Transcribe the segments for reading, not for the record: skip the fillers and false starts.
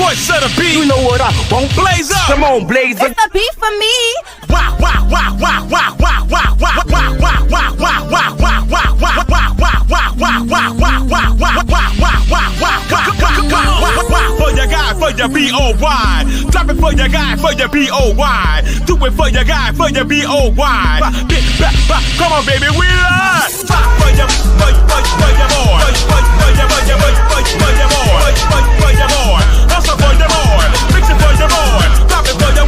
voice of the beat. You know what I won't blaze up. Come on, blaze up. It's the beat for me. Wow, wow, wow, wow, wow, wow, wow, wow, wow, wow, wow, wow, wow, wow, wow, wow, for your guy, for your B-O-Y. Drop it for your guy, for your B-O-Y. Do it for your guy, for your B-O-Y. Come on, baby, we live. For your boy. For your boy. Hustle for your boy. Fix it for your boy. Drop it for your,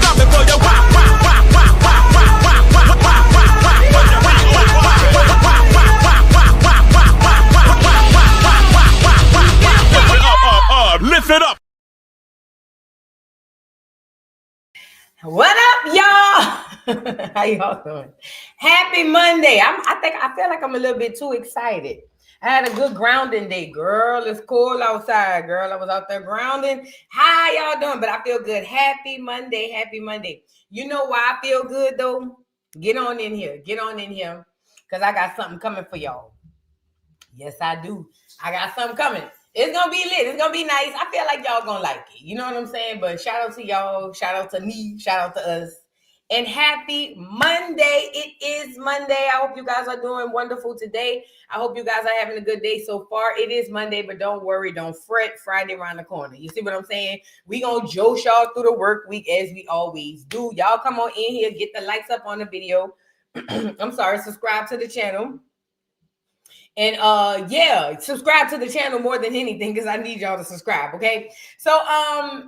lift it up. What up, y'all? How y'all doing? Happy Monday. I feel like I'm a little bit too excited. I had a good grounding day, girl. It's cold outside, girl. I was out there grounding. How y'all doing? But I feel good. Happy Monday. Happy Monday. You know why I feel good, though? Get on in here. Get on in here. Because I got something coming for y'all. Yes, I do. I got something coming. It's going to be lit. It's going to be nice. I feel like y'all going to like it. You know what I'm saying? But shout out to y'all. Shout out to me. Shout out to us. And happy Monday. It is Monday. I hope you guys are doing wonderful today. I hope you guys are having a good day so far. It is Monday, but don't worry. Don't fret. Friday around the corner. You see what I'm saying? We going to jolt y'all through the work week as we always do. Y'all come on in here. Get the likes up on the video. I'm sorry. Subscribe to the channel. And yeah, subscribe to the channel more than anything because I need y'all to subscribe, okay? So I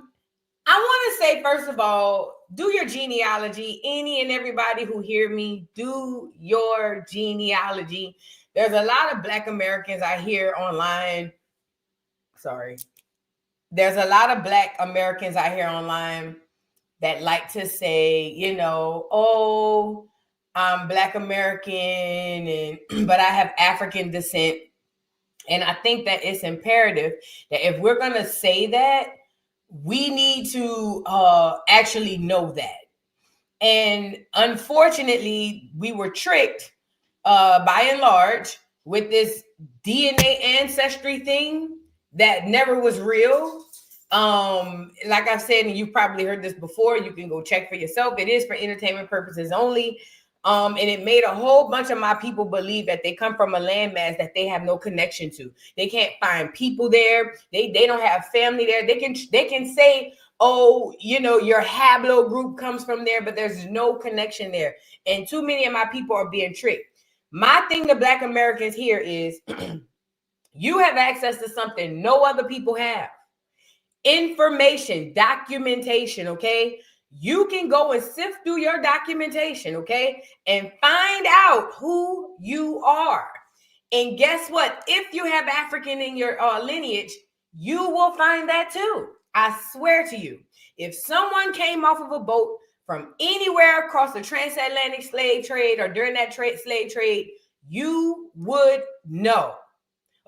want to say, first of all, do your genealogy. Any and everybody who hear me, do your genealogy. There's a lot of Black Americans I hear online. Sorry. There's a lot of Black Americans I hear online that like to say, you know, oh, I'm Black American, and but I have African descent. And I think that it's imperative that if we're going to say that, we need to actually know that. And unfortunately, we were tricked by and large with this DNA ancestry thing that never was real. Like I've said, and you've probably heard this before, you can go check for yourself. It is for entertainment purposes only. And it made a whole bunch of my people believe that they come from a landmass that they have no connection to. They can't find people there. They don't have family there. They can say, oh, you know, your haplogroup comes from there, but there's no connection there. And too many of my people are being tricked. My thing to Black Americans here is you have access to something no other people have. Information, documentation, okay? You can go and sift through your documentation, okay, and find out who you are. And guess what? If you have African in your lineage, you will find that too. I swear to you. If someone came off of a boat from anywhere across the transatlantic slave trade or during that slave trade, you would know.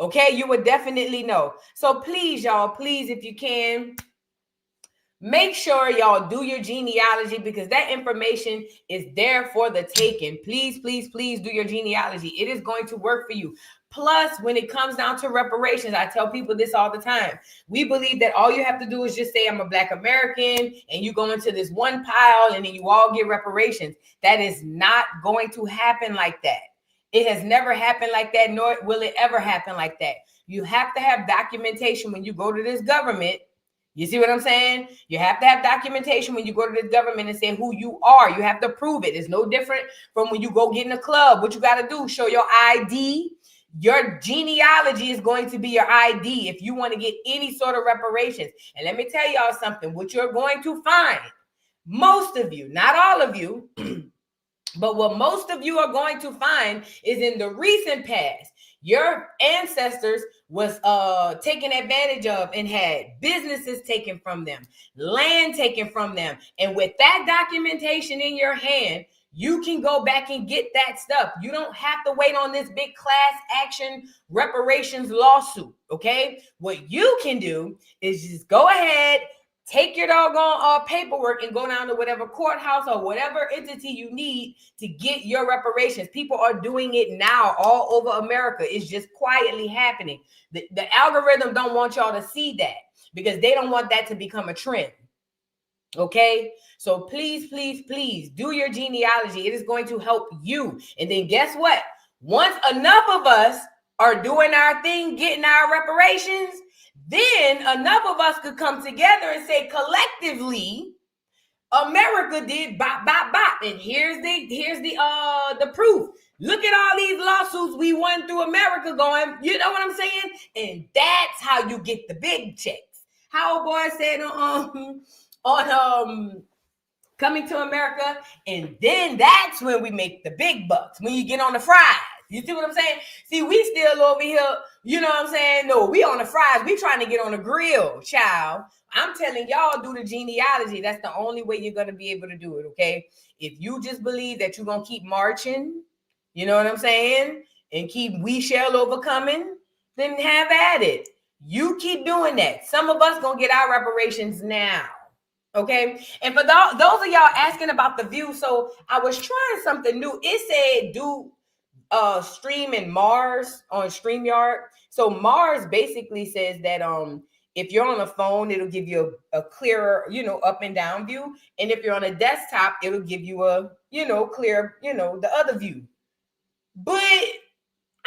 Okay, you would definitely know. So please, y'all, please, if you can, make sure y'all do your genealogy because that information is there for the taking. Please, please, please do your genealogy. It is going to work for you. Plus, when it comes down to reparations, I tell people this all the time. We believe that all you have to do is just say, I'm a Black American, and you go into this one pile and then you all get reparations. That is not going to happen like that. It has never happened like that, nor will it ever happen like that. You have to have documentation when you go to this government. You see what I'm saying? You have to have documentation when you go to this government and say who you are. You have to prove it. It's no different from when you go get in a club. What you got to do, show your ID. Your genealogy is going to be your ID if you want to get any sort of reparations. And let me tell y'all something. What you're going to find, most of you, not all of you, but what most of you are going to find is in the recent past, your ancestors was taken advantage of and had businesses taken from them, land taken from them. And with that documentation in your hand, you can go back and get that stuff. You don't have to wait on this big class action reparations lawsuit, okay? What you can do is just go ahead, take your doggone paperwork and go down to whatever courthouse or whatever entity you need to get your reparations. People are doing it now all over America. It's just quietly happening. The algorithm don't want y'all to see that. because they don't want that to become a trend. Okay, so please, please, please do your genealogy. It is going to help you. And then guess what? Once enough of us are doing our thing, getting our reparations, then enough of us could come together and say collectively, America did bop, bop, bop. And here's the proof. Look at all these lawsuits we won through America going, you know what I'm saying? And that's how you get the big checks. How a boy said on Coming to America, and then that's when we make the big bucks, when you get on the fries. You see what I'm saying? See, we still over here, you know what I'm saying? No, we on the fries. We trying to get on the grill, child. I'm telling y'all, do the genealogy. That's the only way you're going to be able to do it, okay? If you just believe that you're going to keep marching, you know what I'm saying, and keep we shall overcoming, then have at it. You keep doing that. Some of us going to get our reparations now. Okay, and for those of y'all asking about the view, so I was trying something new. It said do stream in Mars on StreamYard. So Mars basically says that if you're on a phone, it'll give you a clearer, up and down view, and if you're on a desktop, it'll give you a clear, the other view. But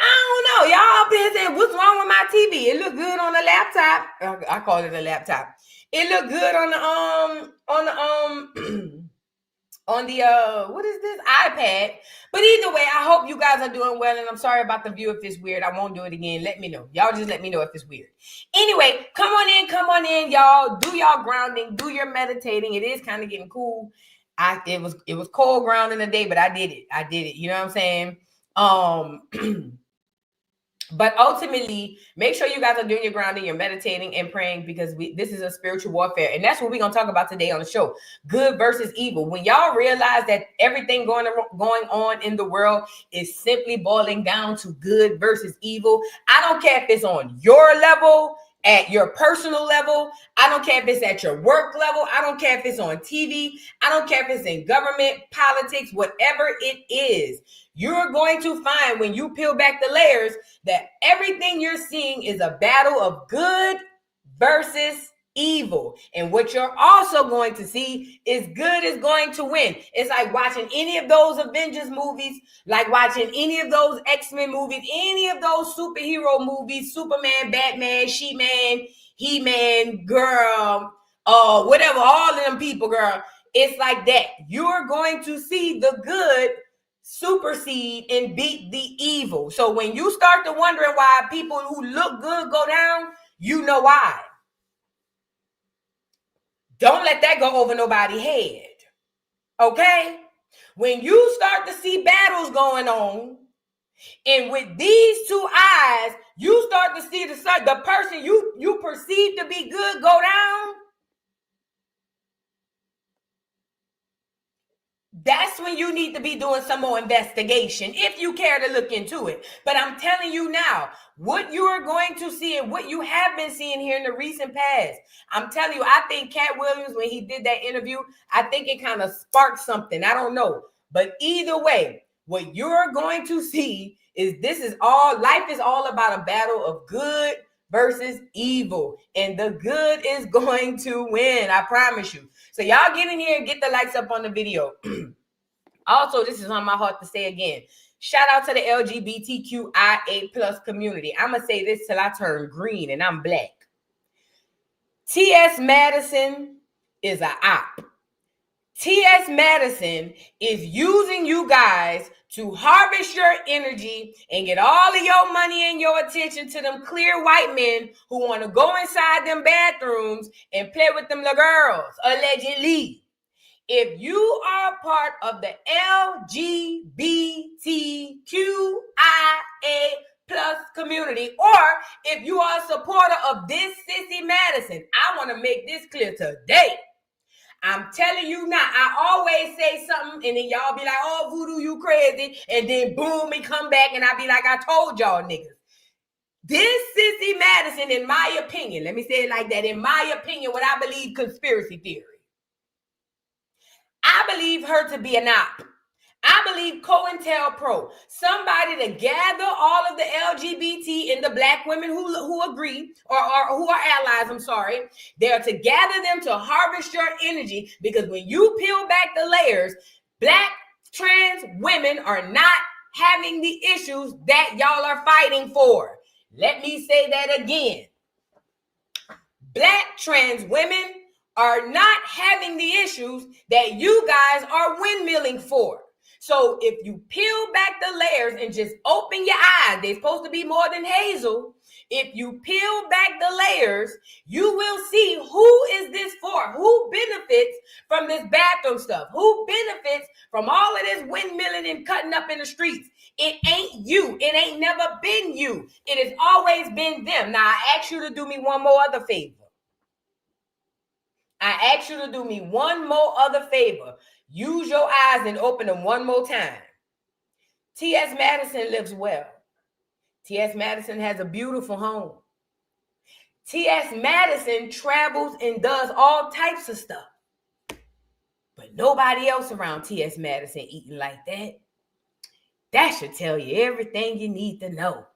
I don't know, y'all been saying what's wrong with my TV? It look good on the laptop. I call it a laptop. It looked good on the what is this, iPad. But either way, I hope you guys are doing well, and I'm sorry about the view if it's weird. I won't do it again. Let me know. Y'all just let me know if it's weird. Anyway, come on in, y'all. Do y'all grounding, do your meditating. It is kind of getting cool. It was cold grounding today, but I did it. You know what I'm saying? But ultimately, make sure you guys are doing your grounding, you're meditating and praying, because this is a spiritual warfare. And that's what we're going to talk about today on the show. Good versus evil. When y'all realize that everything going on in the world is simply boiling down to good versus evil, I don't care if it's on your level, at your personal level, I don't care if it's at your work level, I don't care if it's on TV, I don't care if it's in government, politics, whatever it is, you're going to find when you peel back the layers that everything you're seeing is a battle of good versus evil. And what you're also going to see is good is going to win. It's like watching any of those Avengers movies, like watching any of those X-Men movies, any of those superhero movies, Superman, Batman, She-Man, He-Man, girl, whatever, all of them people, girl. It's like that. You're going to see the good supersede and beat the evil. So when you start to wondering why people who look good go down, you know why. Don't let that go over nobody's head. Okay? When you start to see battles going on, and with these two eyes, you start to see the person you perceive to be good go down, that's when you need to be doing some more investigation, if you care to look into it. But I'm telling you now, what you are going to see and what you have been seeing here in the recent past, I'm telling you, I think Cat Williams, when he did that interview, I think it kind of sparked something. I don't know. But either way, what you're going to see is life is all about a battle of good versus evil. And the good is going to win. I promise you. So y'all get in here and get the likes up on the video. Also, this is on my heart to say again. Shout out to the LGBTQIA plus community. I'm going to say this till I turn green and I'm black. T.S. Madison is an op. T.S. Madison is using you guys to harvest your energy and get all of your money and your attention to them clear white men who want to go inside them bathrooms and play with them little girls, allegedly. If you are part of the LGBTQIA plus community, or if you are a supporter of this Sissy Madison, I want to make this clear today. I'm telling you now, I always say something and then y'all be like, oh, voodoo, you crazy. And then boom, it come back and I be like, I told y'all niggas. This Sissy Madison, in my opinion, let me say it like that, in my opinion, what I believe conspiracy theory. I believe her to be an op. I believe COINTELPRO, somebody to gather all of the LGBT and the black women who agree or who are allies, they're to gather them to harvest your energy, because when you peel back the layers, black trans women are not having the issues that y'all are fighting for. Let me say that again. Black trans women are not having the issues that you guys are windmilling for. So if you peel back the layers and just open your eyes, they're supposed to be more than hazel. If you peel back the layers, you will see who is this for? Who benefits from this bathroom stuff? Who benefits from all of this windmilling and cutting up in the streets? It ain't you. It ain't never been you. It has always been them. Now, I ask you to do me one more other favor. Use your eyes and open them one more time. T.S. Madison lives well. T.S. Madison has a beautiful home. T.S. Madison travels and does all types of stuff. But nobody else around T.S. Madison eating like that. That should tell you everything you need to know.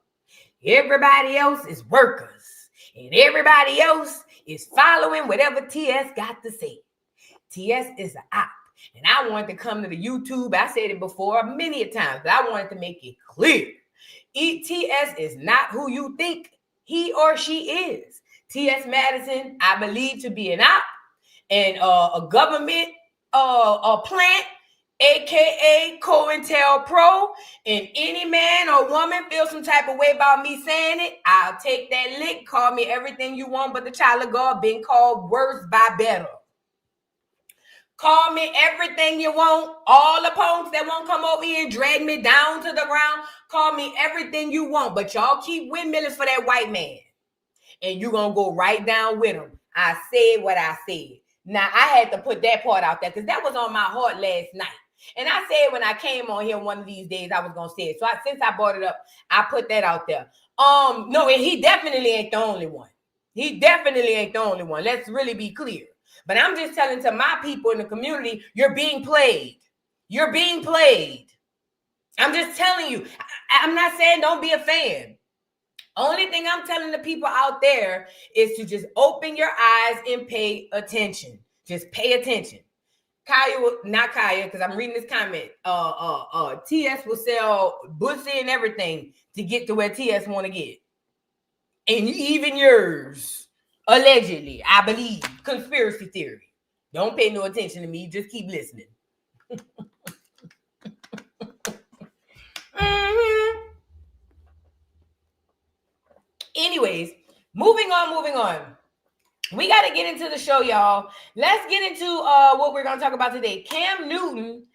Everybody else is workers. And everybody else is following whatever T.S. got to say. T.S. is an op. And I wanted to come to the YouTube. I said it before many a times, but I wanted to make it clear. T.S. is not who you think he or she is. T.S. Madison, I believe to be an op and a government plant, aka COINTELPRO. And any man or woman feels some type of way about me saying it, I'll take that lick. Call me everything you want but the child of God, been called worse by better. Call me everything you want. All the punks that won't come over here and drag me down to the ground, call me everything you want. But y'all keep windmilling for that white man. And you're going to go right down with him. I said what I said. Now, I had to put that part out there because that was on my heart last night. And I said when I came on here one of these days, I was going to say it. So since I brought it up, I put that out there. No, and he definitely ain't the only one. Let's really be clear. But I'm just telling to my people in the community, you're being played. I'm just telling you. I'm not saying don't be a fan. Only thing I'm telling the people out there is to just open your eyes and pay attention. Just pay attention. Not Kaya, because I'm reading this comment. TS will sell pussy and everything to get to where TS want to get. And even yours. Allegedly, I believe. Conspiracy theory. Don't pay no attention to me. Just keep listening. Anyways, moving on. We got to get into the show, y'all. Let's get into what we're going to talk about today. Cam Newton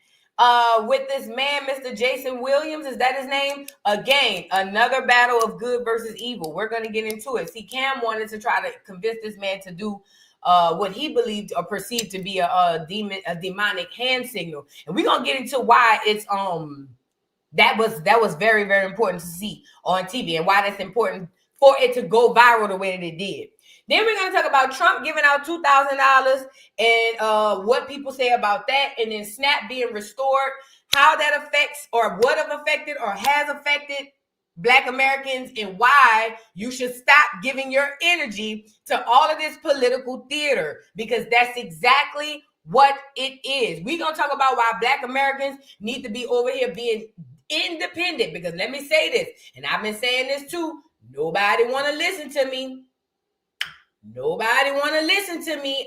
with this man, Mr. Jason Williams. Is that his name? Again, another battle of good versus evil. We're going to get into it. See, Cam wanted to try to convince this man to do what he believed or perceived to be a demonic hand signal. And we're going to get into why it's that was very, very important to see on TV and why that's important for it to go viral the way that it did. Then we're going to talk about Trump giving out $2,000 and what people say about that. And then SNAP being restored, how that affects or would have affected or has affected Black Americans and why you should stop giving your energy to all of this political theater, because that's exactly what it is. We're going to talk about why Black Americans need to be over here being independent, because let me say this, and I've been saying this too, nobody want to listen to me.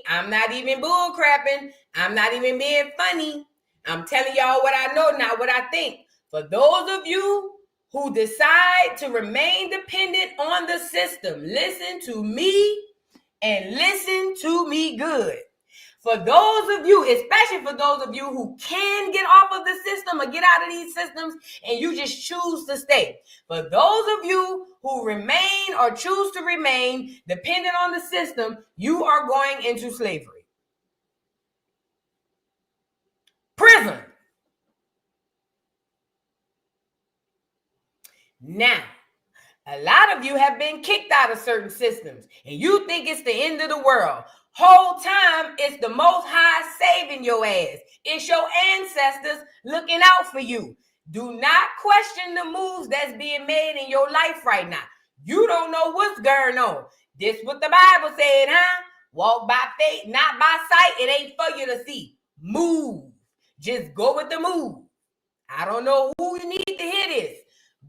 I'm not even bull crapping. I'm not even being funny. I'm telling y'all what I know, not what I think. For those of you who decide to remain dependent on the system, listen to me and listen to me good. For those of you, especially for those of you who can get off of the system or get out of these systems and you just choose to stay. For those of you who remain or choose to remain dependent on the system, you are going into slavery. Prison. Now, a lot of you have been kicked out of certain systems and you think it's the end of the world. Whole time it's the Most High saving your ass. It's your ancestors looking out for you. Do not question the moves that's being made in your life right now. You don't know what's going on. This what the Bible said, huh? Walk by faith, not by sight. It ain't for you to see. Move. Just go with the move. I don't know who you need to hear this.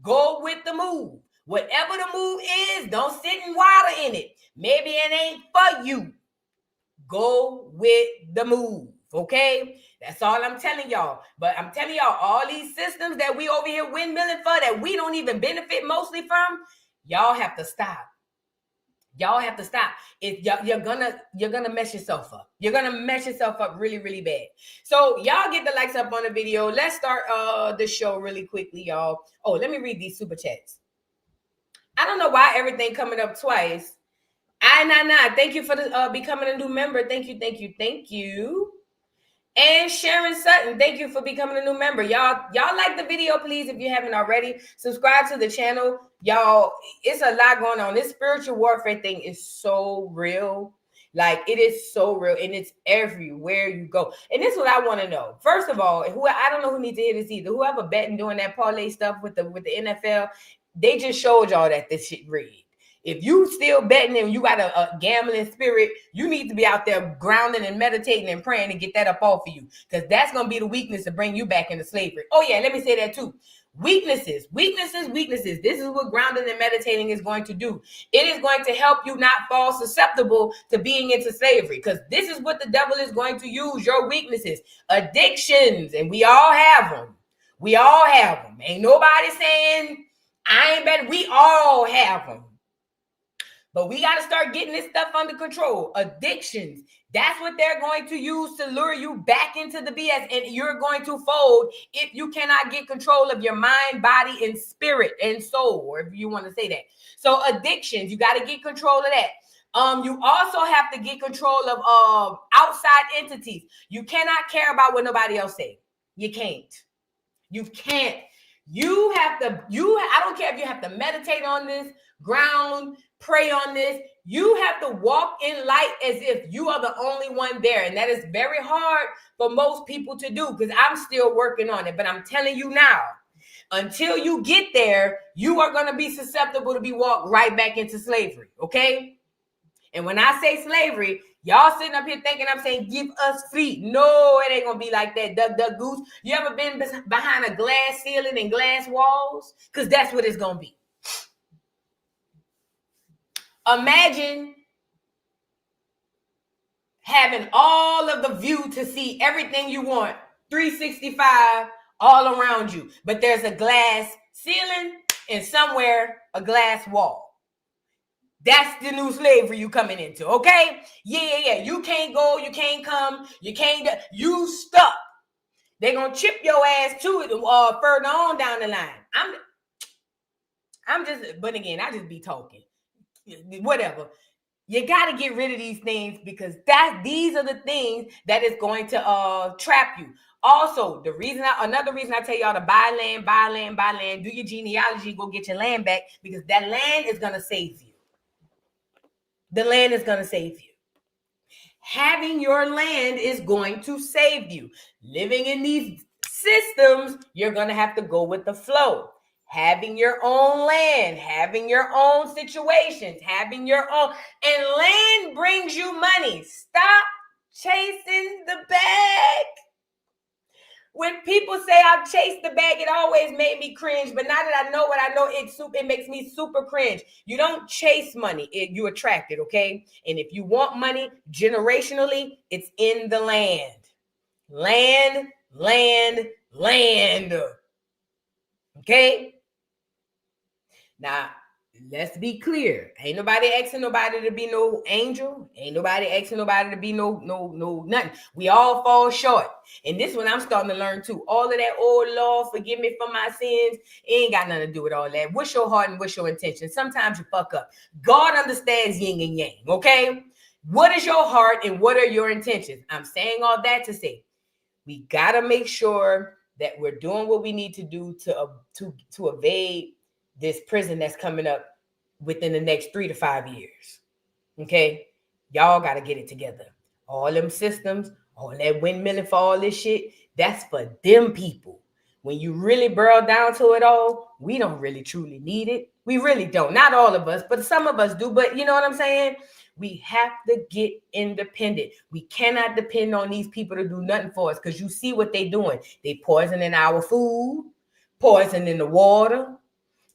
Go with the move. Whatever the move is, don't sit and water in it. Maybe it ain't for you. Go with the move. Okay? That's all I'm telling y'all. But I'm telling y'all, all these systems that we over here windmilling for that we don't even benefit mostly from, y'all have to stop. Y'all have to stop. You're gonna mess yourself up. You're gonna mess yourself up really, really bad. So y'all get the likes up on the video. Let's start the show really quickly, y'all. Oh, let me read these super chats. I don't know why everything coming up twice. Thank you for becoming a new member. Thank you. And Sharon Sutton, thank you for becoming a new member. Y'all like the video, please, if you haven't already. Subscribe to the channel. Y'all, it's a lot going on. This spiritual warfare thing is so real. Like, it is so real, and it's everywhere you go. And this is what I want to know. First of all, I don't know who needs to hear this either. Whoever betting doing that parlay stuff with the NFL, they just showed y'all that this shit rigged. If you still betting and you got a gambling spirit, you need to be out there grounding and meditating and praying and get that up off of you, because that's going to be the weakness to bring you back into slavery. Oh, yeah, let me say that too. Weaknesses. This is what grounding and meditating is going to do. It is going to help you not fall susceptible to being into slavery, because this is what the devil is going to use, your weaknesses. Addictions, and we all have them. Ain't nobody saying I ain't better. We all have them. But we got to start getting this stuff under control. Addictions. That's what they're going to use to lure you back into the BS. And you're going to fold if you cannot get control of your mind, body, and spirit and soul, or if you want to say that. So addictions, you got to get control of that. You also have to get control of outside entities. You cannot care about what nobody else says. You can't. You have to, I don't care if you have to meditate on this, ground, pray on this. You have to walk in light as if you are the only one there. And that is very hard for most people to do, because I'm still working on it. But I'm telling you now, until you get there, you are going to be susceptible to be walked right back into slavery. Okay? And when I say slavery, y'all sitting up here thinking I'm saying give us free. No, it ain't going to be like that. Duck, goose. You ever been behind a glass ceiling and glass walls? Because that's what it's going to be. Imagine having all of the view to see everything you want, 365 all around you, but there's a glass ceiling and somewhere a glass wall. That's the new slavery you coming into, okay? Yeah. You can't go, you can't come, you stuck. They're going to chip your ass to it further on down the line. But again, I just be talking. Whatever. You got to get rid of these things, because these are the things that is going to trap you. Also, another reason I tell y'all to buy land, do your genealogy, go get your land back, because that land is going to save you. The land is going to save you. Having your land is going to save you. Living in these systems, you're going to have to go with the flow. Having your own land, having your own situations, having your own, and land brings you money. Stop chasing the bag. When people say I've chased the bag, it always made me cringe. But now that I know what I know, it makes me super cringe. You don't chase money. You attract it, okay? And if you want money generationally, it's in the land. Land. Okay? Now, let's be clear. Ain't nobody asking nobody to be no angel. Ain't nobody asking nobody to be no nothing. We all fall short. And this one I'm starting to learn too. All of that, oh Lord, forgive me for my sins, it ain't got nothing to do with all that. What's your heart and what's your intention? Sometimes you fuck up. God understands yin and yang, okay? What is your heart and what are your intentions? I'm saying all that to say, we got to make sure that we're doing what we need to do to evade this prison that's coming up within the next 3 to 5 years. Okay? Y'all got to get it together. All them systems, all that windmilling for all this shit, that's for them people. When you really burrow down to it all, we don't really truly need it. We really don't. Not all of us, but some of us do. But you know what I'm saying? We have to get independent. We cannot depend on these people to do nothing for us, because you see what they're doing. They poisoning our food, poisoning the water,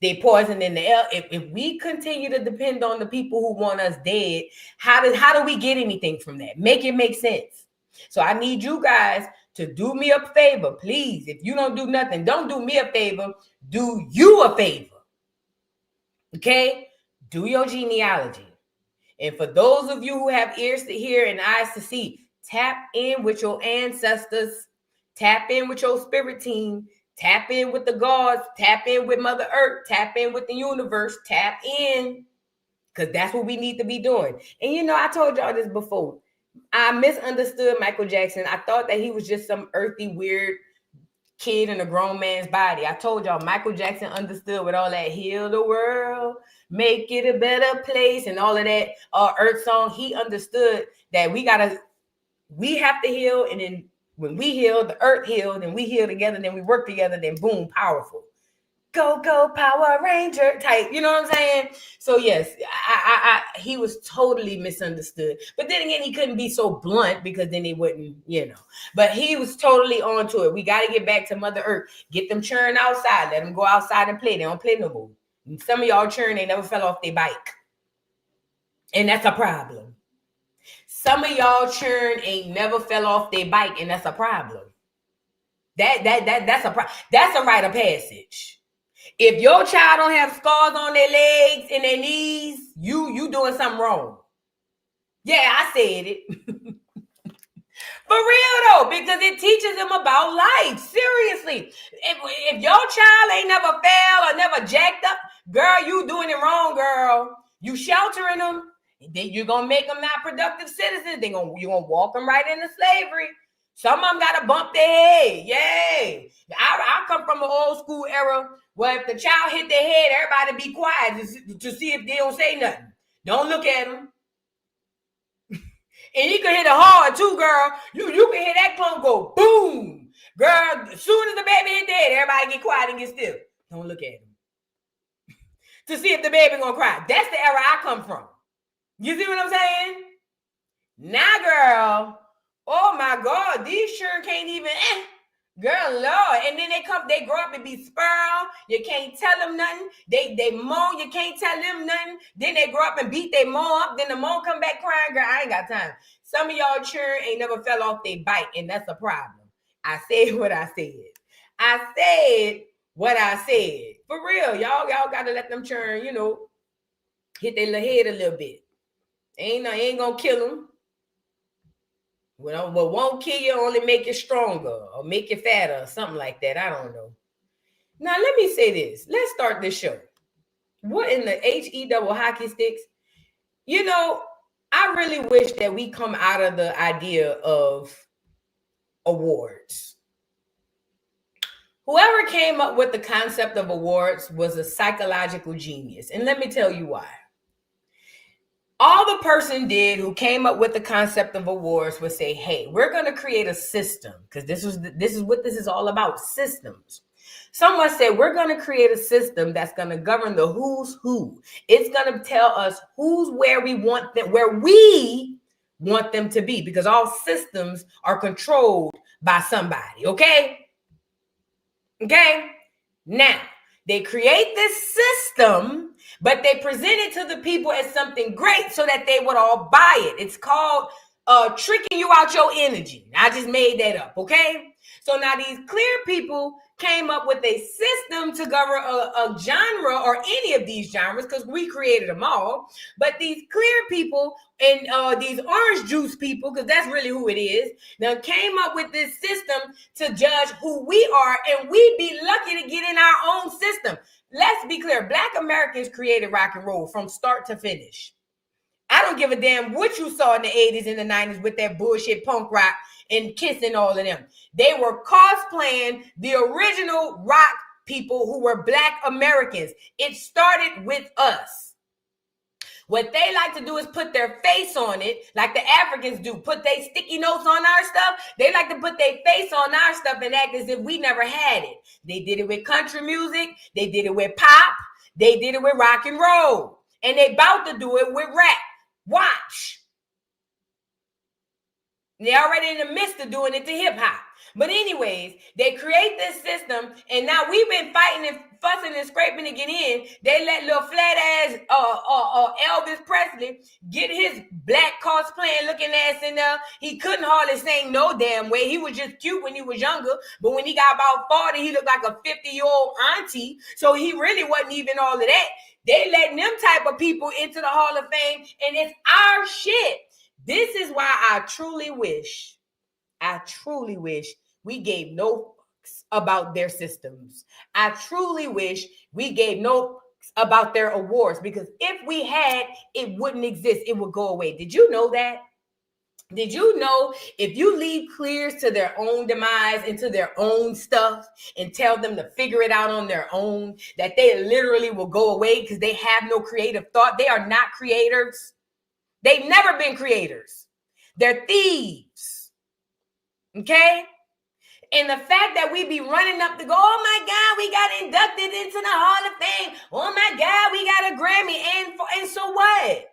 they poison in the air. If we continue to depend on the people who want us dead, how do we get anything from that? Make it make sense. So I need you guys to do me a favor, please. If you don't do nothing, don't do me a favor. Do you a favor. Okay? Do your genealogy. And for those of you who have ears to hear and eyes to see, tap in with your ancestors. Tap in with your spirit team. Tap in with the gods. Tap in with Mother Earth. Tap in with the universe. Tap in. Because that's what we need to be doing. And you know, I told y'all this before. I misunderstood Michael Jackson. I thought that he was just some earthy, weird kid in a grown man's body. I told y'all Michael Jackson understood with all that heal the world, make it a better place, and all of that earth song. He understood that we have to heal, and then when we heal, the earth healed, and we heal together, then we work together, then boom, powerful. Go, go, Power Ranger type. You know what I'm saying? So yes, he was totally misunderstood. But then again, he couldn't be so blunt, because then he wouldn't, you know. But he was totally onto it. We got to get back to Mother Earth. Get them churn outside. Let them go outside and play. They don't play no more. And some of y'all churn, they never fell off their bike. And that's a problem. Some of y'all churn ain't never fell off their bike, and that's a problem. That's a rite of passage. If your child don't have scars on their legs and their knees, you doing something wrong. Yeah, I said it. For real though, because it teaches them about life. Seriously. If your child ain't never fell or never jacked up, girl, you doing it wrong, girl. You sheltering them, then you're gonna make them not productive citizens. You're gonna walk them right into slavery. Some of them gotta bump their head. Yay. I come from an old school era where if the child hit their head, everybody be quiet to see if they don't say nothing. Don't look at them. And you can hit it hard too, girl. You can hit that clone go boom. Girl, as soon as the baby hit their head, everybody get quiet and get still. Don't look at him. To see if the baby gonna cry. That's the era I come from. You see what I'm saying? Now, girl, oh my God, these sure can't even, girl, Lord. And then they grow up and be spoiled. You can't tell them nothing. They moan, you can't tell them nothing. Then they grow up and beat their mom up. Then the mom come back crying, girl, I ain't got time. Some of y'all children ain't never fell off their bike, and that's a problem. I said what I said. I said what I said. For real, y'all gotta let them churn, you know, hit their head a little bit. Ain't gonna kill them. What won't kill you only make you stronger or make you fatter or something like that. I don't know. Now, let me say this. Let's start this show. What in the HE double hockey sticks? You know, I really wish that we come out of the idea of awards. Whoever came up with the concept of awards was a psychological genius. And let me tell you why. All the person did who came up with the concept of awards was say, hey, we're going to create a system, because this is what this is all about, systems. Someone said, we're going to create a system that's going to govern the who's who. It's going to tell us who's where we want them to be, because all systems are controlled by somebody. Okay. Now, they create this system, but they present it to the people as something great so that they would all buy it. It's called tricking you out your energy. I just made that up, okay? So now these clear people came up with a system to govern a genre, or any of these genres, because we created them all. But these clear people and these orange juice people, because that's really who it is, now came up with this system to judge who we are, and we'd be lucky to get in our own system. Let's be clear. Black Americans created rock and roll from start to finish. I don't give a damn what you saw in the 80s and the 90s with that bullshit punk rock and Kiss and all of them. They were cosplaying the original rock people who were Black Americans. It started with us. What they like to do is put their face on it, like the Africans do. Put their sticky notes on our stuff. They like to put their face on our stuff and act as if we never had it. They did it with country music. They did it with pop. They did it with rock and roll. And they about to do it with rap. Watch. They're already in the midst of doing it to hip hop. But anyways, they create this system, and now we've been fighting and fussing and scraping to get in. They let little flat ass Elvis Presley get his black cosplaying looking ass in there. He couldn't hardly sing no damn way. He was just cute when he was younger, but when he got about 40, he looked like a 50-year-old auntie. So he really wasn't even all of that. They letting them type of people into the Hall of Fame, and it's our shit. This is why I truly wish we gave no fucks about their systems. I truly wish we gave no fucks about their awards, because if we had, it wouldn't exist. It would go away. Did you know that? Did you know if you leave clears to their own demise, into their own stuff, and tell them to figure it out on their own, that they literally will go away because they have no creative thought? They are not creators. They've never been creators. They're thieves. Okay? And the fact that we be running up to go, oh my God, we got inducted into the Hall of Fame. Oh my God, we got a Grammy. And so what?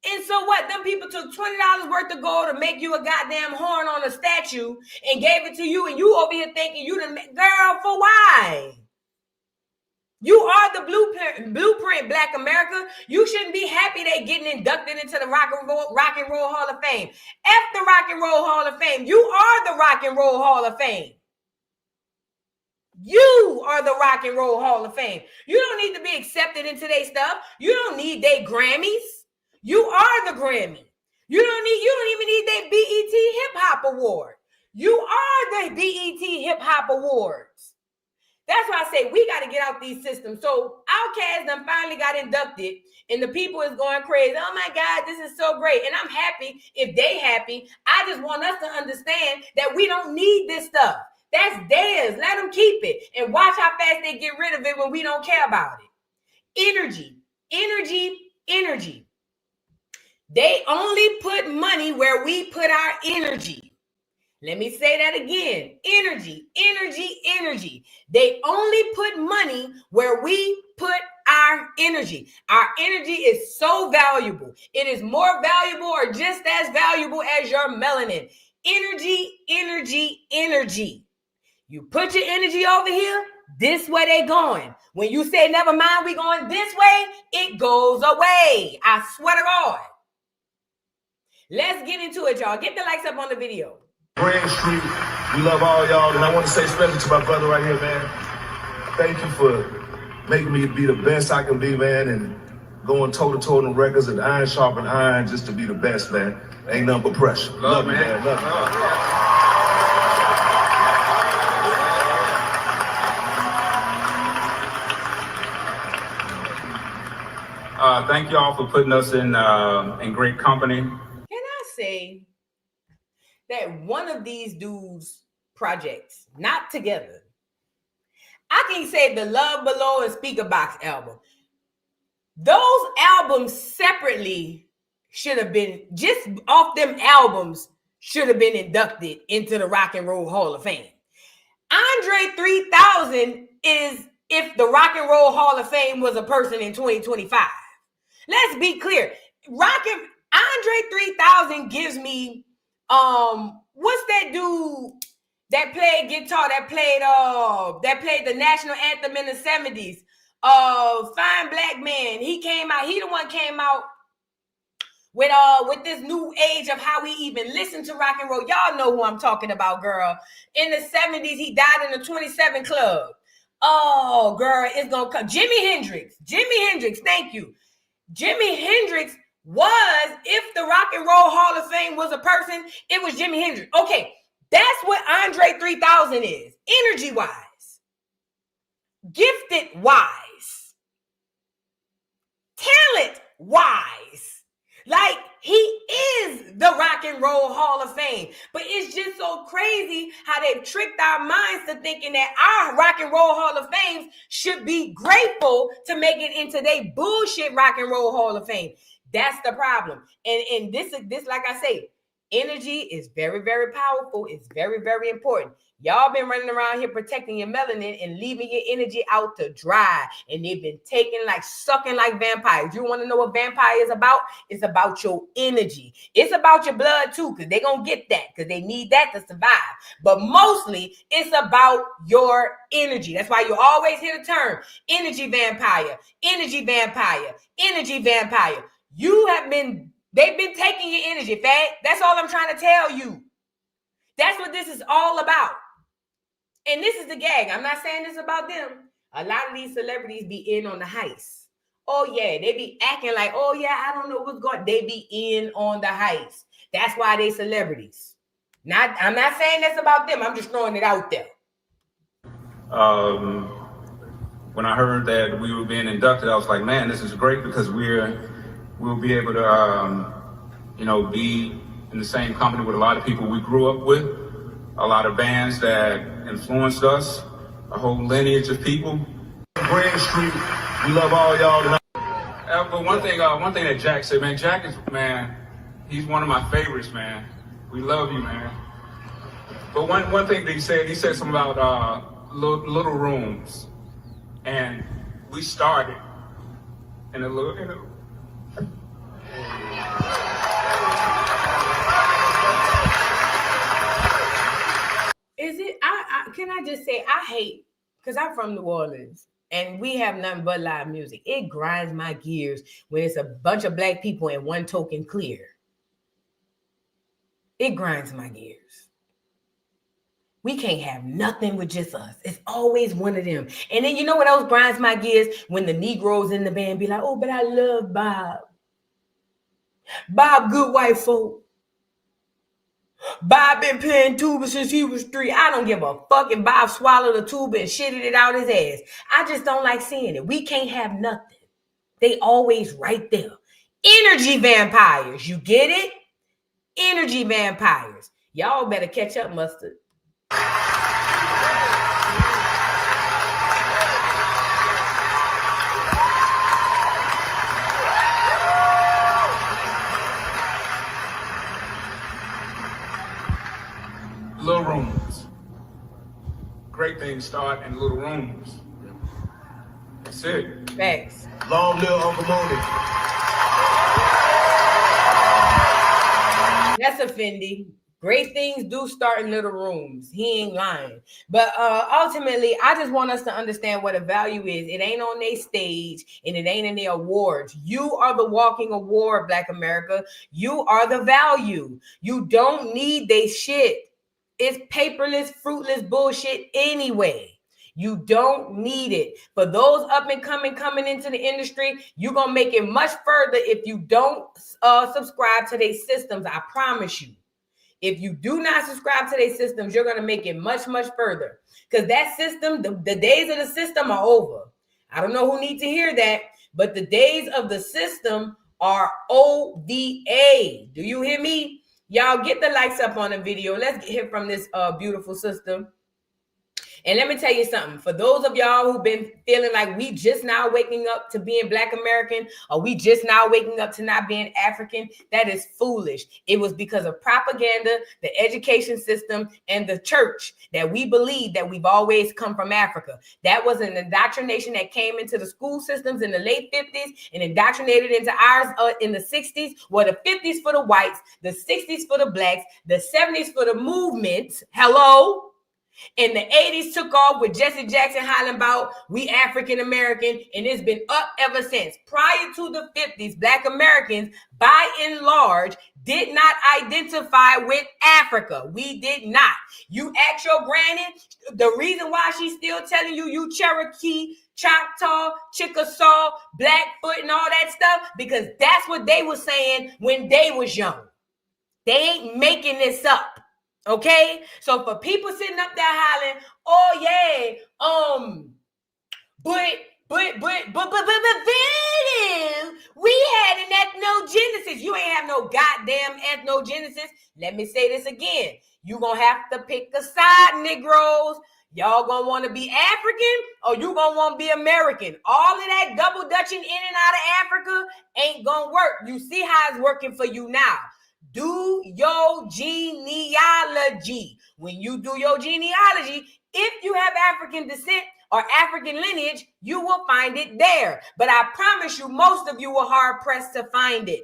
And so what? Them people took $20 worth of gold to make you a goddamn horn on a statue and gave it to you, and you over here thinking you done, girl, for why? You are the blueprint, Black America. You shouldn't be happy they getting inducted into the Rock and Roll Hall of Fame. F the Rock and Roll Hall of Fame. You are the Rock and Roll Hall of Fame. You are the Rock and Roll Hall of Fame. You don't need to be accepted into their stuff. You don't need their Grammys. You are the Grammy. You don't even need their BET Hip Hop Award. You are the BET Hip Hop Awards. That's why I say we got to get out these systems. So Outkast done finally got inducted, and the people is going crazy. Oh my God, this is so great. And I'm happy if they happy. I just want us to understand that we don't need this stuff. That's theirs. Let them keep it. And watch how fast they get rid of it when we don't care about it. Energy, energy, energy. They only put money where we put our energy. Let me say that again. Energy, energy, energy. They only put money where we put our energy. Our energy is so valuable. It is more valuable or just as valuable as your melanin. Energy, energy, energy. You put your energy over here, this way they going. When you say, never mind, we going this way, it goes away. I swear to God. Let's get into it, y'all. Get the likes up on the video. Grand Street, we love all y'all, and I want to say especially to my brother right here, man, thank you for making me be the best I can be, man, and going toe-to-toe on the records and iron sharpen iron just to be the best, man. Ain't nothing but pressure. Love you, man. Love you. Thank y'all for putting us in great company. Can I say that one of these dudes' projects, not together, I can say the Love Below and Speaker Box album, those albums separately should have been, just off them albums, should have been inducted into the Rock and Roll Hall of Fame. Andre 3000 is if the Rock and Roll Hall of Fame was a person in 2025. Let's be clear. Andre 3000 gives me what's that dude that played guitar that played the national anthem in the 70s? Fine Black Man. He the one came out with this new age of how we even listen to rock and roll. Y'all know who I'm talking about, girl. In the 70s, he died in the 27 Club. Oh, girl, it's gonna come. Jimi Hendrix, thank you. Jimi Hendrix was, if the Rock and Roll Hall of Fame was a person, it was Jimi Hendrix. Okay, that's what Andre 3000 is. Energy-wise, gifted-wise, talent-wise. Like, he is the Rock and Roll Hall of Fame. But it's just so crazy how they've tricked our minds to thinking that our Rock and Roll Hall of Fame should be grateful to make it into their bullshit Rock and Roll Hall of Fame. That's the problem. And this, like I say, energy is very, very powerful. It's very, very important. Y'all been running around here protecting your melanin and leaving your energy out to dry. And they've been sucking like vampires. You want to know what vampire is about? It's about your energy. It's about your blood too, because they're going to get that, because they need that to survive. But mostly, it's about your energy. That's why you always hear the term energy vampire, energy vampire, energy vampire. They've been taking your energy, fat. That's all I'm trying to tell you. That's what this is all about. And this is the gag. I'm not saying this about them. A lot of these celebrities be in on the heist. Oh, yeah. They be acting like, oh, yeah, I don't know what's going on. They be in on the heist. That's why they celebrities. I'm not saying that's about them. I'm just throwing it out there. When I heard that we were being inducted, I was like, man, this is great, because we'll be able to, be in the same company with a lot of people we grew up with, a lot of bands that influenced us, a whole lineage of people. Grand Street, we love all y'all. But one thing that Jack said, man, Jack is, he's one of my favorites, man. We love you, man. But one thing that he said something about little rooms, and we started in a little. Is it? Can I just say, I hate, because I'm from New Orleans and we have nothing but live music. It grinds my gears when it's a bunch of black people and one token clear. It grinds my gears. We can't have nothing with just us. It's always one of them. And then you know what else grinds my gears? When the Negroes in the band be like, oh, but I love Bob. Bob, good white folk. Bob been playing tuba since he was 3. I don't give a fuck if Bob swallowed a tuba and shitted it out his ass. I just don't like seeing it. We can't have nothing. They always right there. Energy vampires. You get it? Energy vampires. Y'all better catch up, Mustard. Little rooms. Great things start in little rooms. That's it. Thanks. Long live Uncle Mooney. That's a Fendi. Great things do start in little rooms. He ain't lying. But ultimately, I just want us to understand what a value is. It ain't on their stage and it ain't in their awards. You are the walking award, Black America. You are the value. You don't need they shit. It's paperless, fruitless bullshit anyway. You don't need it. For those up and coming into the industry, you're going to make it much further if you don't subscribe to their systems. I promise you. If you do not subscribe to their systems, you're going to make it much, much further. Because that system, the days of the system are over. I don't know who needs to hear that, but the days of the system are OVA. Do you hear me? Y'all get the likes up on the video. Let's hear from this beautiful sister. And let me tell you something. For those of y'all who've been feeling like we just now waking up to being Black American, or we just now waking up to not being African, that is foolish. It was because of propaganda, the education system, and the church that we believe that we've always come from Africa. That was an indoctrination that came into the school systems in the late 50s and indoctrinated into ours in the 60s, where the 50s for the whites, the 60s for the blacks, the 70s for the movements. Hello? In the 80s took off with Jesse Jackson hollering about we African American, and it's been up ever since. Prior to the 50s, Black Americans, by and large, did not identify with Africa. We did not. You ask your granny, the reason why she's still telling you Cherokee, Choctaw, Chickasaw, Blackfoot, and all that stuff, because that's what they were saying when they was young. They ain't making this up. Okay, so for people sitting up there hollering, oh yeah, but then we had an ethnogenesis ethnogenesis. You ain't have no goddamn ethnogenesis. Let me say this again. You gonna have to pick a side, Negroes. Y'all gonna want to be African or you gonna want to be American? All of that double dutching in and out of Africa ain't gonna work. You see how it's working for you now. Do your genealogy. When you do your genealogy, if you have African descent or African lineage, you will find it there. But I promise you, most of you are hard pressed to find it.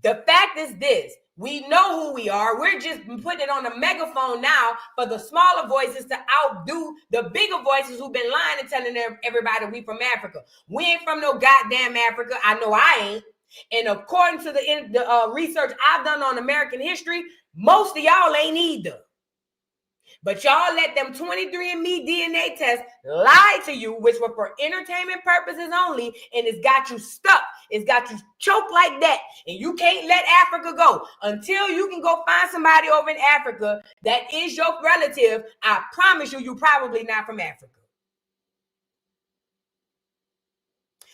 The fact is this. We know who we are. We're just putting it on a megaphone now for the smaller voices to outdo the bigger voices who've been lying and telling everybody we from Africa. We ain't from no goddamn Africa. I know I ain't. And according to the research I've done on American history, most of y'all ain't either. But y'all let them 23andMe DNA tests lie to you, which were for entertainment purposes only, and it's got you stuck. It's got you choked like that. And you can't let Africa go. Until you can go find somebody over in Africa that is your relative, I promise you, you're probably not from Africa.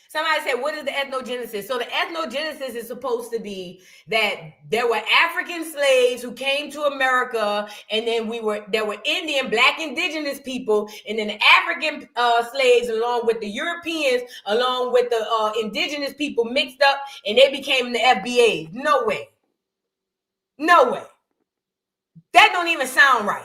Somebody said, what is the ethnogenesis? So the ethnogenesis is supposed to be that there were African slaves who came to America, and then there were Indian, black indigenous people, and then the African slaves along with the Europeans, along with the indigenous people mixed up, and they became the FBAs. No way. No way. That don't even sound right.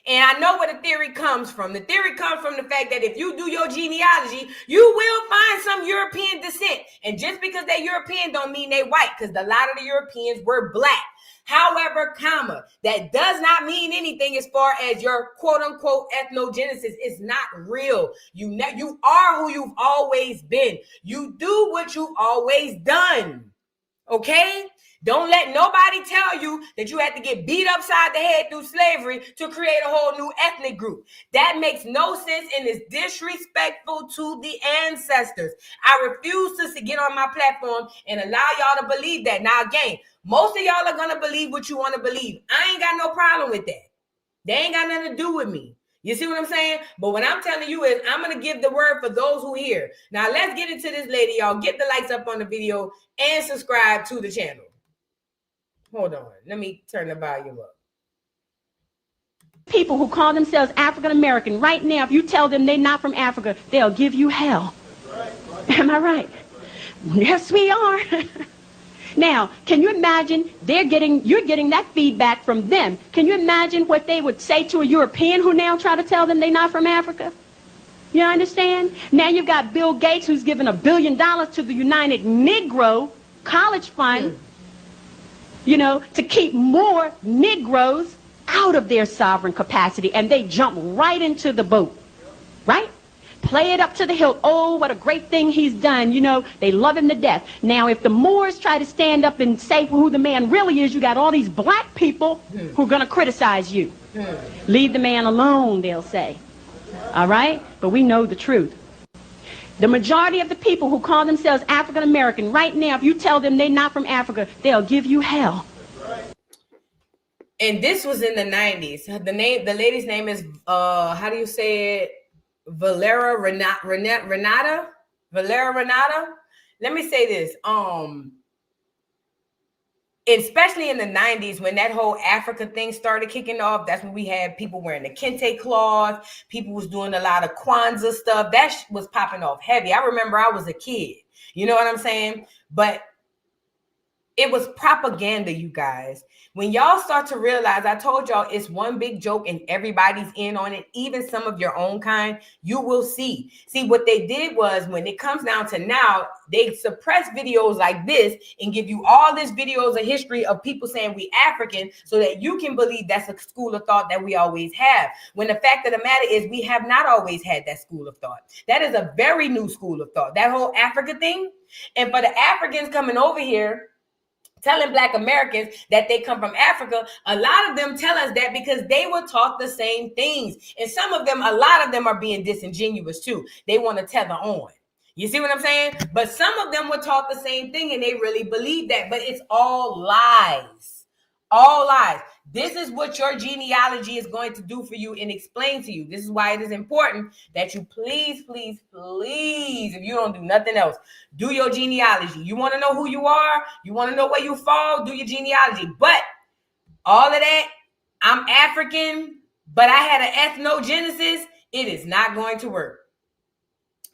And I know where the theory comes from. The theory comes from the fact that if you do your genealogy, you will find some European descent. And just because they're European don't mean they white, because a lot of the Europeans were black. However, that does not mean anything as far as your quote-unquote ethnogenesis. It's not real. You are who you've always been. You do what you've always done. Okay? Don't let nobody tell you that you had to get beat upside the head through slavery to create a whole new ethnic group. That makes no sense and is disrespectful to the ancestors. I refuse to get on my platform and allow y'all to believe that. Now, again, most of y'all are going to believe what you want to believe. I ain't got no problem with that. They ain't got nothing to do with me. You see what I'm saying? But what I'm telling you is I'm going to give the word for those who hear. Now, let's get into this lady, y'all. Get the likes up on the video and subscribe to the channel. Hold on. Let me turn the volume up. People who call themselves African American, right now, if you tell them they're not from Africa, they'll give you hell. Am I right? Yes, we are. Now, can you imagine you're getting that feedback from them? Can you imagine what they would say to a European who now try to tell them they're not from Africa? You understand? Now you've got Bill Gates, who's given $1 billion to the United Negro College Fund, to keep more Negroes out of their sovereign capacity, and they jump right into the boat, right? Play it up to the hilt. Oh, what a great thing he's done. They love him to death. Now, if the Moors try to stand up and say who the man really is, you got all these black people who are going to criticize you. Leave the man alone, they'll say. All right? But we know the truth. The majority of the people who call themselves African American, right now, if you tell them they're not from Africa, they'll give you hell. And this was in the 90s. The lady's name is, how do you say it? Valera Renata. Let me say this. Especially in the 90s, when that whole Africa thing started kicking off, that's when we had people wearing the kente cloth. People was doing a lot of Kwanzaa stuff. That was popping off heavy. I remember I was a kid. You know what I'm saying? But it was propaganda, you guys. When y'all start to realize, I told y'all it's one big joke and everybody's in on it, even some of your own kind, you will see. See, what they did was, when it comes down to now, they suppress videos like this and give you all this videos of history of people saying we African so that you can believe that's a school of thought that we always have. When the fact of the matter is we have not always had that school of thought. That is a very new school of thought, that whole Africa thing. And for the Africans coming over here, telling Black Americans that they come from Africa, a lot of them tell us that because they were taught the same things. And a lot of them are being disingenuous too. They want to tether on. You see what I'm saying? But some of them were taught the same thing and they really believe that. But it's all lies. All lies. This is what your genealogy is going to do for you and explain to you. This is why it is important that you please, please, please, if you don't do nothing else, do your genealogy. You want to know who you are? You want to know where you fall? Do your genealogy. But all of that, I'm African, but I had an ethnogenesis, it is not going to work.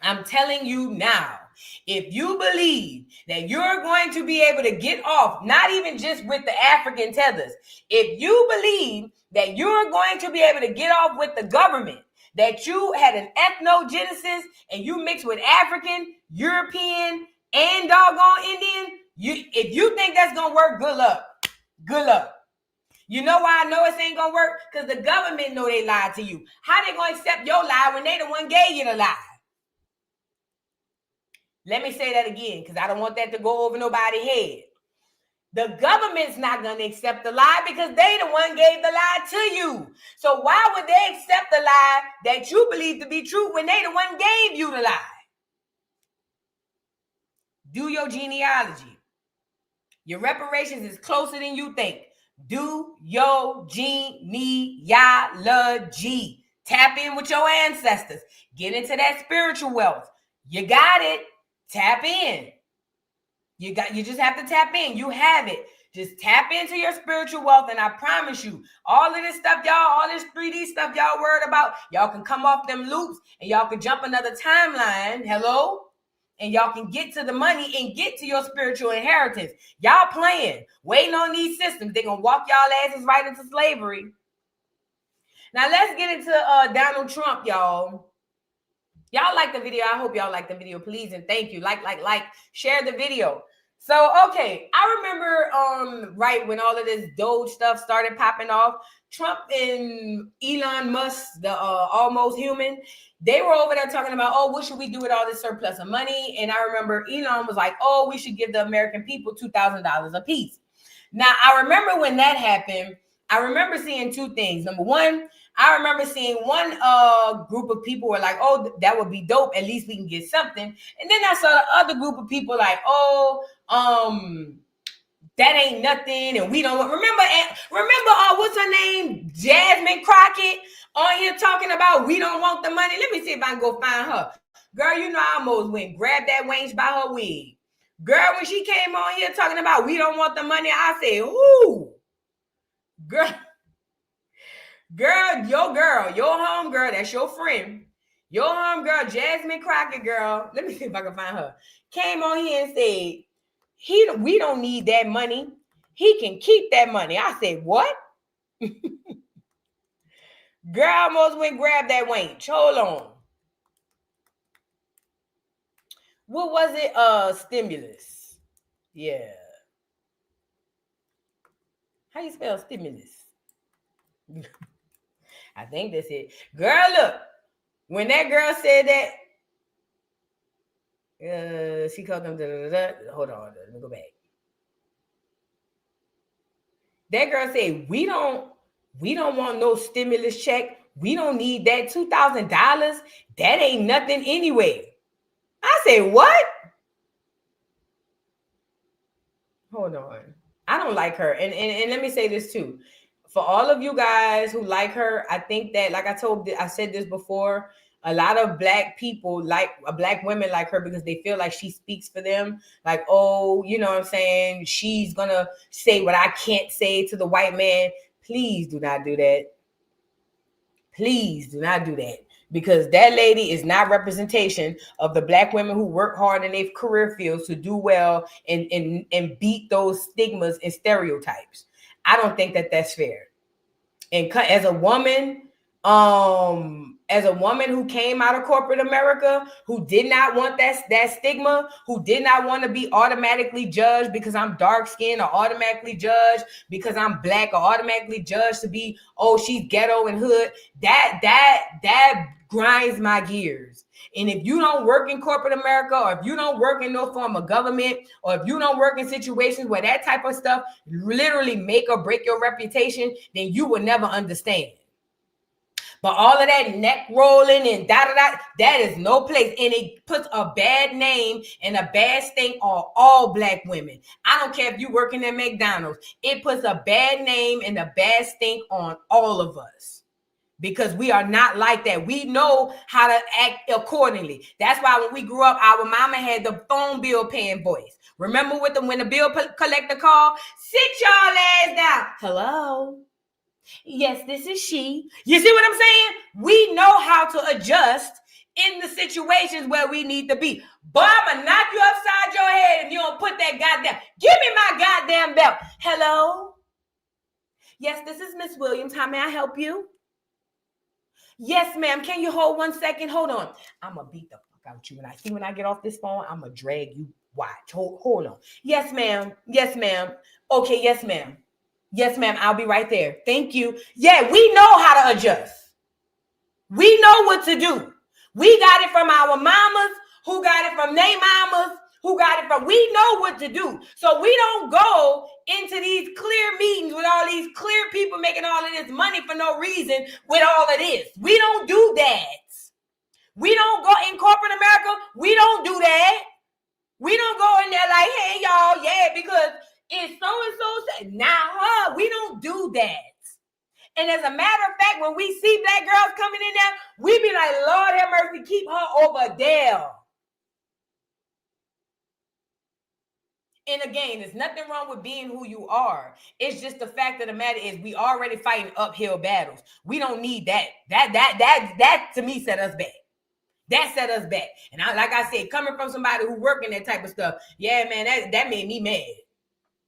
I'm telling you now. If you believe that you're going to be able to get off, not even just with the African tethers, if you believe that you're going to be able to get off with the government, that you had an ethnogenesis and you mixed with African, European, and doggone Indian, if you think that's going to work, good luck. Good luck. You know why I know it ain't going to work? Because the government know they lied to you. How they going to accept your lie when they the one gave you the lie? Let me say that again, because I don't want that to go over nobody's head. The government's not going to accept the lie because they the one gave the lie to you. So why would they accept the lie that you believe to be true when they the one gave you the lie? Do your genealogy. Your reparations is closer than you think. Do your genealogy. Tap in with your ancestors. Get into that spiritual wealth. You got it. Tap in. You just have to tap in. You have it. Just tap into your spiritual wealth, and I promise you, all of this stuff, y'all, all this 3D stuff y'all worried about, y'all can come off them loops and y'all can jump another timeline. Hello? And y'all can get to the money and get to your spiritual inheritance. Y'all playing, waiting on these systems. They're gonna walk y'all asses right into slavery. Now let's get into Donald Trump, y'all. Y'all like the video. I hope y'all like the video. Please and thank you. Like, share the video. So, okay. I remember right when all of this Doge stuff started popping off, Trump and Elon Musk, the almost human, they were over there talking about, oh, what should we do with all this surplus of money? And I remember Elon was like, oh, we should give the American people $2,000 a piece. Now, I remember when that happened, I remember seeing two things. Number one, I remember seeing one group of people were like, oh, that would be dope. At least we can get something. And then I saw the other group of people like, oh, that ain't nothing. And we don't remember, what's her name? Jasmine Crockett on here talking about we don't want the money. Let me see if I can go find her. Girl, you know, I almost went grab that wench by her wig. Girl, when she came on here talking about we don't want the money, I said, who? Girl, your home girl, that's your friend. Your home girl, Jasmine Crockett, girl. Let me see if I can find her. Came on here and said, we don't need that money. He can keep that money. I said, what? Girl, almost went grab that wench. Hold on. What was it? Stimulus. Yeah. How you spell stimulus? I think that's it. Girl, look. When that girl said that, she called them. Hold on. Let me go back. That girl said, we don't want no stimulus check. We don't need that $2,000. That ain't nothing anyway. I said, what? Hold on. I don't like her. And let me say this too. For all of you guys who like her, I think that, like I said this before, a lot of black people like black women like her because they feel like she speaks for them. Like, oh, you know what I'm saying? She's going to say what I can't say to the white man. Please do not do that. Please do not do that. Because that lady is not representation of the black women who work hard in their career fields to do well and beat those stigmas and stereotypes. I don't think that that's fair. And as a woman who came out of corporate America, who did not want that stigma, who did not want to be automatically judged because I'm dark skinned, or automatically judged because I'm black, or automatically judged to be, oh, she's ghetto and hood, that grinds my gears. And if you don't work in corporate America, or if you don't work in no form of government, or if you don't work in situations where that type of stuff literally make or break your reputation, then you will never understand. But all of that neck rolling and da-da-da, that is no place. And it puts a bad name and a bad stink on all black women. I don't care if you're working at McDonald's. It puts a bad name and a bad stink on all of us. Because we are not like that. We know how to act accordingly. That's why when we grew up, our mama had the phone bill paying voice. Remember when the bill collector called? Sit y'all ass down. Hello? Yes, this is she. You see what I'm saying? We know how to adjust in the situations where we need to be. But I'm going to knock you upside your head if you don't put that goddamn. Give me my goddamn belt. Hello? Yes, this is Miss Williams. How may I help you? Yes, ma'am. Can you hold 1 second? Hold on. I'm going to beat the fuck out you. When I get off this phone, I'm going to drag you. Watch. Hold on. Yes, ma'am. Yes, ma'am. Okay, yes, ma'am. Yes, ma'am. I'll be right there. Thank you. Yeah, we know how to adjust. We know what to do. We got it from our mamas, who got it from their mamas, who got it from. We know what to do. So we don't go into these clear meetings with all these clear people making all of this money for no reason with all of this. We don't do that. We don't go in corporate America. We don't do that. We don't go in there like, hey, y'all, yeah, because it's so-and-so said, nah, we don't do that. And as a matter of fact, when we see black girls coming in there, we be like, Lord have mercy, keep her over there. And again, there's nothing wrong with being who you are. It's just the fact of the matter is we already fighting uphill battles. We don't need that. That to me set us back. That set us back. And like I said, coming from somebody who work in that type of stuff, yeah, man, that made me mad.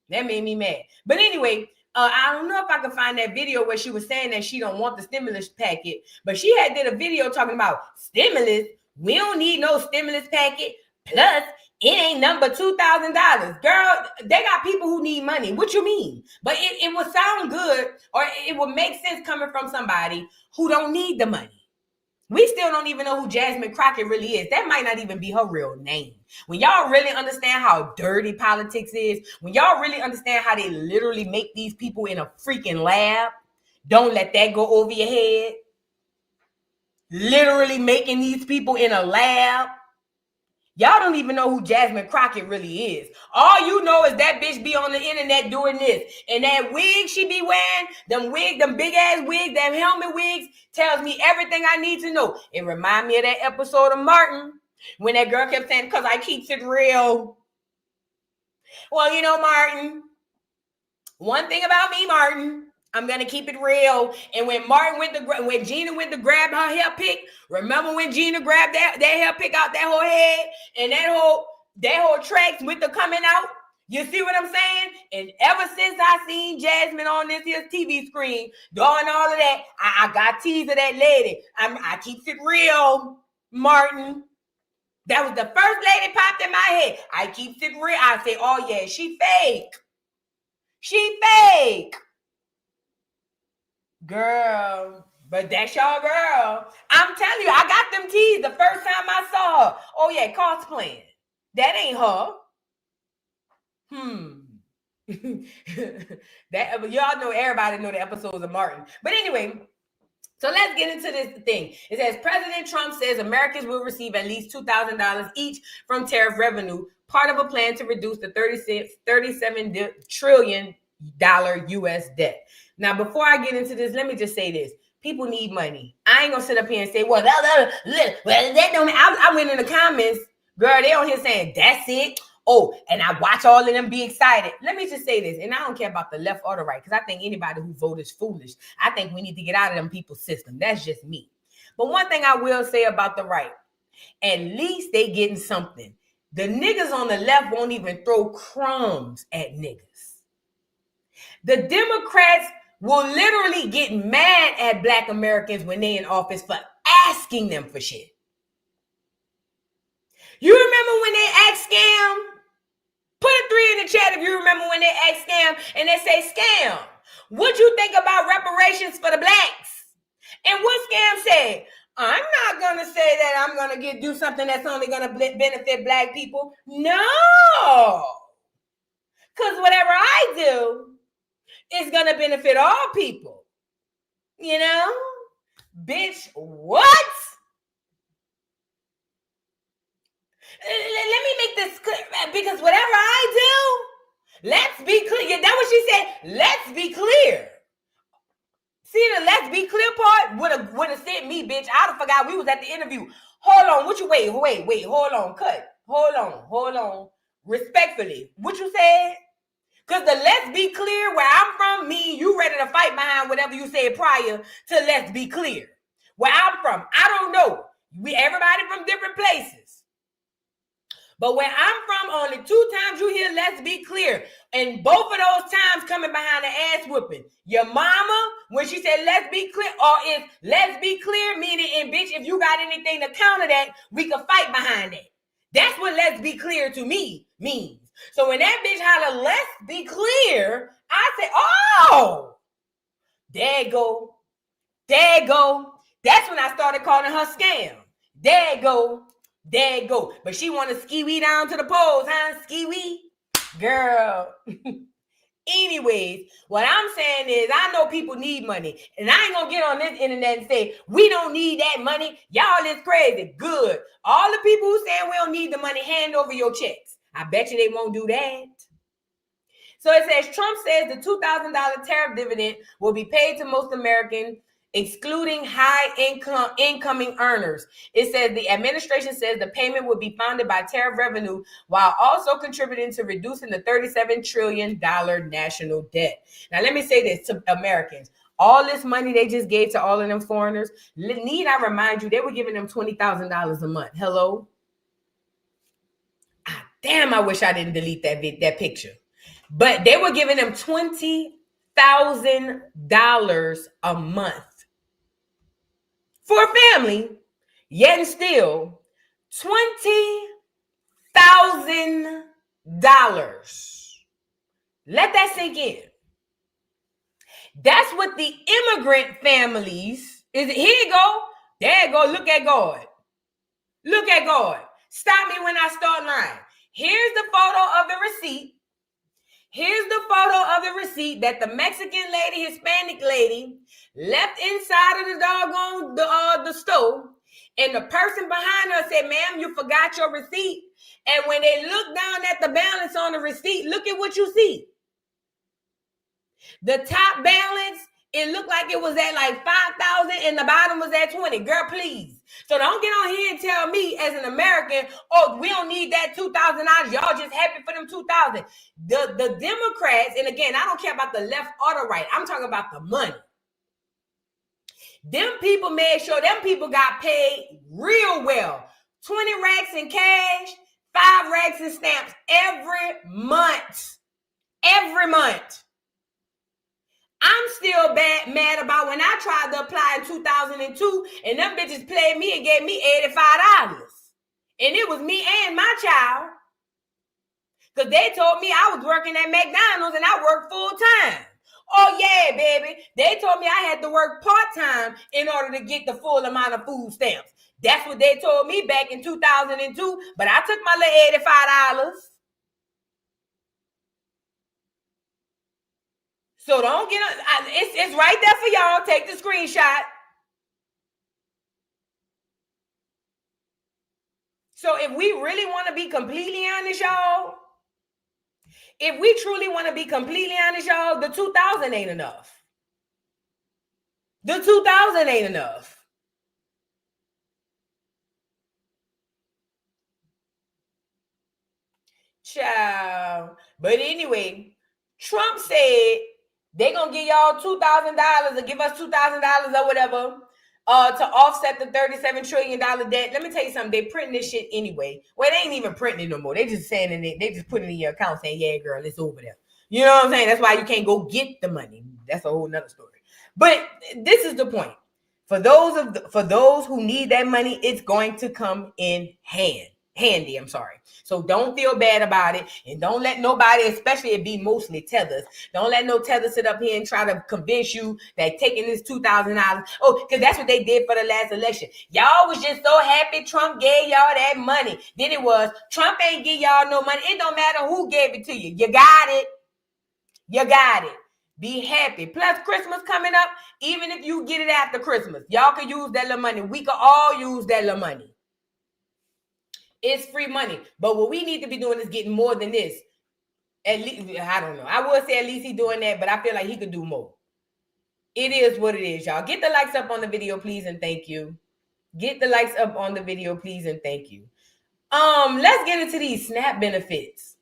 That made me mad. But anyway, I don't know if I can find that video where she was saying that she don't want the stimulus packet, but she had did a video talking about stimulus. We don't need no stimulus packet. Plus, it ain't number $2,000. Girl, they got people who need money. What you mean? But it would sound good, or it would make sense coming from somebody who don't need the money. We still don't even know who Jasmine Crockett really is. That might not even be her real name. When y'all really understand how dirty politics is, when y'all really understand how they literally make these people in a freaking lab, don't let that go over your head. Literally making these people in a lab. Y'all don't even know who Jasmine Crockett really is. All you know is that bitch be on the internet doing this. And that wig she be wearing, them big ass wigs, them helmet wigs, tells me everything I need to know. It reminds me of that episode of Martin when that girl kept saying, because I keeps it real. Well, you know, Martin, one thing about me, Martin, I'm gonna keep it real. And when Gina went to grab her hair pick, remember when Gina grabbed that hair pick out that whole head, and that whole tracks with the coming out? You see what I'm saying? And ever since I seen Jasmine on this here TV screen doing all of that, I got teased of that lady. I keeps it real, Martin. That was the first lady popped in my head. I keeps it real. I say, oh yeah, she fake. She fake. Girl, but that's y'all girl. I'm telling you, I got them teased the first time I saw her. Oh yeah, cosplaying. That ain't her. That y'all know, everybody know the episodes of Martin. But anyway, so let's get into this thing. It says President Trump says Americans will receive at least $2,000 each from tariff revenue, part of a plan to reduce the $37 trillion U.S. debt. Now, before I get into this, let me just say this. People need money. I ain't gonna sit up here and say, well, that don't. I went in the comments, girl, they on here saying, that's it. Oh, and I watch all of them be excited. Let me just say this, and I don't care about the left or the right, because I think anybody who votes is foolish. I think we need to get out of them people's system. That's just me. But one thing I will say about the right, at least they getting something. The niggas on the left won't even throw crumbs at niggas. The Democrats will literally get mad at Black Americans when they in office for asking them for shit. You remember when they asked Scam? Put a 3 in the chat if you remember when they asked Scam and they say, Scam, what you think about reparations for the Blacks? And what Scam said, I'm not going to say that I'm going to do something that's only going to benefit Black people. No. Because whatever I do is going to benefit all people. You know? Bitch, what? Let me make this clear, because whatever I do, let's be clear. That's what she said. Let's be clear. See, the let's be clear part would have sent me, bitch. I'd have forgot we was at the interview. Hold on, what you wait, hold on, cut. Hold on. Respectfully, what you said? Because the let's be clear, where I'm from, me, you ready to fight behind whatever you said prior to let's be clear. Where I'm from, I don't know. Everybody from different places. But where I'm from, only 2 times you hear let's be clear. And both of those times coming behind the ass whooping. Your mama, when she said let's be clear, or if let's be clear, meaning, and bitch, if you got anything to counter that, we can fight behind that. That's what let's be clear to me means. So when that bitch holler, let's be clear, I say, oh, there you go. That's when I started calling her scam. There you go. But she want to ski-wee down to the polls, huh? Ski-wee? Girl. Anyways, what I'm saying is I know people need money. And I ain't going to get on this internet and say, we don't need that money. Y'all is crazy. Good. All the people who saying we don't need the money, hand over your checks. I bet you they won't do that. So it says, Trump says the $2,000 tariff dividend will be paid to most Americans, excluding high incoming earners. It says the administration says the payment will be funded by tariff revenue while also contributing to reducing the $37 trillion national debt. Now, let me say this to Americans. All this money they just gave to all of them foreigners, need I remind you, they were giving them $20,000 a month. Hello? Damn, I wish I didn't delete that picture. But they were giving them $20,000 a month for a family, yet and still $20,000. Let that sink in. That's what the immigrant families is. Here you go. There you go. Look at God. Stop me when I start lying. Here's the photo of the receipt. That the Mexican lady, Hispanic lady left inside of the doggone the store. And the person behind her said, ma'am, you forgot your receipt. And when they look down at the balance on the receipt, look at what you see. The top balance, it looked like it was at like 5,000 and the bottom was at 20. Girl, please. So don't get on here and tell me as an American, oh, we don't need that $2,000. Y'all just happy for them 2,000. The Democrats, and again, I don't care about the left or the right. I'm talking about the money. Them people made sure them people got paid real well. 20 racks in cash, 5 racks in stamps every month. I'm still mad about when I tried to apply in 2002 and them bitches played me and gave me $85. And it was me and my child. Because they told me I was working at McDonald's and I worked full time. Oh yeah, baby. They told me I had to work part-time in order to get the full amount of food stamps. That's what they told me back in 2002. But I took my little $85. So don't get on. It's right there for y'all. Take the screenshot. So if we really want to be completely honest, y'all, the 2,000 ain't enough. Child. But anyway, Trump said they're going to give y'all $2,000 or give us $2,000 or whatever to offset the $37 trillion debt. Let me tell you something. They printing this shit anyway. Well, they ain't even printing it no more. They just saying it. They just putting it in your account saying, yeah, girl, it's over there. You know what I'm saying? That's why you can't go get the money. That's a whole nother story. But this is the point. For those who need that money, it's going to come in handy. So don't feel bad about it, and don't let nobody, especially it be mostly tethers, don't let no tether sit up here and try to convince you that taking this $2,000, because that's what they did for the last election. Y'all was just so happy Trump gave y'all that money. Then it was Trump ain't give y'all no money. It don't matter who gave it to you. You got it. Be happy. Plus, Christmas coming up. Even if you get it after Christmas, y'all can use that little money. We can all use that little money. It's free money. But what we need to be doing is getting more than this. At least, I don't know. I would say at least he's doing that, but I feel like he could do more. It is what it is, y'all. Get the likes up on the video, please, and thank you. Get the likes up on the video, please, and thank you. Let's get into these SNAP benefits.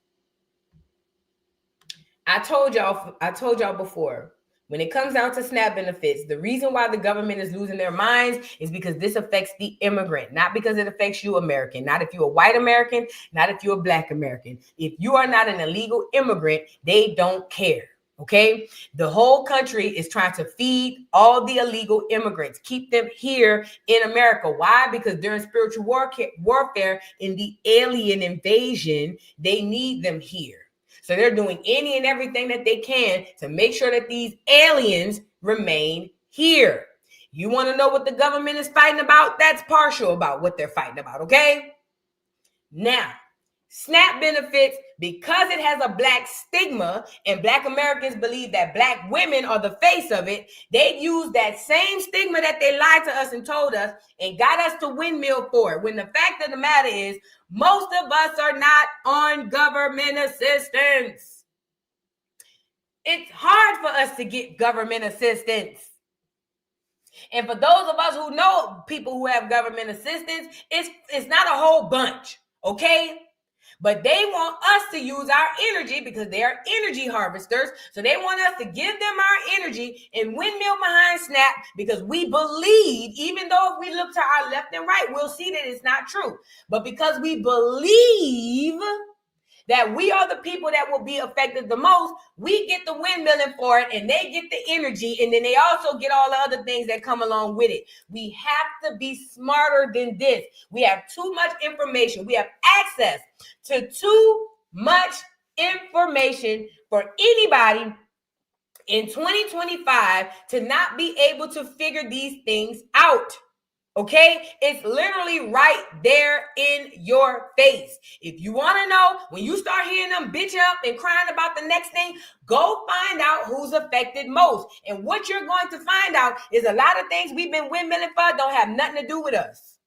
I told y'all before, when it comes down to SNAP benefits, the reason why the government is losing their minds is because this affects the immigrant, not because it affects you, American. Not if you're a white American, not if you're a black American. If you are not an illegal immigrant, they don't care. Okay, the whole country is trying to feed all the illegal immigrants, keep them here in America. Why? Because during spiritual warfare in the alien invasion, they need them here. So they're doing any and everything that they can to make sure that these aliens remain here. You want to know what the government is fighting about? That's partial about what they're fighting about, okay? Now, SNAP benefits, because it has a black stigma and black Americans believe that black women are the face of it, they use that same stigma that they lied to us and told us and got us to windmill for it. When the fact of the matter is, most of us are not on government assistance. It's hard for us to get government assistance. And for those of us who know people who have government assistance, it's not a whole bunch, okay? But they want us to use our energy because they are energy harvesters. So they want us to give them our energy and windmill behind SNAP because we believe, even though if we look to our left and right, we'll see that it's not true. But because we believe that we are the people that will be affected the most, we get the windmilling for it and they get the energy, and then they also get all the other things that come along with it. We have to be smarter than this. We have too much information. We have access to too much information for anybody in 2025 to not be able to figure these things out. Okay, it's literally right there in your face. If you want to know, when you start hearing them bitch up and crying about the next thing, go find out who's affected most. And what you're going to find out is a lot of things we've been windmilling for don't have nothing to do with us.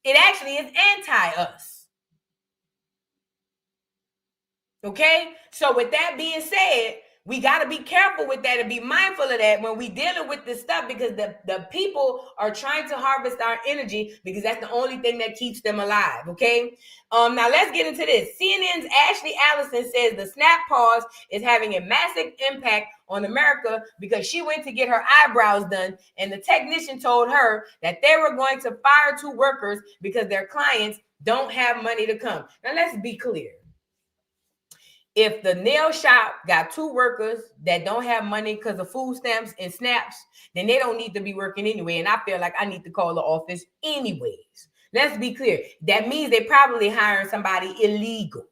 It actually is anti-us. Okay, so with that being said, we got to be careful with that and be mindful of that when we dealing with this stuff, because the people are trying to harvest our energy because that's the only thing that keeps them alive, okay? Now let's get into this. CNN's Ashley Allison says the SNAP pause is having a massive impact on America because she went to get her eyebrows done and the technician told her that they were going to fire 2 workers because their clients don't have money to come. Now let's be clear. If the nail shop got 2 workers that don't have money because of food stamps and snaps, then they don't need to be working anyway. And I feel like I need to call the office anyways. Let's be clear. That means they probably hiring somebody illegal.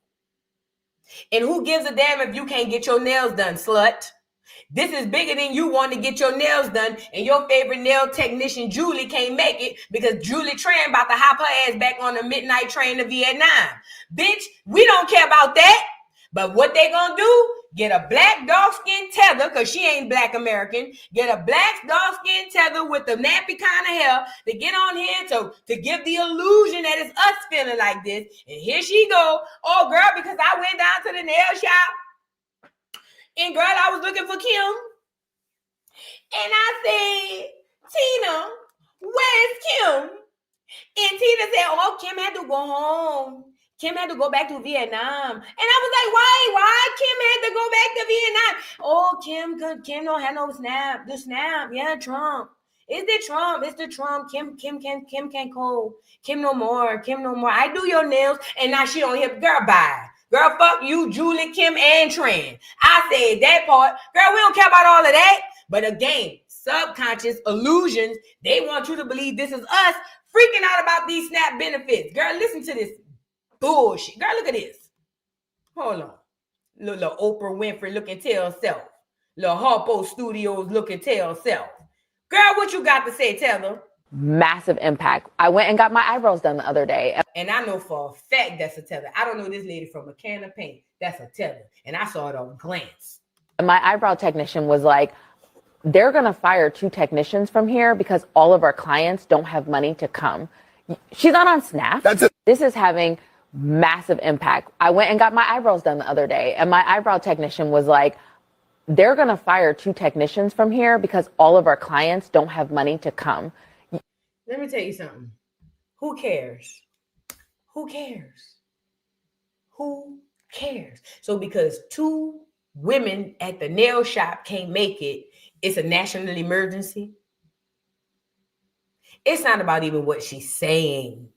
And who gives a damn if you can't get your nails done, slut? This is bigger than you wanting to get your nails done and your favorite nail technician, Julie, can't make it because Julie Tran about to hop her ass back on the midnight train to Vietnam. Bitch, we don't care about that. But what they gonna do, get a black dog-skin tether, because she ain't black American, get a black dog-skin tether with the nappy kind of hair to get on here to give the illusion that it's us feeling like this. And here she go, oh girl, because I went down to the nail shop, and girl, I was looking for Kim. And I said, Tina, where's Kim? And Tina said, oh, Kim had to go home. Kim had to go back to Vietnam. And I was like, why Kim had to go back to Vietnam? Oh, Kim don't have no SNAP. The SNAP, yeah, Trump. It's the Trump. It's the Trump. Kim can't go. Kim no more. I do your nails. And now she on here. Girl, bye. Girl, fuck you, Julie, Kim, and Tran. I said that part. Girl, we don't care about all of that. But again, subconscious illusions. They want you to believe this is us freaking out about these SNAP benefits. Girl, listen to this bullshit. Girl, look at this. Hold on. Little Oprah Winfrey looking tell self. Little Harpo Studios looking tell self. Girl, what you got to say, tell them? Massive impact. I went and got my eyebrows done the other day. And I know for a fact that's a tether. I don't know this lady from a can of paint. That's a tether. And I saw it on glance. My eyebrow technician was like, they're going to fire 2 technicians from here because all of our clients don't have money to come. She's not on Snap. This is having massive impact. I went and got my eyebrows done the other day, and my eyebrow technician was like, they're going to fire 2 technicians from here because all of our clients don't have money to come. Let me tell you something. Who cares? Who cares? Who cares? So because 2 women at the nail shop can't make it, it's a national emergency. It's not about even what she's saying.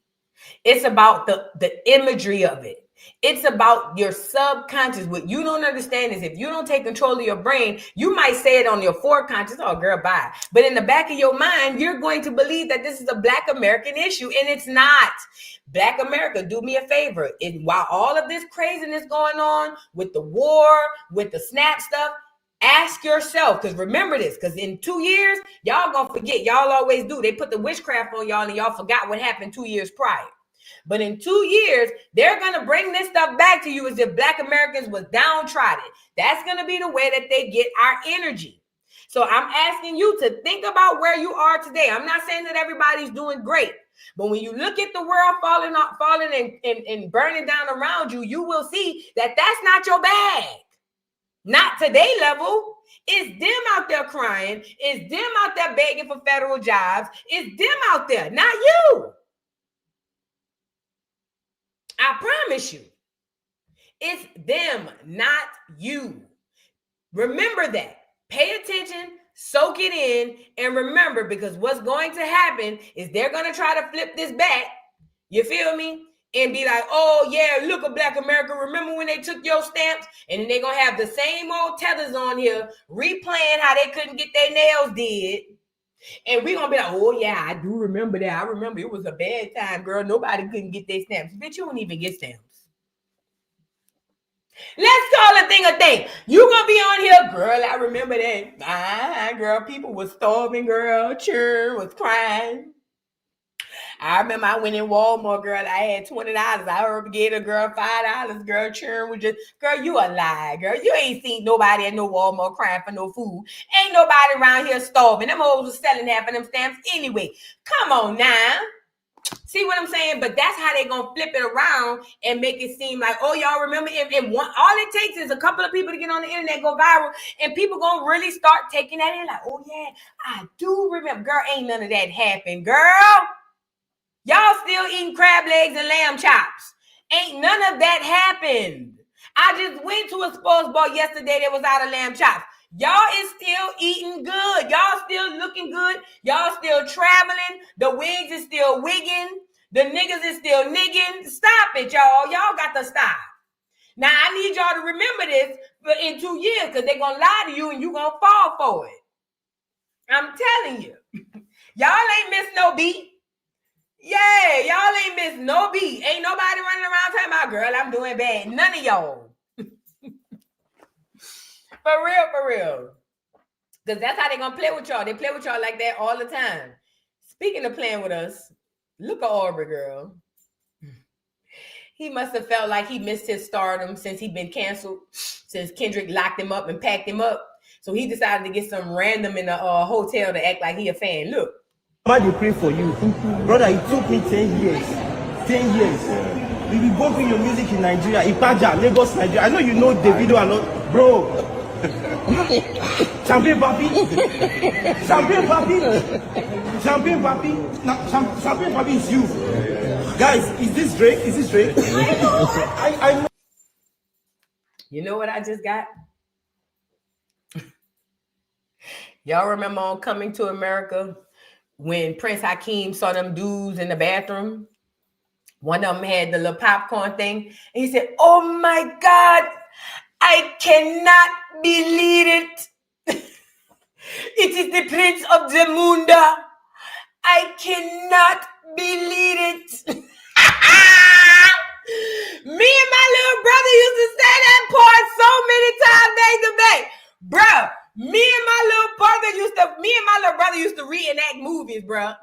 It's about the imagery of it. It's about your subconscious. What you don't understand is if you don't take control of your brain, you might say it on your foreconscious, oh girl, bye. But in the back of your mind, you're going to believe that this is a Black American issue, and it's not. Black America, do me a favor. While all of this craziness going on with the war, with the SNAP stuff, ask yourself, because remember this, because in 2 years, y'all gonna forget. Y'all always do. They put the witchcraft on y'all and y'all forgot what happened 2 years prior. But in 2 years, they're going to bring this stuff back to you as if Black Americans was downtrodden. That's going to be the way that they get our energy. So I'm asking you to think about where you are today. I'm not saying that everybody's doing great, but when you look at the world falling and burning down around you, you will see that that's not your bag. Not today level. It's them out there crying. It's them out there begging for federal jobs. It's them out there, not you. I promise you, it's them, not you. Remember that. Pay attention, soak it in, and remember, because what's going to happen is they're going to try to flip this back. You feel me? And be like, oh, yeah, look at Black America. Remember when they took your stamps? And then they're going to have the same old tethers on here replaying how they couldn't get their nails did. And we're going to be like, oh, yeah, I do remember that. I remember it was a bad time, girl. Nobody couldn't get their stamps. Bitch, you don't even get stamps. Let's call a thing a thing. You going to be on here, girl, I remember that. Girl, people was starving, girl. Churn was crying. I remember I went in Walmart, girl. I had $20. I gave a girl $5. Girl, churn was just, girl, you a lie, girl. You ain't seen nobody at no Walmart crying for no food. Ain't nobody around here starving. Them hoes was selling half of them stamps anyway. Come on now. See what I'm saying? But that's how they gonna flip it around and make it seem like, oh, y'all remember? And all it takes is a couple of people to get on the internet, go viral, and people gonna really start taking that in. Like, oh yeah, I do remember. Girl, ain't none of that happened, girl. Y'all still eating crab legs and lamb chops. Ain't none of that happened. I just went to a sports bar yesterday that was out of lamb chops. Y'all is still eating good. Y'all still looking good. Y'all still traveling. The wigs is still wigging. The niggas is still nigging. Stop it, y'all. Y'all got to stop. Now, I need y'all to remember this in 2 years because they're going to lie to you and you're going to fall for it. I'm telling you. Y'all ain't missed no beat. Yeah, y'all ain't missed no beat. Ain't nobody running around talking about, girl, I'm doing bad. None of y'all. For real. Because that's how they going to play with y'all. They play with y'all like that all the time. Speaking of playing with us, look at Aubrey, girl. He must have felt like he missed his stardom since he'd been canceled, since Kendrick locked him up and packed him up. So he decided to get some random in a hotel to act like he a fan. Look. Somebody pray for you. Brother, it took me 10 years. 10 years. We be bumping your music in Nigeria, Ipaja, Lagos, Nigeria. I know you know Davido a lot. Bro. Champion Papi. Champion Papi. Champion Papi. Now, Champion Papi is you. Guys, is this Drake? Is this Drake? I know. You know what I just got? Y'all remember on Coming to America when Prince Hakeem saw them dudes in the bathroom? One of them had the little popcorn thing. And he said, oh my God, I cannot believe it. It is the Prince of Zamunda. I cannot believe it. Me and my little brother used to say that part so many times back to back. Bruh, me and my little brother used to reenact movies, bruh.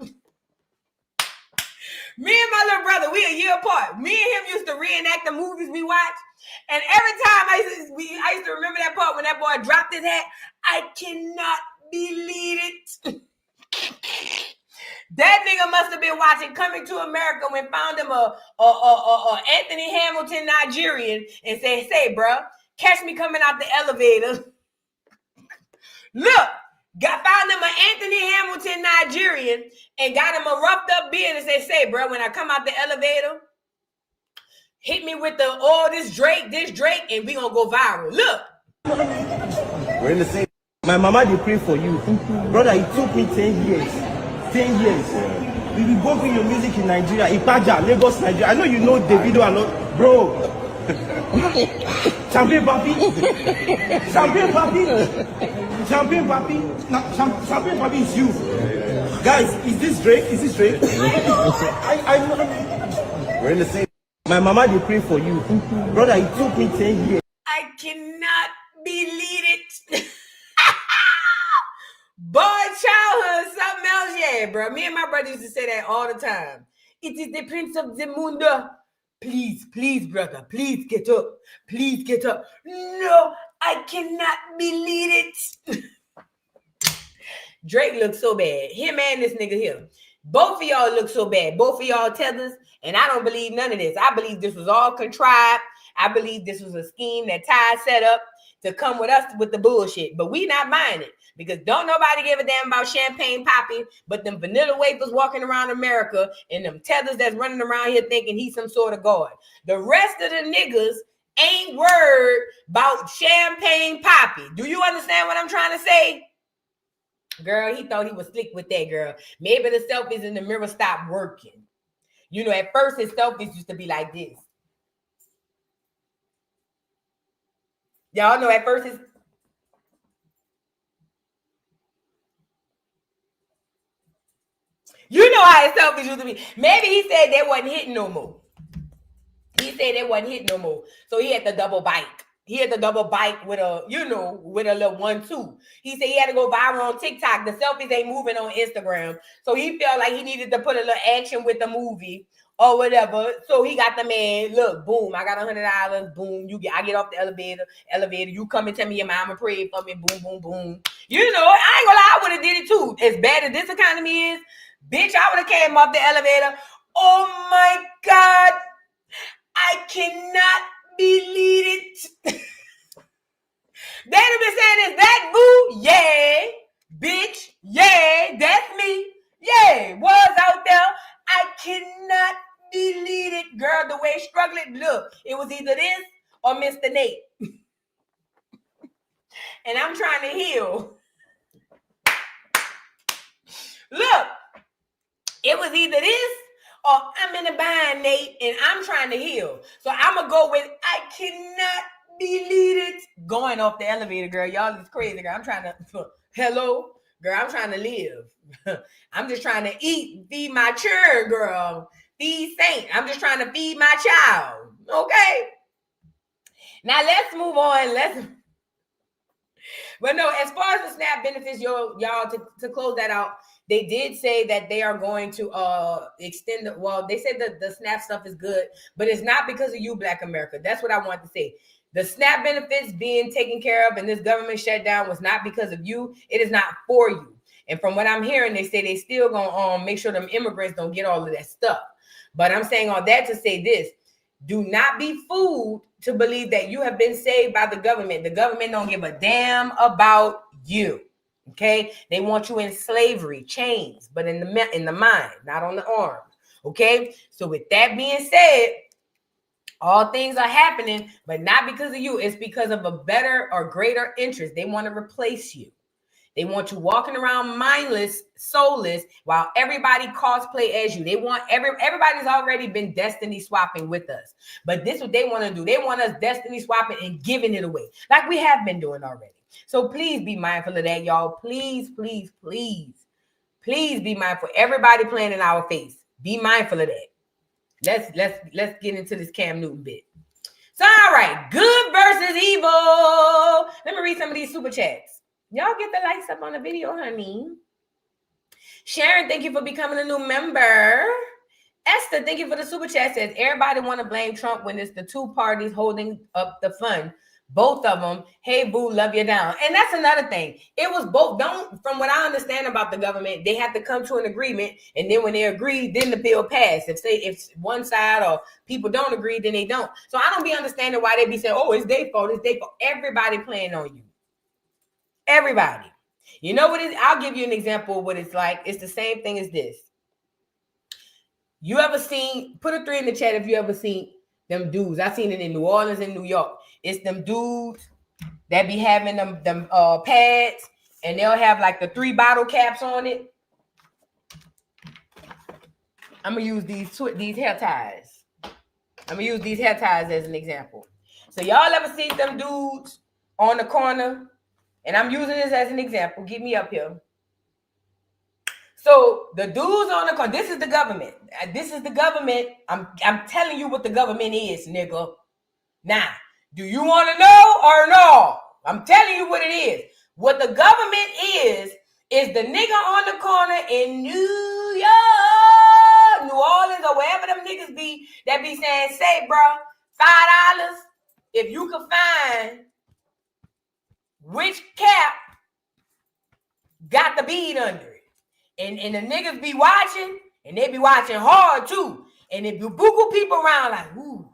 Me and my little brother, we a year apart. Me and him used to reenact the movies we watched. And every time I used to remember that part when that boy dropped his hat. I cannot believe it. That nigga must have been watching Coming to America when found him a Anthony Hamilton Nigerian and say, bruh, catch me coming out the elevator. Look, found him an Anthony Hamilton Nigerian and got him a roughed up beard and say, bruh, when I come out the elevator, hit me with this Drake, and we gonna go viral. Look. We're in the same. My mama, they pray for you. Brother, it took me 10 years. 10 years. We be bumping your music in Nigeria, Ipaja, Lagos, Nigeria. I know you know Davido and all. Bro. Champagne Papi. Champagne Papi. Champagne Papi. Champagne Papi is you. Guys, is this Drake? Is this Drake? I know. We're in the same. My mama, they pray for you. Brother, it took me 10 years. I cannot believe it. Boy, childhood, something else, yeah, bro. Me and my brother used to say that all the time. It is the Prince of the Mundo. Please, brother, please get up. Please get up. No, I cannot believe it. Drake looks so bad. Him and this nigga here. Both of y'all look so bad. Both of y'all tethers. And I don't believe none of this. I believe this was all contrived. I believe this was a scheme that Ty set up to come with us with the bullshit. But we not buying it. Because don't nobody give a damn about Champagne Papi, but them vanilla wafers walking around America and them tethers that's running around here thinking he's some sort of god. The rest of the niggas ain't worried about Champagne Papi. Do you understand what I'm trying to say? Girl, he thought he was slick with that, girl. Maybe the selfies in the mirror stopped working. You know, at first his selfies used to be like this. Y'all know at first his... You know how his selfies used to be. Maybe he said they wasn't hitting no more. He said they wasn't hitting no more. So he had the double bike. He had the double bike with a, with a little 1-2. He said he had to go viral on TikTok. The selfies ain't moving on Instagram. So he felt like he needed to put a little action with the movie or whatever. So he got the man, look, boom, I got $100. Boom, I get off the elevator, you come and tell me your mama prayed for me, boom, boom, boom. You know, I ain't gonna lie, I would have did it too. As bad as this economy is, bitch, I would have came off the elevator. Oh my God, I cannot believe it. They'd have been saying, is that boo? Yeah. Bitch, yeah, that's me. Yeah, was out there. I cannot believe it, girl. The way struggling, look, it was either this or Mr. Nate. And I'm trying to heal. Look, it was either this or I'm in a bind, Nate, and I'm trying to heal. So I'm going to go with I cannot believe it. Going off the elevator, girl. Y'all is crazy, girl. I'm trying to, hello, girl, I'm trying to live. I'm just trying to eat, feed my children, girl. Feed Saint. I'm just trying to feed my child. Okay? Now let's move on. But no, as far as the SNAP benefits, y'all, to close that out, they did say that they are going to extend they said that the SNAP stuff is good, but it's not because of you, Black America. That's what I want to say. The SNAP benefits being taken care of and this government shutdown was not because of you. It is not for you. And from what I'm hearing, they say they still gonna make sure them immigrants don't get all of that stuff. But I'm saying all that to say this: do not be fooled to believe that you have been saved by the government. The government don't give a damn about you. Okay, they want you in slavery, chains, but in the mind, not on the arm. Okay, so with that being said, all things are happening, but not because of you. It's because of a better or greater interest. They want to replace you. They want you walking around mindless, soulless, while everybody cosplay as you. They want everybody's already been destiny swapping with us. But this is what they want to do. They want us destiny swapping and giving it away, like we have been doing already. So please be mindful of that, y'all. Please, please, please, please be mindful. Everybody playing in our face. Be mindful of that. Let's get into this Cam Newton bit. So, all right, good versus evil. Let me read some of these super chats. Y'all get the likes up on the video, honey. Sharon, thank you for becoming a new member. Esther, thank you for the super chat. Says everybody want to blame Trump when it's the two parties holding up the fund. Both of them. Hey, boo, love you down. And that's another thing. It was both. From what I understand about the government, they have to come to an agreement, and then when they agree, then the bill passed. If one side or people don't agree, then they don't. So I don't be understanding why they be saying, "Oh, it's their fault. It's their fault." Everybody playing on you. Everybody. You know what it is? I'll give you an example of what it's like. It's the same thing as this. You ever seen, put a 3 in the chat if you ever seen them dudes. I seen it in New Orleans and New York. It's them dudes that be having them pads, and they'll have like the 3 bottle caps on it. I'm gonna use these hair ties. I'm gonna use these hair ties as an example. So y'all ever seen them dudes on the corner? And I'm using this as an example. Get me up here. So the dudes on the corner, this is the government. This is the government. I'm telling you what the government is, nigga. Now, do you want to know or no? I'm telling you what it is. What the government is the nigga on the corner in New York, New Orleans, or wherever them niggas be that be saying, say, bro, $5 if you can find which cap got the bead under it. And the niggas be watching, and they be watching hard too. And if you bugle people around like, ooh,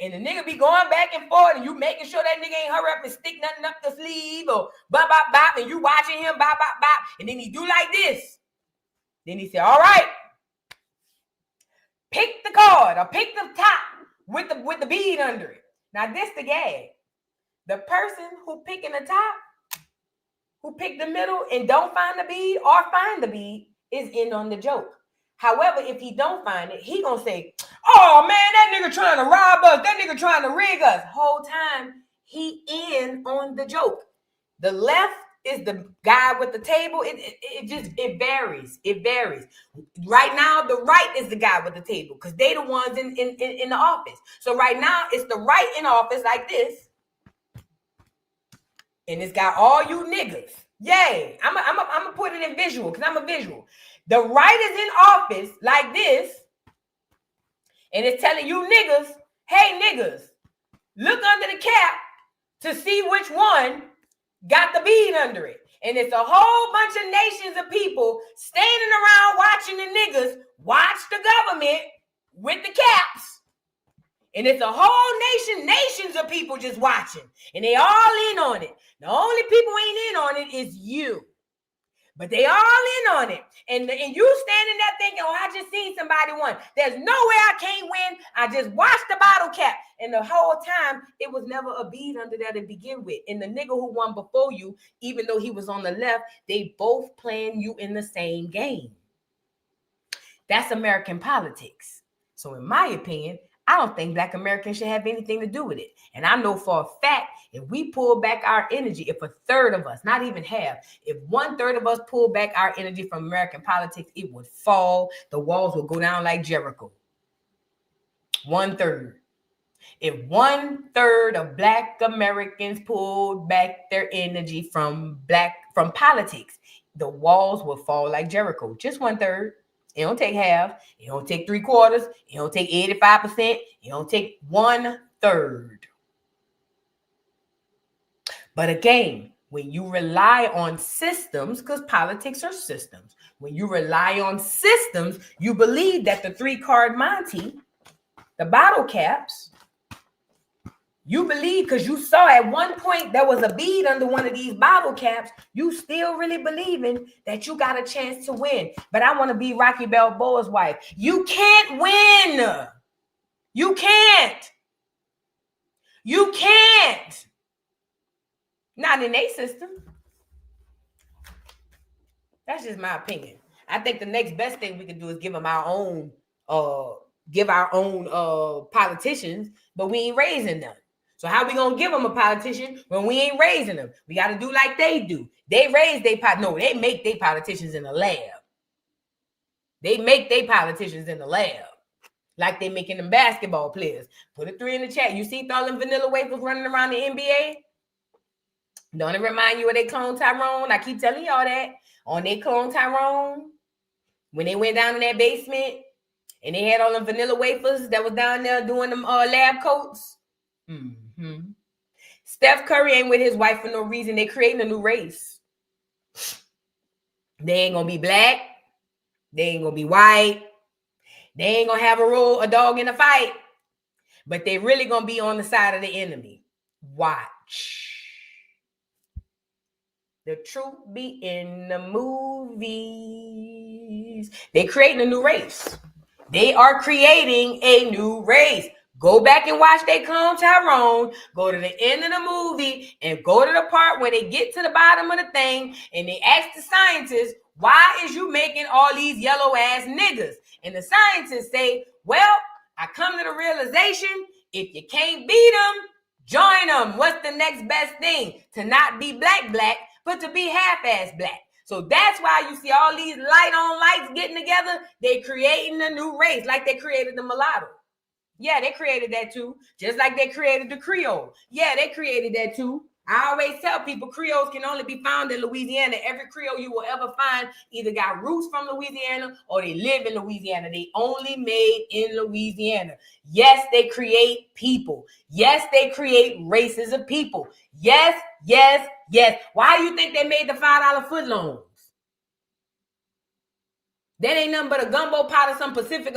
and the nigga be going back and forth, and you making sure that nigga ain't hurry up and stick nothing up the sleeve or bop, bop, bop, and you watching him bop, bop, bop, and then he do like this. Then he say, all right, pick the card or pick the top with the bead under it. Now this the gag. The person who picking the top, who picked the middle and don't find the bead or find the bead is in on the joke. However, if he don't find it, he gonna say, oh man, that nigga trying to rob us. That nigga trying to rig us. Whole time he in on the joke. The left is the guy with the table. It varies. It varies. Right now, the right is the guy with the table because they the ones in the office. So right now, it's the right in office like this. And it's got all you niggas. Yay. I'm gonna put it in visual because I'm a visual. The right is in office like this. And it's telling you niggas, hey niggas, look under the cap to see which one got the bead under it. And it's a whole bunch of nations of people standing around watching the niggas watch the government with the caps. And it's a whole nations of people just watching. And they all in on it. The only people ain't in on it is you. But they all in on it. And you standing there thinking, oh, I just seen somebody won. There's no way I can't win. I just watched the bottle cap. And the whole time, it was never a bead under there to begin with. And the nigga who won before you, even though he was on the left, they both playing you in the same game. That's American politics. So in my opinion, I don't think Black Americans should have anything to do with it. And I know for a fact, if we pull back our energy, if a third of us, not even half, if 1/3 of us pull back our energy from American politics, it would fall. The walls would go down like Jericho. 1/3. If 1/3 of Black Americans pulled back their energy from politics, the walls will fall like Jericho. Just 1/3. It don't take half. It don't take 3/4. It don't take 85%. It don't take 1/3. But again, when you rely on systems, because politics are systems, when you rely on systems, you believe that the 3-card Monty, the bottle caps, you believe because you saw at one point there was a bead under one of these bottle caps, you still really believing that you got a chance to win. But I want to be Rocky Balboa's wife. You can't win. You can't. You can't. Not in a system. That's just my opinion. I think the next best thing we can do is give them our own, politicians, but we ain't raising them. So how we gonna give them a politician when we ain't raising them? We got to do like they do. They raise they make their politicians in the lab. They make their politicians in the lab. Like they making them basketball players. Put a 3 in the chat. You see all them vanilla wafers running around the NBA? Don't it remind you of they clone Tyrone? I keep telling y'all that. On they clone Tyrone, when they went down in that basement And they had all them vanilla wafers that was down there doing them lab coats. Mm-hmm. Steph Curry ain't with his wife for no reason. They creating a new race. They ain't gonna be black. They ain't gonna be white. They ain't gonna have a dog in a fight. But they really gonna be on the side of the enemy. Watch. The truth be in the movies. They creating a new race. They are creating a new race. Go back and watch They Clone Tyrone. Go to the end of the movie and go to the part where they get to the bottom of the thing and they ask the scientists, why is you making all these yellow ass niggas? And the scientists say, well, I come to the realization, if you can't beat them, join them. What's the next best thing? To not be black, but to be half-ass black. So that's why you see all these lights getting together. They creating a new race, like they created the mulatto. Yeah, they created that too. Just like they created the Creole. Yeah, they created that too. I always tell people Creoles can only be found in Louisiana. Every Creole you will ever find either got roots from Louisiana or they live in Louisiana. They only made in Louisiana. Yes, they create people. Yes, they create races of people. Yes. Why do you think they made the $5 footlongs? That ain't nothing but a gumbo pot of some Pacific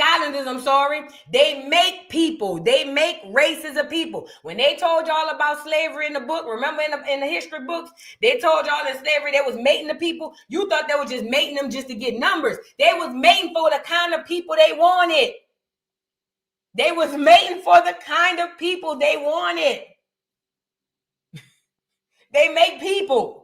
Islanders, I'm sorry. They make people. They make races of people. When they told y'all about slavery in the book, remember in the history books, they told y'all in slavery they was mating the people. You thought they were just mating them just to get numbers. They was mating for the kind of people they wanted. They was mating for the kind of people they wanted. They make people.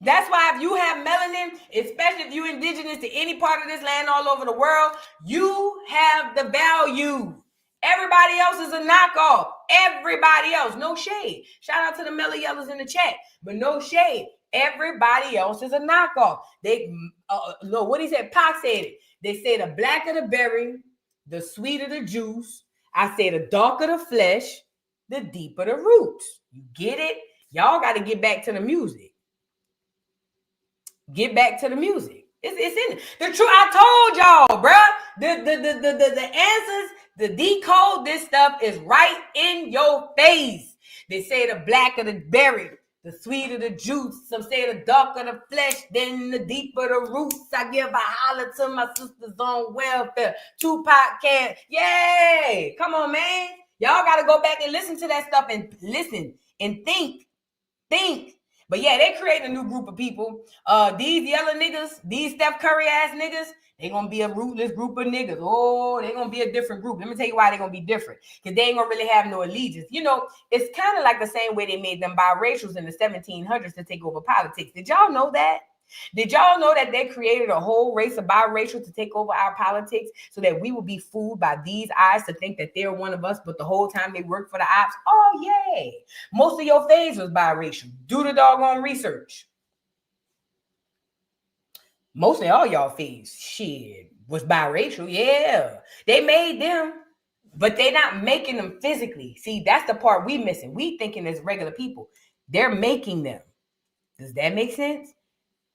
That's why if you have melanin, especially if you're indigenous to any part of this land all over the world, you have the value. Everybody else is a knockoff. Everybody else. No shade. Shout out to the Mellow Yellows in the chat. But no shade. Everybody else is a knockoff. No, what he said, Pac said it. They say the blacker the berry, the sweeter the juice. I say the darker the flesh, the deeper the roots. You get it? Y'all got to get back to the music. Get back to the music. It's in it. The truth. I told y'all, bruh. The answers, the decode this stuff is right in your face. They say the blacker the berry, the sweeter the juice. Some say the darker the flesh, then the deeper the roots. I give a holler to my sisters on welfare. Tupac can't. Yay! Come on, man. Y'all got to go back and listen to that stuff and listen and think. But yeah, they create a new group of people. These yellow niggas, these Steph Curry ass niggas, they gonna be a rootless group of niggas. Oh, they gonna be a different group. Let me tell you why they gonna be different. Because they ain't gonna really have no allegiance. You know, it's kind of like the same way they made them biracials in the 1700s to take over politics. Did y'all know that? Did y'all know that they created a whole race of biracial to take over our politics so that we would be fooled by these eyes to think that they're one of us, but the whole time they work for the ops? Oh, yay. Most of your faves was biracial. Do the doggone research. Mostly all y'all faves, shit, was biracial. Yeah. They made them, but they're not making them physically. See, that's the part we missing. We thinking as regular people. They're making them. Does that make sense?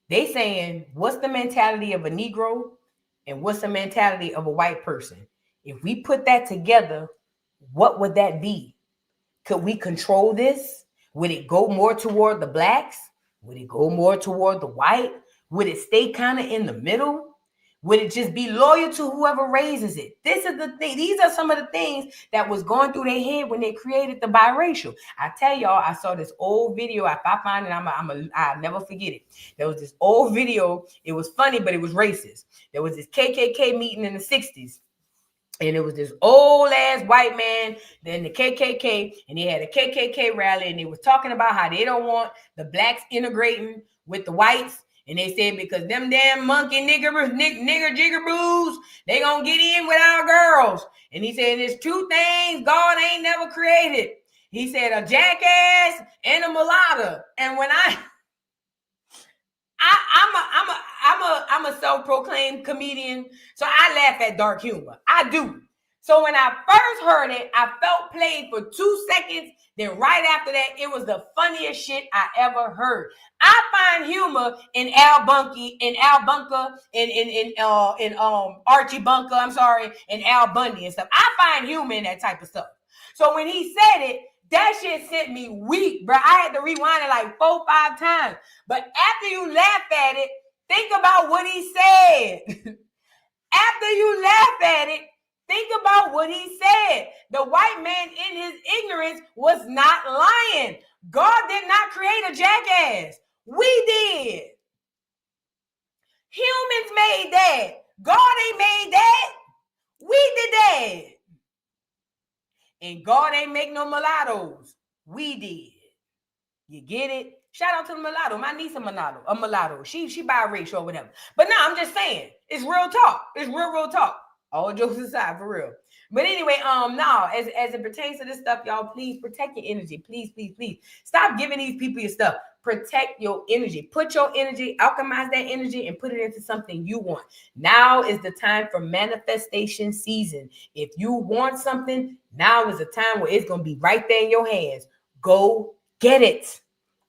They saying, what's the mentality of a Negro and what's the mentality of a white person? If we put that together, what would that be? Could we control this? Would it go more toward the blacks? Would it go more toward the white? Would it stay kind of in the middle? Would it just be loyal to whoever raises it? This is the thing. These are some of the things that was going through their head when they created the biracial. I tell y'all, I saw this old video. If I find it, I'll never forget it. There was this old video. It was funny, but it was racist. There was this KKK meeting in the 60s. And it was this old ass white man, then the KKK, and they had a KKK rally, and they was talking about how they don't want the blacks integrating with the whites. And they said, because them damn monkey nigger jiggaboos, they gonna get in with our girls. And he said, there's two things God ain't never created. He said, a jackass and a mulatto. And when I'm a self-proclaimed comedian, so I laugh at dark humor. I do. So when I first heard it, I felt played for 2 seconds. Then right after that, it was the funniest shit I ever heard. I find humor in Al Bundy, in Archie Bunker, and Al Bundy and stuff. I find humor in that type of stuff. So when he said it, that shit sent me weak, bro. I had to rewind it like 4 or 5 times. But after you laugh at it, think about what he said. After you laugh at it, think about what he said. The white man in his ignorance was not lying. God did not create a jackass. We did. Humans made that. God ain't made that. We did that. And God ain't make no mulattoes. We did. You get it? Shout out to the mulatto. My niece a mulatto. She biracial or whatever. But no, I'm just saying. It's real talk. It's real talk. All jokes aside, for real. But anyway, as it pertains to this stuff, y'all, please protect your energy. Please, please, please. Stop giving these people your stuff. Protect your energy. Put your energy, alchemize that energy, and put it into something you want. Now is the time for manifestation season. If you want something, now is the time where it's going to be right there in your hands. Go get it.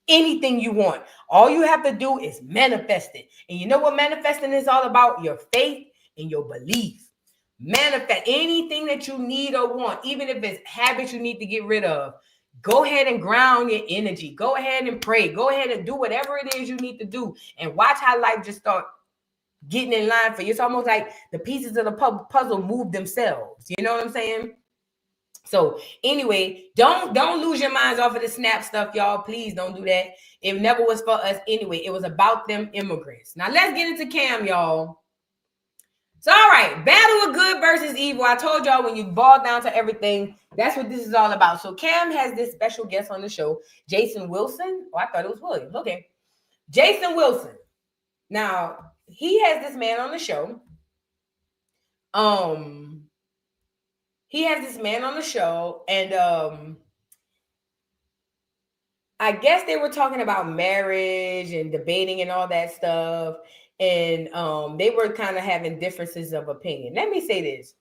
Anything you want. All you have to do is manifest it. And you know what manifesting is all about? Your faith and your belief. Manifest anything that you need or want, even if it's habits you need to get rid of. Go ahead and ground your energy. Go ahead and pray. Go ahead and do whatever it is you need to do. And watch how life just start getting in line for you. It's almost like the pieces of the puzzle move themselves. You know what I'm saying? So anyway, don't lose your minds off of the snap stuff, y'all. Please don't do that. It never was for us anyway. It was about them immigrants. Now let's get into Cam, y'all. So, all right, battle of good versus evil. I told y'all when you boil down to everything, that's what this is all about. So Cam has this special guest on the show, Jason Wilson. Oh, I thought it was Williams. Okay. Jason Wilson. Now, he has this man on the show. And I guess they were talking about marriage and debating and all that stuff. And they were kind of having differences of opinion. Let me say this.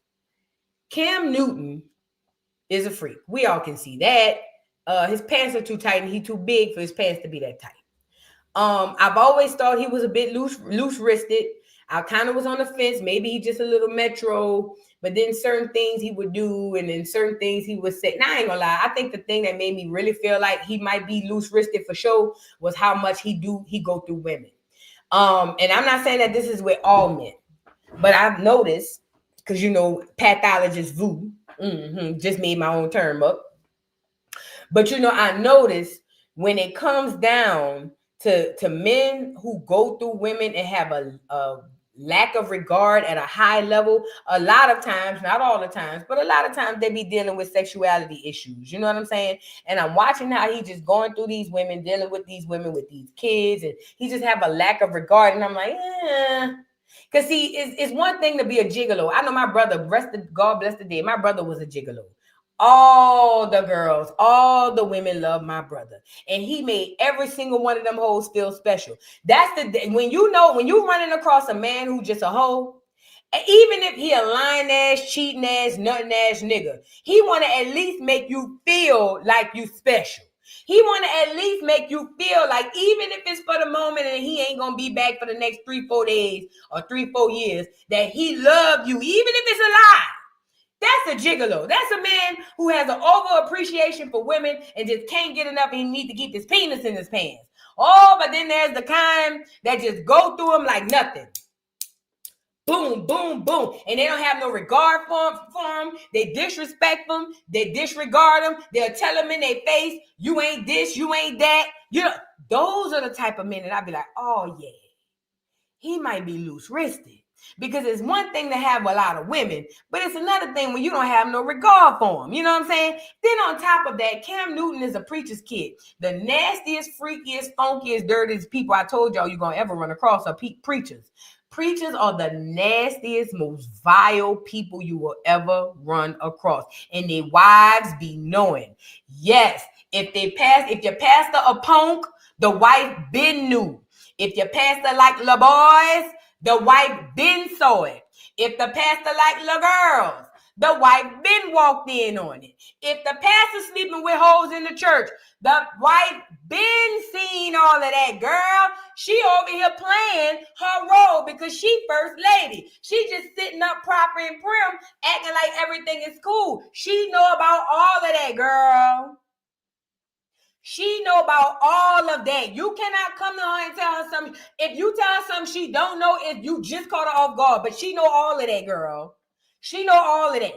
Cam Newton is a freak. We all can see that. His pants are too tight and he's too big for his pants to be that tight. I've always thought he was a bit loose-wristed. I kind of was on the fence. Maybe he's just a little metro. But then certain things he would do and then certain things he would say. Now, I ain't gonna lie. I think the thing that made me really feel like he might be loose-wristed for sure was how much he go through women. And I'm not saying that this is with all men, but I've noticed, because pathologist Vu just made my own term up. But I noticed when it comes down to men who go through women and have a lack of regard at a high level, a lot of times, not all the times, but a lot of times they be dealing with sexuality issues. You know what I'm saying? And I'm watching how he just going through these women, dealing with these women with these kids, and he just have a lack of regard. And I'm like, because see, it's one thing to be a gigolo. I know my brother, God bless the day, my brother was a gigolo. All the girls, all the women love my brother. And he made every single one of them hoes feel special. That's when you running across a man who just a hoe, even if he a lying ass, cheating ass, nutting ass nigga, he want to at least make you feel like you special. He want to at least make you feel like, even if it's for the moment and he ain't going to be back for the next 3-4 days or 3-4 years, that he love you, even if it's a lie. That's a gigolo. That's a man who has an over appreciation for women and just can't get enough and he need to keep his penis in his pants. Oh, but then there's the kind that just go through him like nothing. Boom, boom, boom. And they don't have no regard for him. They disrespect them. They disregard them. They'll tell them in their face, you ain't this, you ain't that. Those are the type of men that I'd be like, oh yeah, he might be loose-wristed. Because it's one thing to have a lot of women, but it's another thing when you don't have no regard for them. You know what I'm saying? Then on top of that, Cam Newton is a preacher's kid. The nastiest, freakiest, funkiest, dirtiest people I told y'all you're going to ever run across are preachers. Preachers are the nastiest, most vile people you will ever run across. And their wives be knowing. Yes, if your pastor a punk, the wife been knew. If your pastor like la boys, the wife been saw it. If the pastor like the girls, The wife been walked in on it. If the pastor sleeping with hoes in the church, the wife been seen all of that, girl. She over here playing her role because she first lady. She just sitting up proper and prim, acting like everything is cool. She know about all of that, girl. She know about all of that. You cannot come to her and tell her something. If you tell her something she don't know, if you just caught her off guard, but she know all of that, girl. She know all of that.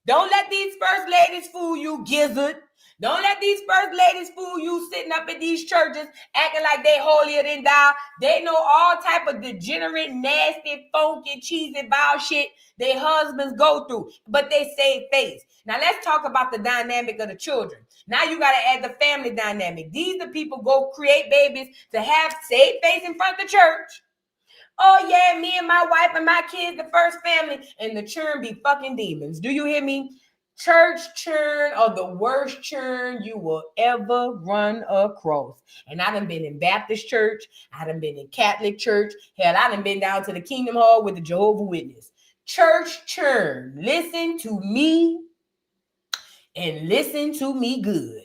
Don't let these first ladies fool you, gizzard. Don't let these first ladies fool you sitting up in these churches acting like they holier than thou. They know all type of degenerate, nasty, funky, cheesy, vile shit their husbands go through, but they save face. Now let's talk about the dynamic of the children. Now you got to add the family dynamic. These the people go create babies to have saved face in front of the church. Oh yeah, me and my wife and my kids, the first family, and the churn be fucking demons. Do you hear me? Church churn are the worst churn you will ever run across. And I done been in Baptist church. I done been in Catholic church. Hell, I done been down to the Kingdom Hall with the Jehovah's Witness. Church churn. Listen to me and listen to me good.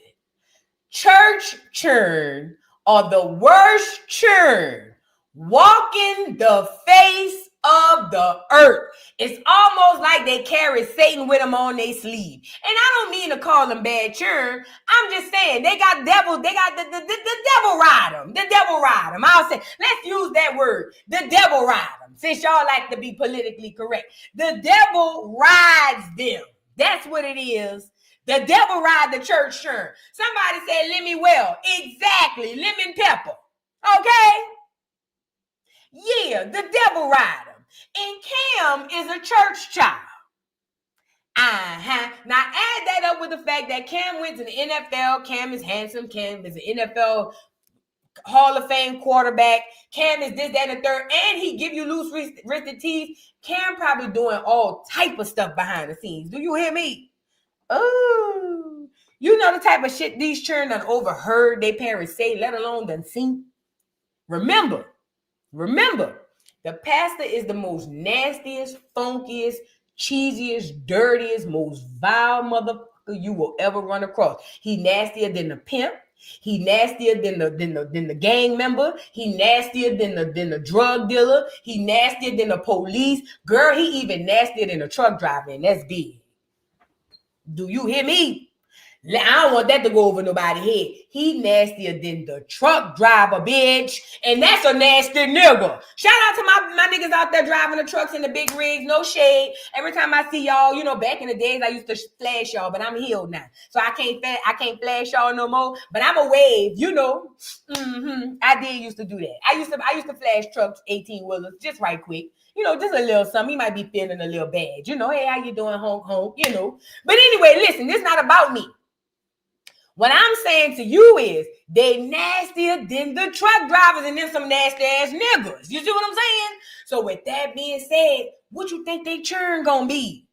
Church churn are the worst churn walking the face of the earth. It's almost like they carry Satan with them on their sleeve. And I don't mean to call them bad churn. I'm just saying they got devil, they got the devil ride them. The devil ride them. I'll say, let's use that word. The devil ride them. Since y'all like to be politically correct. The devil rides them. That's what it is. The devil ride the church churn. Somebody said lemon well. Exactly. Lemon pepper. Okay? Yeah, the devil ride him. And Cam is a church child. Now add that up with the fact that Cam went to the NFL. Cam is handsome. Cam is an NFL Hall of Fame quarterback. Cam is this, that, and the third. And he give you loose wristed teeth. Cam probably doing all type of stuff behind the scenes. Do you hear me? Oh, you know the type of shit these children done overheard their parents say, let alone done seen. Remember, the pastor is the most nastiest, funkiest, cheesiest, dirtiest, most vile motherfucker you will ever run across. He nastier than the pimp. He nastier than the gang member. He nastier than the drug dealer. He nastier than the police. Girl, he even nastier than a truck driver, and that's big. Do you hear me? I don't want that to go over nobody's head. He nastier than the truck driver, bitch. And that's a nasty nigga. Shout out to my niggas out there driving the trucks in the big rigs. No shade. Every time I see y'all, you know, back in the days, I used to flash y'all, but I'm healed now. So I can't flash y'all no more. But I'm a wave, you know. I did used to do that. I used to flash trucks, 18-wheelers, just right quick. You know, just a little something. He might be feeling a little bad. You know, hey, how you doing, honk, you know. But anyway, listen, this is not about me. What I'm saying to you is they nastier than the truck drivers and then some nasty ass niggas. You see what I'm saying? So with that being said, what you think they churn gonna be?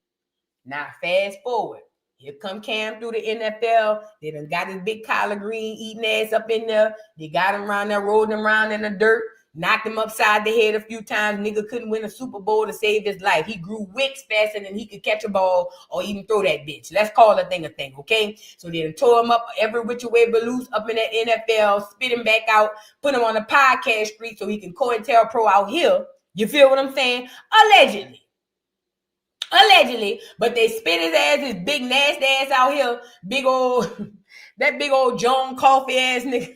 Now fast forward. Here come Cam through the NFL. They done got his big collard green eating ass up in there. They got him around there, rolled him around in the dirt. Knocked him upside the head a few times. Nigga couldn't win a Super Bowl to save his life. He grew wicks faster than he could catch a ball or even throw that bitch. Let's call a thing, okay? So they tore him up every which way but loose up in that NFL, spit him back out, put him on the podcast street so he can COINTELPRO out here. You feel what I'm saying? Allegedly. But they spit his ass, his big nasty ass out here. That big old Joan Coffee ass nigga.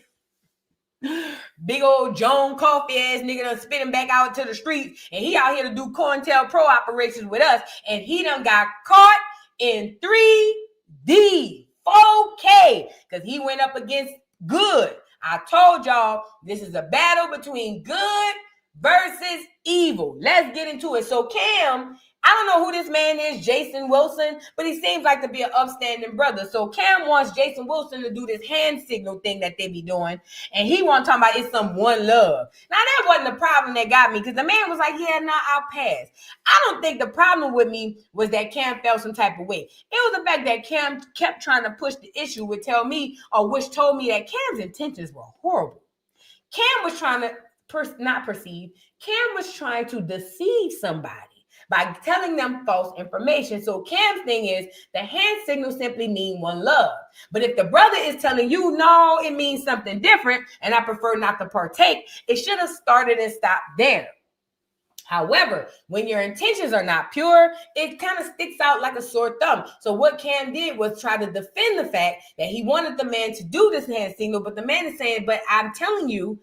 Big old Joan Coffee ass nigga done spit him back out to the streets, and he out here to do COINTELPRO operations with us, and he done got caught in 3D, 4K, because he went up against good. I told y'all this is a battle between good versus evil. Let's get into it. So Cam, I don't know who this man is, Jason Wilson, but he seems like to be an upstanding brother. So Cam wants Jason Wilson to do this hand signal thing that they be doing. And he want to talk about it's some one love. Now, that wasn't the problem that got me because the man was like, yeah, nah, I'll pass. I don't think the problem with me was that Cam felt some type of way. It was the fact that Cam kept trying to push the issue which told me that Cam's intentions were horrible. Cam was trying to, Cam was trying to deceive somebody. by telling them false information. So Cam's thing is the hand signal simply mean one love. But if the brother is telling you, no, it means something different, and I prefer not to partake, it should have started and stopped there. However, when your intentions are not pure, it kind of sticks out like a sore thumb. So what Cam did was try to defend the fact that he wanted the man to do this hand signal, but the man is saying, but I'm telling you,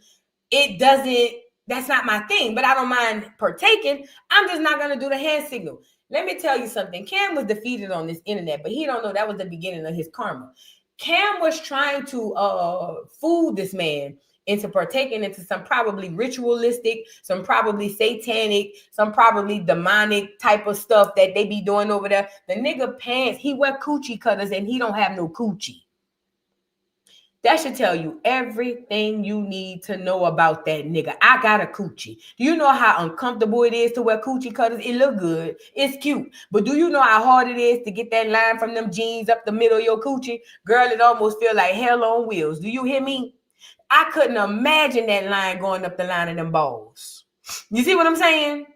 that's not my thing, but I don't mind partaking. I'm just not going to do the hand signal. Let me tell you something. Cam was defeated on this internet, but he don't know that was the beginning of his karma. Cam was trying to fool this man into partaking into some probably ritualistic, some probably satanic, some probably demonic type of stuff that they be doing over there. The nigga pants, he wear coochie cutters and he don't have no coochie. That should tell you everything you need to know about that nigga. I got a coochie. Do you know how uncomfortable it is to wear coochie cutters? It look good. It's cute. But do you know how hard it is to get that line from them jeans up the middle of your coochie? Girl, it almost feel like hell on wheels. Do you hear me? I couldn't imagine that line going up the line of them balls. You see what I'm saying?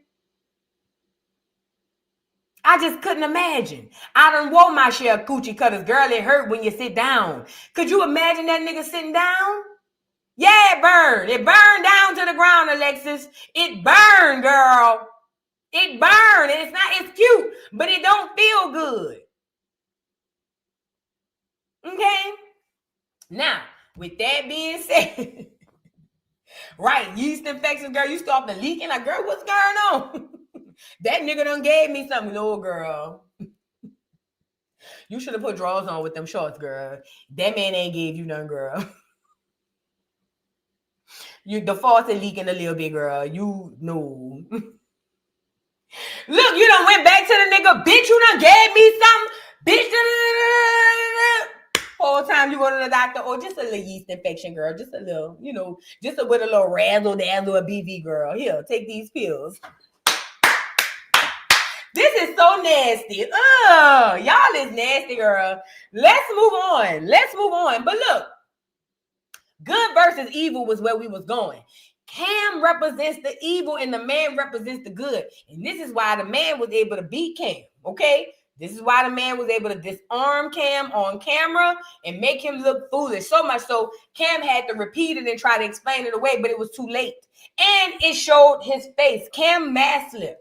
I just couldn't imagine. I done wore my share of coochie cutters. Girl, it hurt when you sit down. Could you imagine that nigga sitting down? Yeah, it burned. It burned down to the ground, Alexis. It burned, girl. It burned. It's cute, but it don't feel good. Okay? Now, with that being said, right, yeast infections, girl, you start the leaking. Like, girl, what's going on? That nigga done gave me something. No, girl. You should have put drawers on with them shorts, girl. That man ain't gave you none, girl. The faucet leaking a little bit, girl. You know. Look, you done went back to the nigga. Bitch, you done gave me something. Bitch, whole time you go to the doctor, or just a little yeast infection, girl. Just a little, with a little razzle dazzle, a BV, girl. Here, take these pills. This is so nasty. Y'all is nasty, girl. Let's move on. But look, good versus evil was where we was going. Cam represents the evil and the man represents the good. And this is why the man was able to beat Cam, okay? This is why the man was able to disarm Cam on camera and make him look foolish. So much so, Cam had to repeat it and try to explain it away, but it was too late. And it showed his face. Cam mask lipped.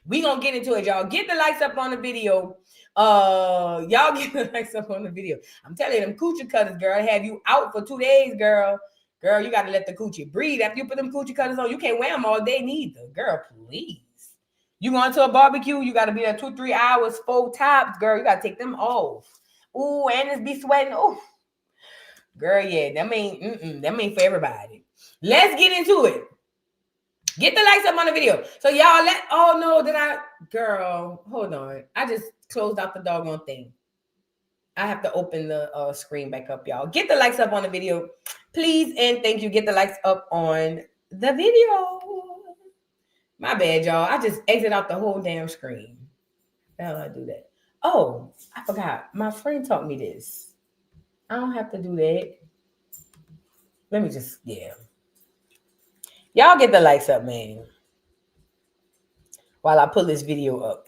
We gonna get into it, y'all. Get the likes up on the video. Y'all get the likes up on the video. I'm telling you, them coochie cutters, girl, have you out for 2 days, girl. Girl, you gotta let the coochie breathe. After you put them coochie cutters on, you can't wear them all day neither. Girl, please. You going to a barbecue, you gotta be there 2-3 hours, 4 tops, girl. You gotta take them off. Ooh, and it's be sweating. Ooh. Girl, yeah, that ain't for everybody. Let's get into it. Get the likes up on the video. So y'all girl, hold on. I just closed out the doggone thing. I have to open the screen back up, y'all. Get the likes up on the video, please, and thank you. Get the likes up on the video. My bad, y'all. I just exit out the whole damn screen. How do I do that? Oh, I forgot. My friend taught me this. I don't have to do that. Let me just, Y'all get the likes up, man. While I pull this video up.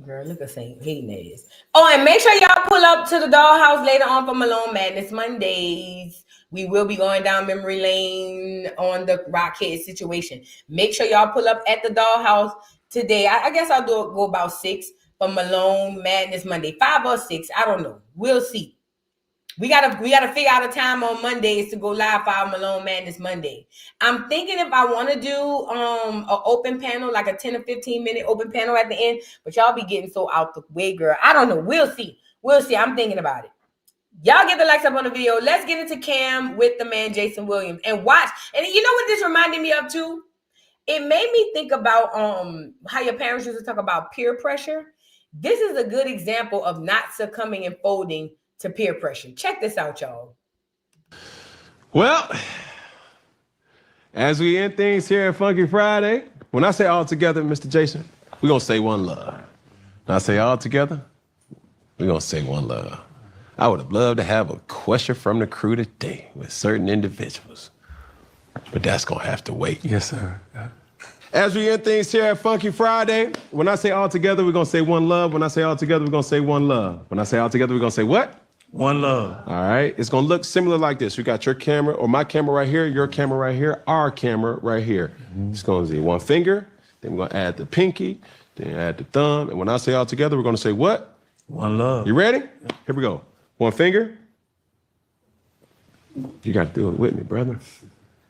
Girl, look at Saint hating ass. Oh, and make sure y'all pull up to the dollhouse later on for Malone Madness Mondays. We will be going down memory lane on the Rockhead situation. Make sure y'all pull up at the dollhouse today. I guess I'll go about 6 for Malone Madness Monday. 5 or 6. I don't know. We'll see. We gotta figure out a time on Mondays to go live for our Malone Madness Monday. I'm thinking if I want to do an open panel, like a 10 or 15 minute open panel at the end, but y'all be getting so out the way, girl. I don't know. We'll see. I'm thinking about it. Y'all get the likes up on the video. Let's get into Cam with the man Jason Williams and watch. And you know what this reminded me of too? It made me think about how your parents used to talk about peer pressure. This is a good example of not succumbing and folding to peer pressure. Check this out, y'all. Well, as we end things here at Funky Friday, when I say all together, Mr. Jason, we're going to say one love. When I say all together, we're going to say one love. I would have loved to have a question from the crew today with certain individuals, but that's going to have to wait. Yes, sir. As we end things here at Funky Friday, when I say all together, we're going to say one love. When I say all together, we're going to say one love. When I say all together, we're going to say what? One love. All right. It's going to look similar like this. We got your camera, or my camera right here, your camera right here, our camera right here. It's going to be one finger. Then we're going to add the pinky. Then add the thumb. And when I say all together, we're going to say what? One love. You ready? Here we go. One finger. You got to do it with me, brother.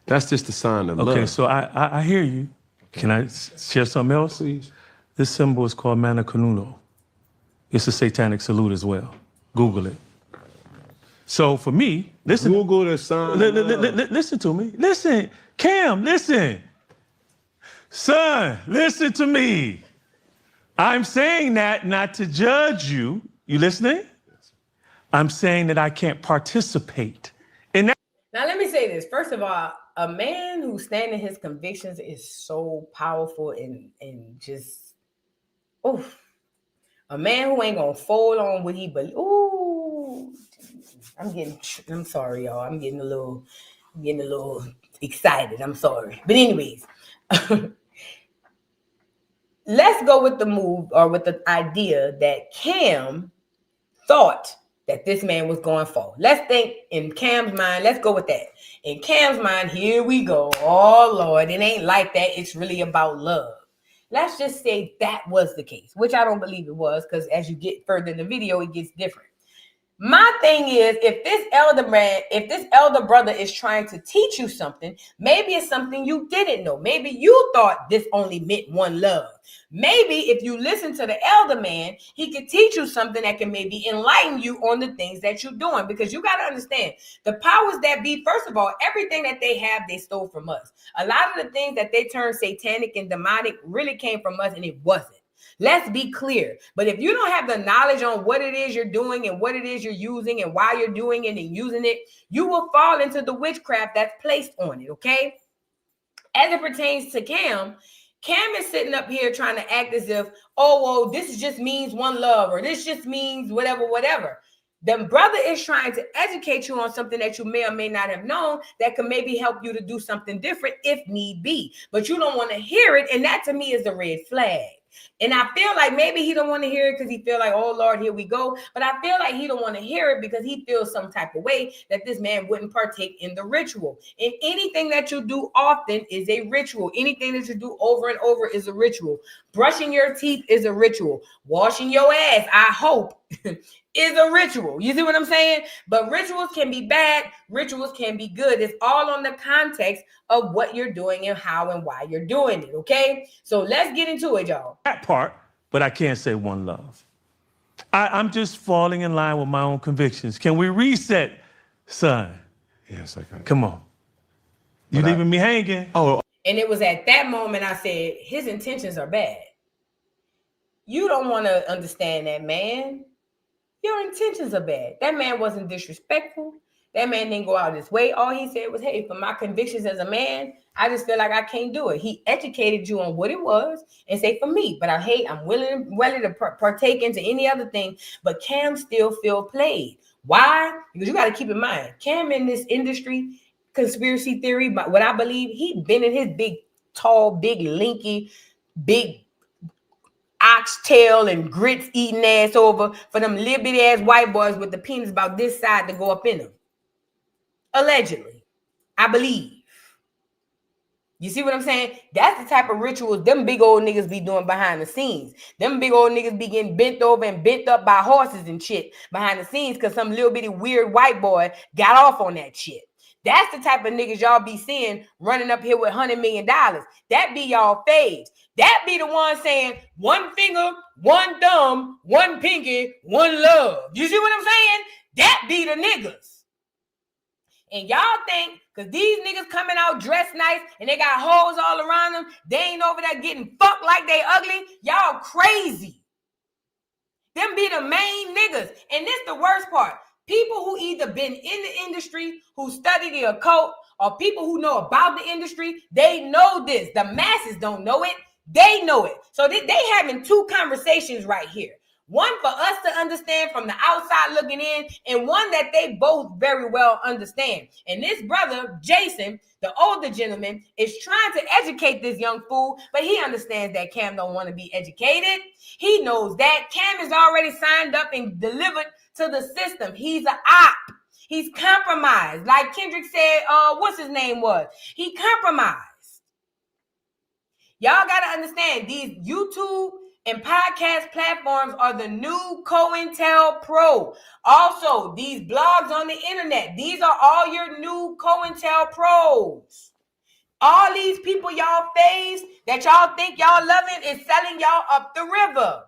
That's just a sign of love. Okay, so I hear you. Can I share something else? Please. This symbol is called Mana Canuno. It's a satanic salute as well. Google it. So for me, listen. Google the sign. Listen to me. Listen, Cam, listen. Son, listen to me. I'm saying that not to judge you. You listening? I'm saying that I can't participate in that. Now, let me say this. First of all, a man who stands in his convictions is so powerful and just, oof. A man who ain't gonna fold on what he believes. Ooh, I'm sorry, y'all. I'm getting a little excited. I'm sorry. But anyways, let's go with the move or with the idea that Cam thought that this man was going for. Let's think in Cam's mind. Let's go with that. In Cam's mind, here we go. Oh, Lord, it ain't like that. It's really about love. Let's just say that was the case, which I don't believe it was, because as you get further in the video, it gets different. My thing is, if this elder brother is trying to teach you something, maybe it's something you didn't know. Maybe you thought this only meant one love. Maybe if you listen to the elder man, he could teach you something that can maybe enlighten you on the things that you're doing. Because you got to understand, the powers that be, first of all, everything that they have, they stole from us. A lot of the things that they turn satanic and demonic really came from us, and it wasn't. Let's be clear. But if you don't have the knowledge on what it is you're doing and what it is you're using and why you're doing it and using it, you will fall into the witchcraft that's placed on it, okay? As it pertains to Cam is sitting up here trying to act as if, oh, well, this just means one love, or this just means whatever. The brother is trying to educate you on something that you may or may not have known that could maybe help you to do something different if need be. But you don't want to hear it, and that to me is the red flag. And I feel like maybe he don't want to hear it because he feel like, oh, Lord, here we go. But I feel like he don't want to hear it because he feels some type of way that this man wouldn't partake in the ritual. And anything that you do often is a ritual. Anything that you do over and over is a ritual. Brushing your teeth is a ritual. Washing your ass, I hope, is a ritual. You see what I'm saying? But rituals can be bad. Rituals can be good. It's all on the context of what you're doing and how and why you're doing it, okay? So let's get into it, y'all. That part, but I can't say one love. I'm just falling in line with my own convictions. Can we reset, son? Yes, I can. Come on. You leaving me hanging? Oh. And it was at that moment I said, his intentions are bad. You don't want to understand that, man. Your intentions are bad. That man wasn't disrespectful. That man didn't go out his way. All he said was, hey, for my convictions as a man, I just feel like I can't do it. He educated you on what it was and say, for me, but I'm willing to partake into any other thing. But Cam still feel played. Why? Because you got to keep in mind, Cam in this industry, conspiracy theory, but what I believe, he been in his big, tall, big, linky, big oxtail and grits eating ass over for them little bitty ass white boys with the penis about this side to go up in them. Allegedly, I believe. You see what I'm saying? That's the type of rituals them big old niggas be doing behind the scenes. Them big old niggas be getting bent over and bent up by horses and shit behind the scenes because some little bitty weird white boy got off on that shit. That's the type of niggas y'all be seeing running up here with $100 million. That be y'all faves. That be the one saying one finger, one thumb, one pinky, one love. You see what I'm saying? That be the niggas. And y'all think, because these niggas coming out dressed nice and they got hoes all around them, they ain't over there getting fucked like they ugly. Y'all crazy. Them be the main niggas. And this the worst part. People who either been in the industry, who study the occult, or people who know about the industry, they know this. The masses don't know it. They know it. So they having two conversations right here. One for us to understand from the outside looking in, and one that they both very well understand. And this brother, Jason, the older gentleman, is trying to educate this young fool, but he understands that Cam don't want to be educated. He knows that. Cam is already signed up and delivered to the system. He's an op. He's compromised. Like Kendrick said, what's his name was? He compromised. Y'all got to understand, these YouTube and podcast platforms are the new COINTELPRO. Also, these blogs on the internet, these are all your new COINTELPROs. All these people y'all face that y'all think y'all loving is selling y'all up the river.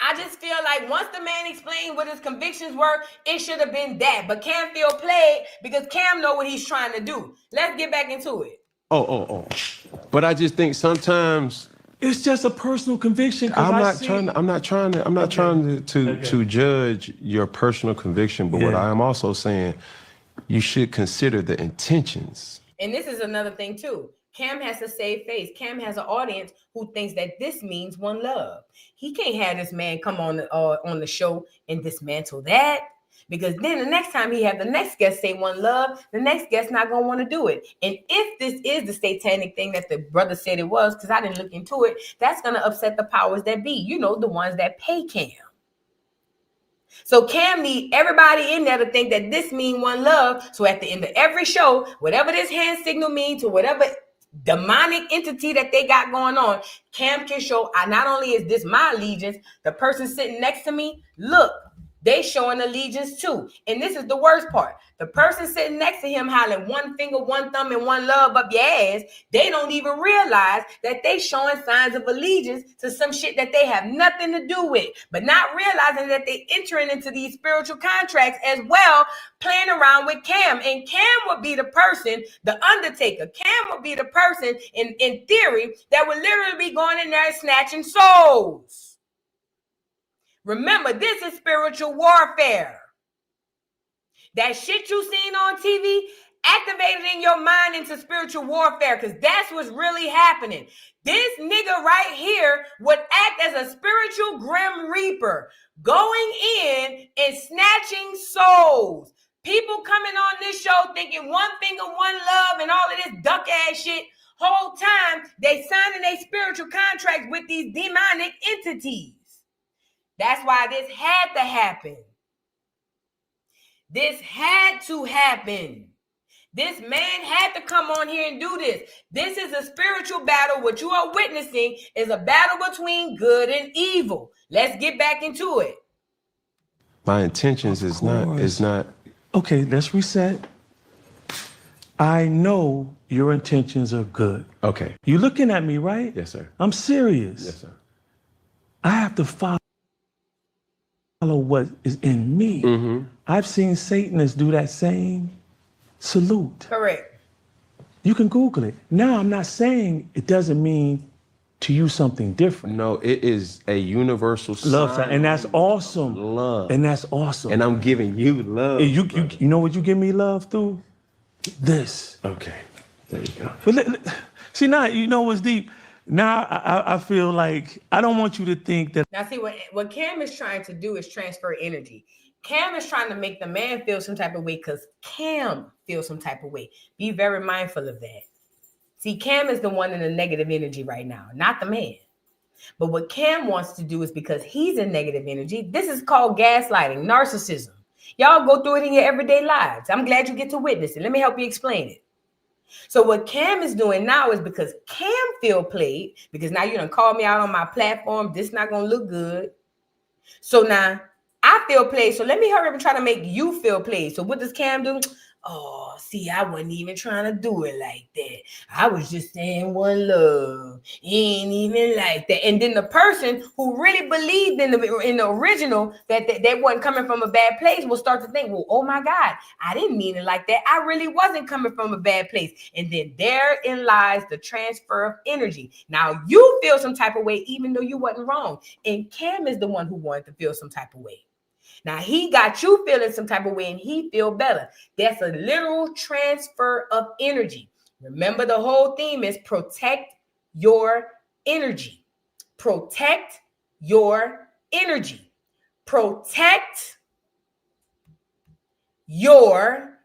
I just feel like once the man explained what his convictions were, it should have been that. But Cam feel played because Cam know what he's trying to do. Let's get back into it. Oh. But I just think sometimes It's just a personal conviction. I'm not trying to judge your personal conviction, but what I am also saying, you should consider the intentions. And this is another thing too. Cam has to save face. Cam has an audience who thinks that this means one love. He can't have this man come on the show and dismantle that. Because then the next time he have the next guest say one love, the next guest not going to want to do it. And if this is the satanic thing that the brother said it was, because I didn't look into it, that's going to upset the powers that be. You know, the ones that pay Cam. So Cam need everybody in there to think that this mean one love. So at the end of every show, whatever this hand signal means to whatever demonic entity that they got going on, Cam can show, not only is this my allegiance, the person sitting next to me, look, they showing allegiance too. And this is the worst part. The person sitting next to him hollering one finger, one thumb, and one love up your ass, they don't even realize that they showing signs of allegiance to some shit that they have nothing to do with. But not realizing that they entering into these spiritual contracts as well, playing around with Cam. And Cam would be the person, the Undertaker. Cam would be the person, in theory, that would literally be going in there and snatching souls. Remember, this is spiritual warfare. That shit you seen on TV, activated in your mind into spiritual warfare, because that's what's really happening. This nigga right here would act as a spiritual grim reaper, going in and snatching souls. People coming on this show thinking one finger, one love, and all of this duck ass shit. Whole time, they signing a spiritual contract with these demonic entities. That's why this had to happen. This had to happen. This man had to come on here and do this. This is a spiritual battle. What you are witnessing is a battle between good and evil. Let's get back into it. My intentions is not. Okay, let's reset. I know your intentions are good. Okay. You looking at me, right? Yes, sir. I'm serious. Yes, sir. I have to follow what is in me. Mm-hmm. I've seen Satanists do that same salute. Correct. You can Google it. Now, I'm not saying it doesn't mean to you something different. No, it is a universal Love, sign. and that's awesome. Love. And that's awesome. And I'm giving you love. And you know what you give me love through? This. Okay. There you go. But see, now, you know what's deep? Now I feel like I don't want you to think that. Now, see, what Cam is trying to do is transfer energy. Cam is trying to make the man feel some type of way because Cam feels some type of way. Be very mindful of that. See, Cam is the one in the negative energy right now, not the man. But what Cam wants to do is because he's in negative energy, this is called gaslighting, narcissism. Y'all go through it in your everyday lives. I'm glad you get to witness it. Let me help you explain it. So what Cam is doing now is because Cam feel played, because now you done called me out on my platform. This not going to look good. So now I feel played. So let me hurry up and try to make you feel played. So what does Cam do? Oh, see, I wasn't even trying to do it like that. I was just saying one love. He ain't even like that. And then the person who really believed in the original that wasn't coming from a bad place will start to think, well, oh my God, I didn't mean it like that. I really wasn't coming from a bad place. And then therein lies the transfer of energy. Now you feel some type of way, even though you wasn't wrong. And Cam is the one who wanted to feel some type of way. Now, he got you feeling some type of way and he feel better. That's a literal transfer of energy. Remember, the whole theme is protect your energy. Protect your energy. Protect your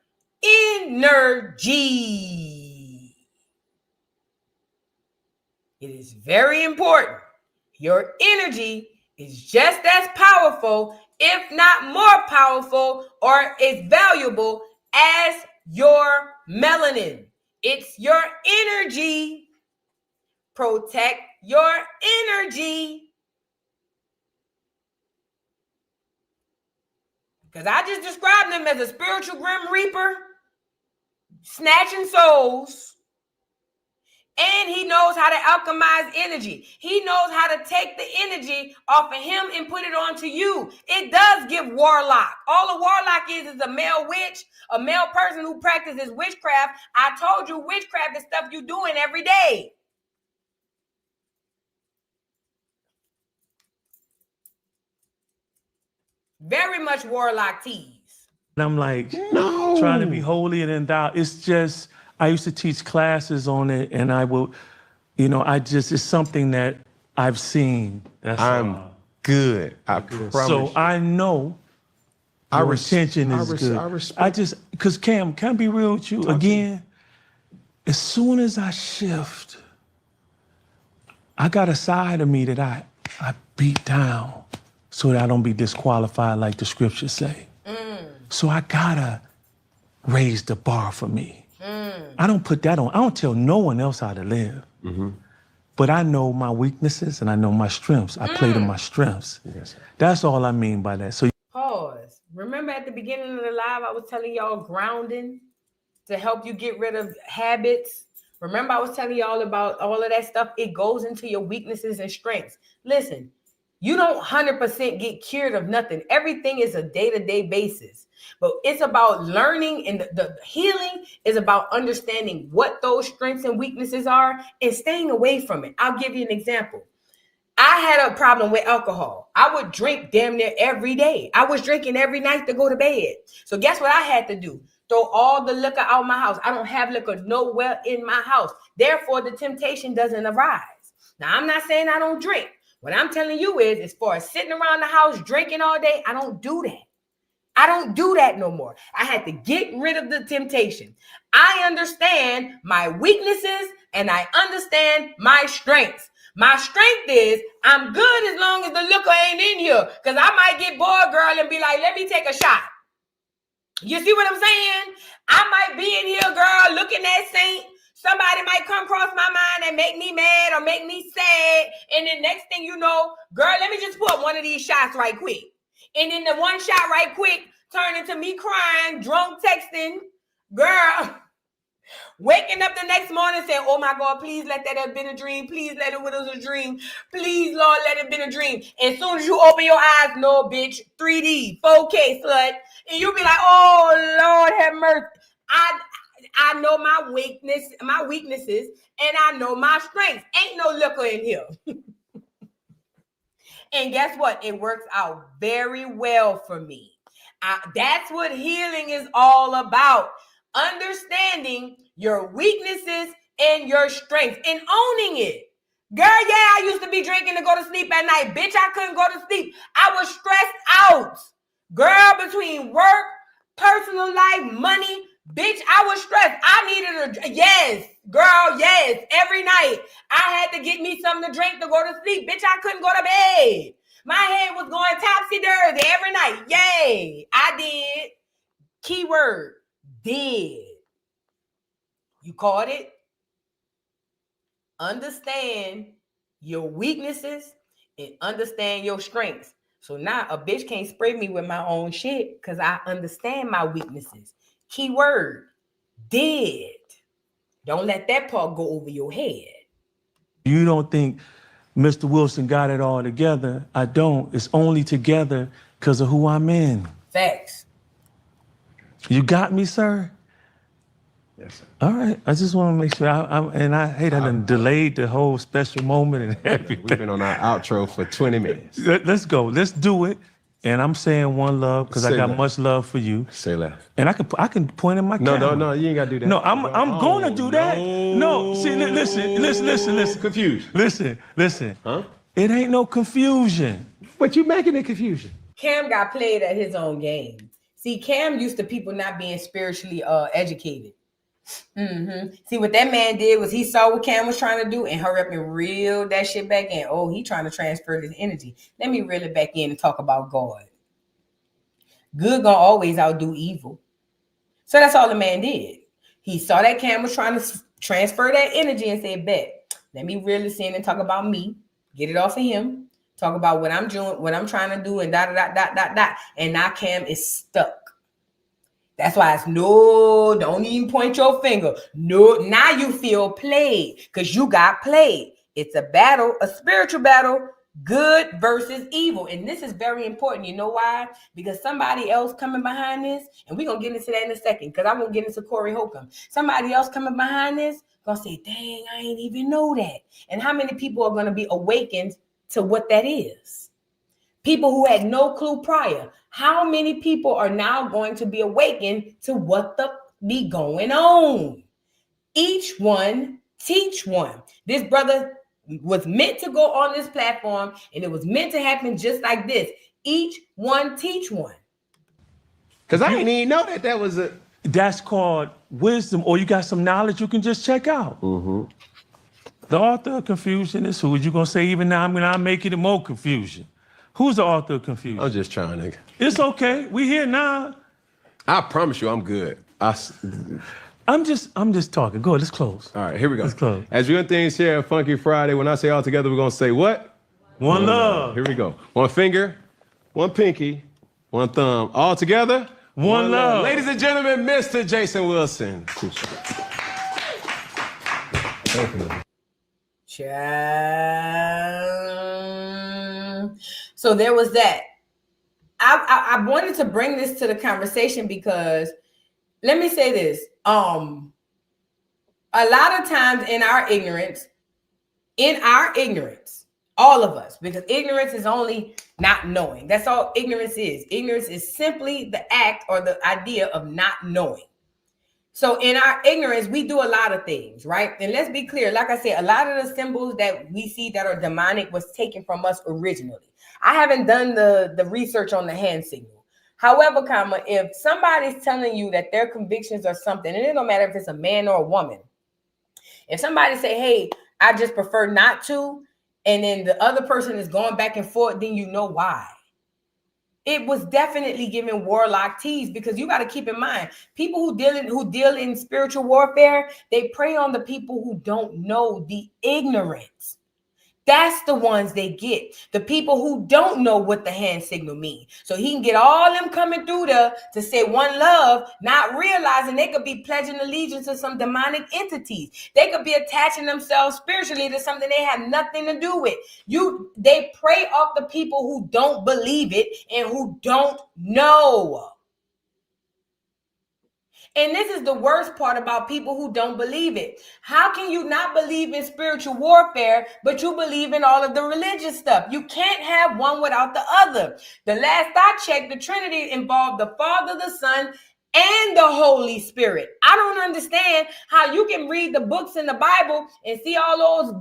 energy. It is very important. Your energy is just as powerful, if not more powerful, or as valuable as your melanin. It's your energy. Protect your energy. Because I just described him as a spiritual grim reaper, snatching souls. And he knows how to alchemize energy. He knows how to take the energy off of him and put it onto you. It does give warlock. All a warlock is a male witch, a male person who practices witchcraft. I told you witchcraft is stuff you're doing every day. Very much warlock tease. I'm like, no, trying to be holier than thou. It's just, I used to teach classes on it, and I will, it's something that I've seen. I'm good. I promise. So I know your intention is good. I respect. Because Cam, can I be real with you again? As soon as I shift, I got a side of me that I beat down so that I don't be disqualified like the scriptures say. So I gotta raise the bar for me. I don't put that on. I don't tell no one else how to live. But I know my weaknesses and I know my strengths. I play to my strengths. Yes. That's all I mean by that. So pause. Remember at the beginning of the live, I was telling y'all grounding to help you get rid of habits. Remember I was telling y'all about all of that stuff. It goes into your weaknesses and strengths. Listen, you don't 100% get cured of nothing. Everything is a day-to-day basis. But it's about learning, and the healing is about understanding what those strengths and weaknesses are and staying away from it. I'll give you an example. I had a problem with alcohol. I would drink damn near every day. I was drinking every night to go to bed. So guess what I had to do? Throw all the liquor out of my house. I don't have liquor nowhere in my house. Therefore, the temptation doesn't arise. Now, I'm not saying I don't drink. What I'm telling you is, as far as sitting around the house drinking all day, I don't do that. I don't do that no more. I had to get rid of the temptation. I understand my weaknesses and I understand my strengths. My strength is I'm good as long as the liquor ain't in here, because I might get bored, girl, and be like, let me take a shot. You see what I'm saying? I might be in here, girl, looking at Saint. Somebody might come across my mind and make me mad or make me sad. And then next thing you know, girl, let me just put one of these shots right quick. And then the one shot right quick turned into me crying, drunk texting. Girl, waking up the next morning saying, oh my God, please let that have been a dream. Please let it was a dream. Please, Lord, let it have been a dream. As soon as you open your eyes, no, bitch, 3D, 4K, slut. And you'll be like, oh, Lord, have mercy. I know my weaknesses, and I know my strengths. Ain't no liquor in here. And guess what? It works out very well for me. That's what healing is all about. Understanding your weaknesses and your strengths and owning it. Girl, yeah, I used to be drinking to go to sleep at night. Bitch, I couldn't go to sleep. I was stressed out. Girl, between work, personal life, money, bitch, I was stressed. I needed yes, girl, yes. Every night I had to get me something to drink to go to sleep. Bitch, I couldn't go to bed. My head was going topsy-turvy every night. Yay, I did. Keyword, did. You caught it? Understand your weaknesses and understand your strengths. So now a bitch can't spray me with my own shit because I understand my weaknesses. Keyword, did. Don't let that part go over your head. you don't think Mr. Wilson got it all together. I don't. It's only together because of who I'm in. Facts. You got me, sir? Yes, sir. All right. I just want to make sure. I hate I done delayed the whole special moment and everything. We've been on our outro for 20 minutes. Let's go. Let's do it. And I'm saying one love because I got much love for you. Say left. And I can point in my camera. No, you ain't got to do that. No, I'm going to do that. No, see, listen. Confused. Listen. Huh? It ain't no confusion. But you making it confusion. Cam got played at his own game. See, Cam used to people not being spiritually educated. See, what that man did was he saw what Cam was trying to do and hurry up and reel that shit back in. Oh, he trying to transfer this energy. Let me reel it back in and talk about God. Good gonna always outdo evil. So that's all the man did. He saw that Cam was trying to transfer that energy and said, bet, let me reel this in and talk about me. Get it off of him. Talk about what I'm doing, what I'm trying to do, and dot. And now Cam is stuck. That's why it's no, don't even point your finger. No, now you feel played because you got played. It's a battle, a spiritual battle, good versus evil. And this is very important. You know why? Because somebody else coming behind this, and we're going to get into that in a second because I'm going to get into Corey Holcomb. Somebody else coming behind this going to say, dang, I ain't even know that. And how many people are going to be awakened to what that is? People who had no clue prior. How many people are now going to be awakened to what the be going on? Each one teach one. This brother was meant to go on this platform, and it was meant to happen just like this. Each one teach one. Because I didn't even know that was a... That's called wisdom, or you got some knowledge you can just check out. The author of confusion is who? You gonna say even now I'm gonna make it more confusion. Who's the author of confusion? I'm just trying to... It's okay. We here now. I promise you I'm good. I'm just talking. Go ahead, let's close. All right, here we go. Let's close. As we doing things here at Funky Friday, when I say all together, we're going to say what? One love. Here we go. One finger, one pinky, one thumb. All together, one love. Ladies and gentlemen, Mr. Jason Wilson. So there was that. I wanted to bring this to the conversation because let me say this. A lot of times in our ignorance, all of us, because ignorance is only not knowing. That's all ignorance is. Ignorance is simply the act or the idea of not knowing. So in our ignorance, we do a lot of things, right? And let's be clear. Like I said, a lot of the symbols that we see that are demonic was taken from us originally. I haven't done the research on the hand signal. However, if somebody's telling you that their convictions are something, and it don't matter if it's a man or a woman, if somebody say, hey, I just prefer not to, and then the other person is going back and forth, then you know why. It was definitely giving warlock tease, because you got to keep in mind, people who deal in spiritual warfare, they prey on the people who don't know, the ignorance. That's the ones they get. The people who don't know what the hand signal means. So he can get all them coming through there to say one love, not realizing they could be pledging allegiance to some demonic entities. They could be attaching themselves spiritually to something they have nothing to do with. They prey off the people who don't believe it and who don't know. And this is the worst part about people who don't believe it. How can you not believe in spiritual warfare, but you believe in all of the religious stuff? You can't have one without the other. The last I checked, the Trinity involved the Father, the Son, and the Holy Spirit. I don't understand how you can read the books in the Bible and see all those,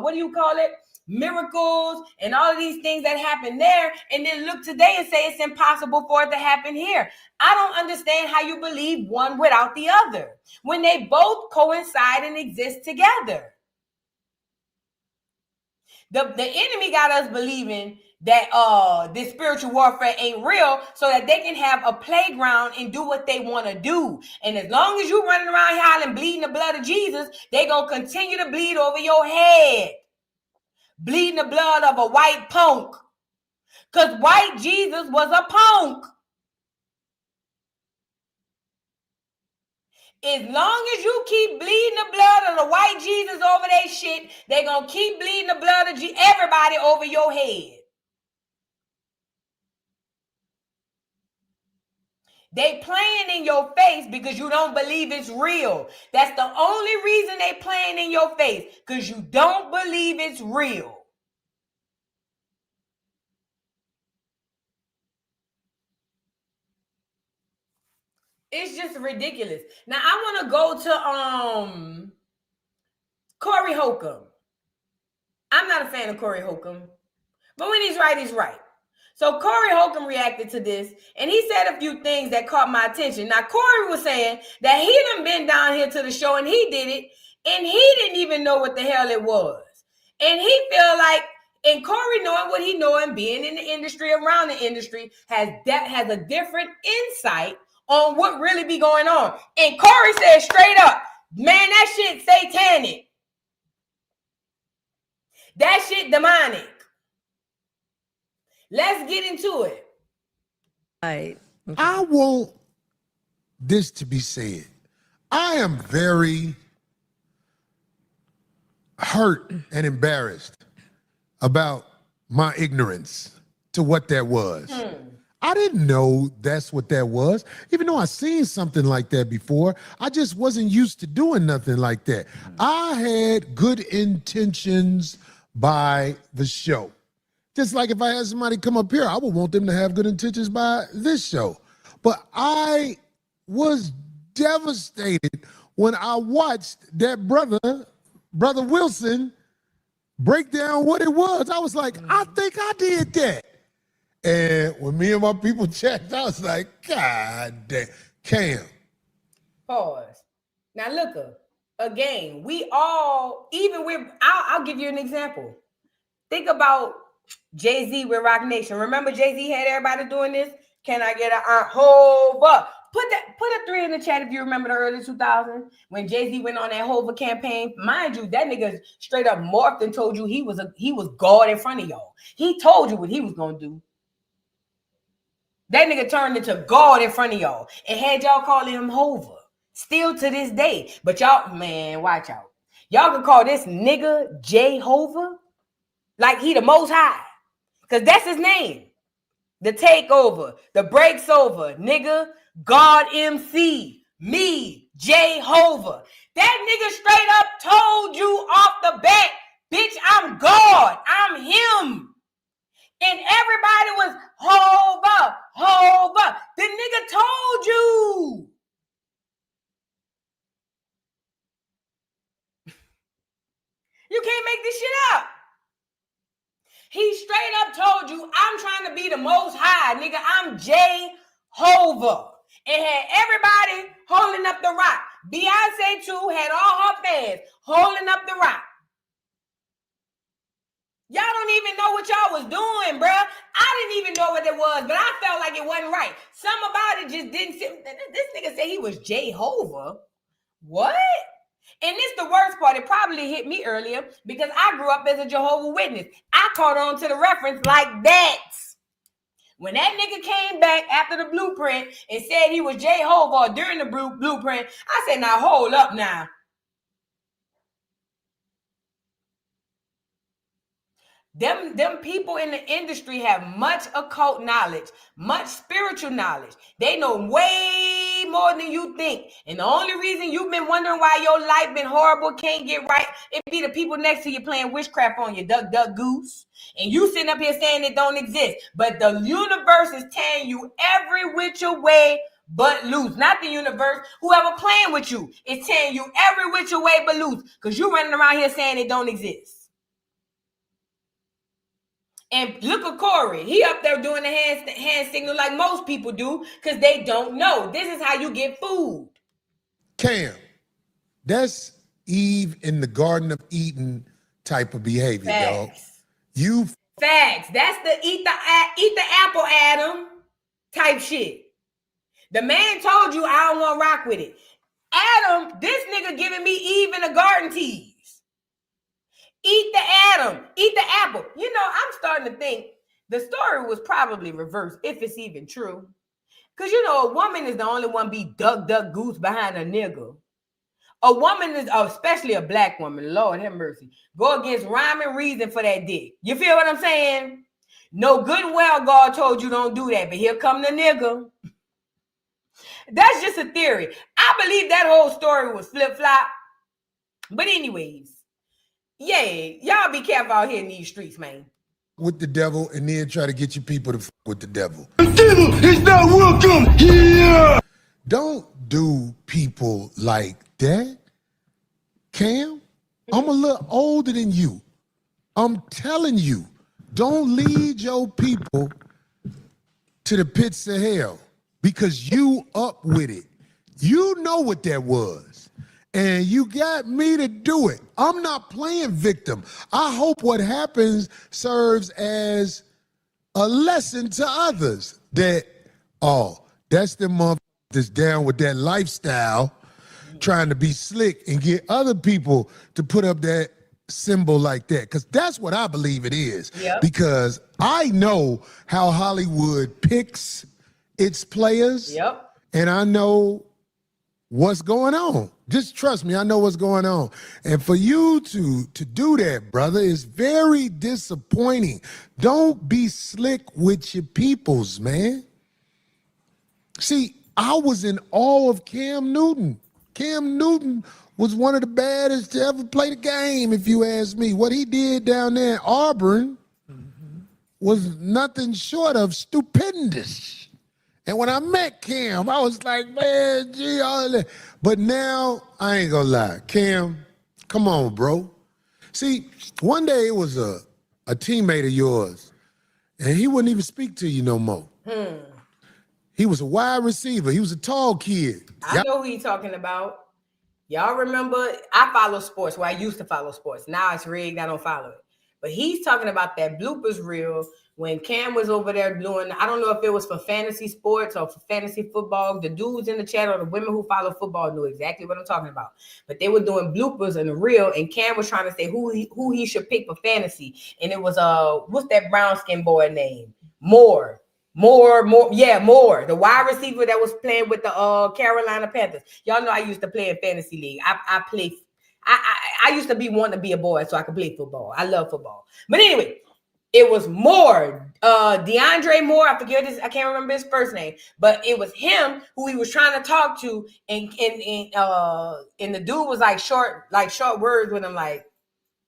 what do you call it? Miracles and all of these things that happen there, and then look today and say it's impossible for it to happen here. I don't understand how you believe one without the other when they both coincide and exist together. The enemy got us believing that this spiritual warfare ain't real, so that they can have a playground and do what they want to do. And as long as you running around hollering, bleeding the blood of Jesus, they gonna continue to bleed over your head. Bleeding the blood of a white punk. Because white Jesus was a punk. As long as you keep bleeding the blood of the white Jesus over their shit, they're going to keep bleeding the blood of everybody over your head. They playing in your face because you don't believe it's real. That's the only reason they playing in your face, because you don't believe it's real. It's just ridiculous. Now I want to go to Corey Holcomb. I'm not a fan of Corey Holcomb, but when he's right, he's right. So Corey Holcomb reacted to this, and he said a few things that caught my attention. Now, Corey was saying that he done been down here to the show, and he did it, and he didn't even know what the hell it was. And he feel like, and Corey knowing what he know and being in the industry, around the industry, has a different insight on what really be going on. And Corey said straight up, man, that shit satanic. That shit demonic. Let's get into it. Right. I want this to be said. I am very hurt and embarrassed about my ignorance to what that was. I didn't know that's what that was. Even though I seen something like that before, I just wasn't used to doing nothing like that. I had good intentions by the show. Just like if I had somebody come up here, I would want them to have good intentions by this show. But I was devastated when I watched that brother Wilson, break down what it was. I was like, I think I did that. And when me and my people checked, I was like, God damn. Cam. Pause. Now look, again, we all, even with, I'll give you an example. Think about Jay-Z with Rock Nation. Remember Jay-Z had everybody doing this? Can I get a Hova? Put a 3 in the chat if you remember the early 2000s when Jay-Z went on that Hova campaign. Mind you, that nigga straight up morphed and told you he was God in front of y'all. He told you what he was gonna do. That nigga turned into God in front of y'all and had y'all calling him Hova. Still to this day. But y'all, man, watch out. Y'all can call this nigga Jehovah like he the most high. Because that's his name. The takeover, the breaks over, nigga, God MC, me, Jehovah. That nigga straight up told you off the bat, bitch, I'm God, I'm him. And everybody was Hova, Hova. The nigga told you. You can't make this shit up. He straight up told you, I'm trying to be the most high, nigga. I'm Jehovah. And had everybody holding up the rock. Beyonce, too, had all her fans holding up the rock. Y'all don't even know what y'all was doing, bruh. I didn't even know what it was, but I felt like it wasn't right. Some about it just didn't sit. This nigga said he was Jehovah. What? And this the worst part. It probably hit me earlier because I grew up as a Jehovah's Witness. I caught on to the reference like that. When that nigga came back after the blueprint and said he was Jehovah during the blueprint, I said, now hold up now. Them people in the industry have much occult knowledge, much spiritual knowledge. They know way more than you think. And the only reason you've been wondering why your life been horrible, can't get right, it be the people next to you playing witchcraft on you, duck, duck, goose. And you sitting up here saying it don't exist. But the universe is telling you every which way but loose. Not the universe. Whoever playing with you is telling you every which way but loose. Because you running around here saying it don't exist. And look at Corey. He up there doing the hand signal like most people do because they don't know. This is how you get food. Cam, that's Eve in the Garden of Eden type of behavior, dog. Facts. That's the eat the apple, Adam type shit. The man told you I don't want to rock with it. Adam, this nigga giving me Eve in the garden tease. Eat the Adam, eat the apple. You know, I'm starting to think the story was probably reversed, if it's even true. Because, you know, a woman is the only one be duck, duck, goose behind a nigga. A woman is, especially a black woman, Lord have mercy, go against rhyme and reason for that dick. You feel what I'm saying? No good and well God told you don't do that, but here come the nigga. That's just a theory. I believe that whole story was flip-flop. But anyways, yeah, y'all be careful out here in these streets, man. With the devil and then try to get your people to fuck with the devil. The devil is not welcome here. Don't do people like that. Cam, I'm a little older than you. I'm telling you, don't lead your people to the pits of hell because you up with it. You know what that was. And you got me to do it. I'm not playing victim. I hope what happens serves as a lesson to others that, oh, that's the motherfucker that's down with that lifestyle, trying to be slick and get other people to put up that symbol like that. Because that's what I believe it is. Yep. Because I know how Hollywood picks its players. Yep. And I know what's going on. Just trust me, I know what's going on. And for you to do that, brother, is very disappointing. Don't be slick with your peoples, man. See, I was in awe of Cam Newton. Cam Newton was one of the baddest to ever play the game, if you ask me. What he did down there in Auburn was nothing short of stupendous. And when I met Cam, I was like, man, gee, all that. But now, I ain't gonna lie. Cam, come on, bro. See, one day it was a teammate of yours, and he wouldn't even speak to you no more. He was a wide receiver. He was a tall kid. I know who he's talking about. Y'all remember, I follow sports. Well, I used to follow sports. Now it's rigged. I don't follow it. But he's talking about that bloopers reel when Cam was over there doing, I don't know if it was for fantasy sports or for fantasy football. The dudes in the chat or the women who follow football knew exactly what I'm talking about. But they were doing bloopers in the reel, and Cam was trying to say who he should pick for fantasy. And it was, what's that brown skin boy name? Moore. Moore, the wide receiver that was playing with the Carolina Panthers. Y'all know I used to play in fantasy league. I used to want to be a boy so I could play football. I love football. But anyway, it was Moore, DeAndre Moore. I can't remember his first name, but it was him who he was trying to talk to, and the dude was like short words with him, like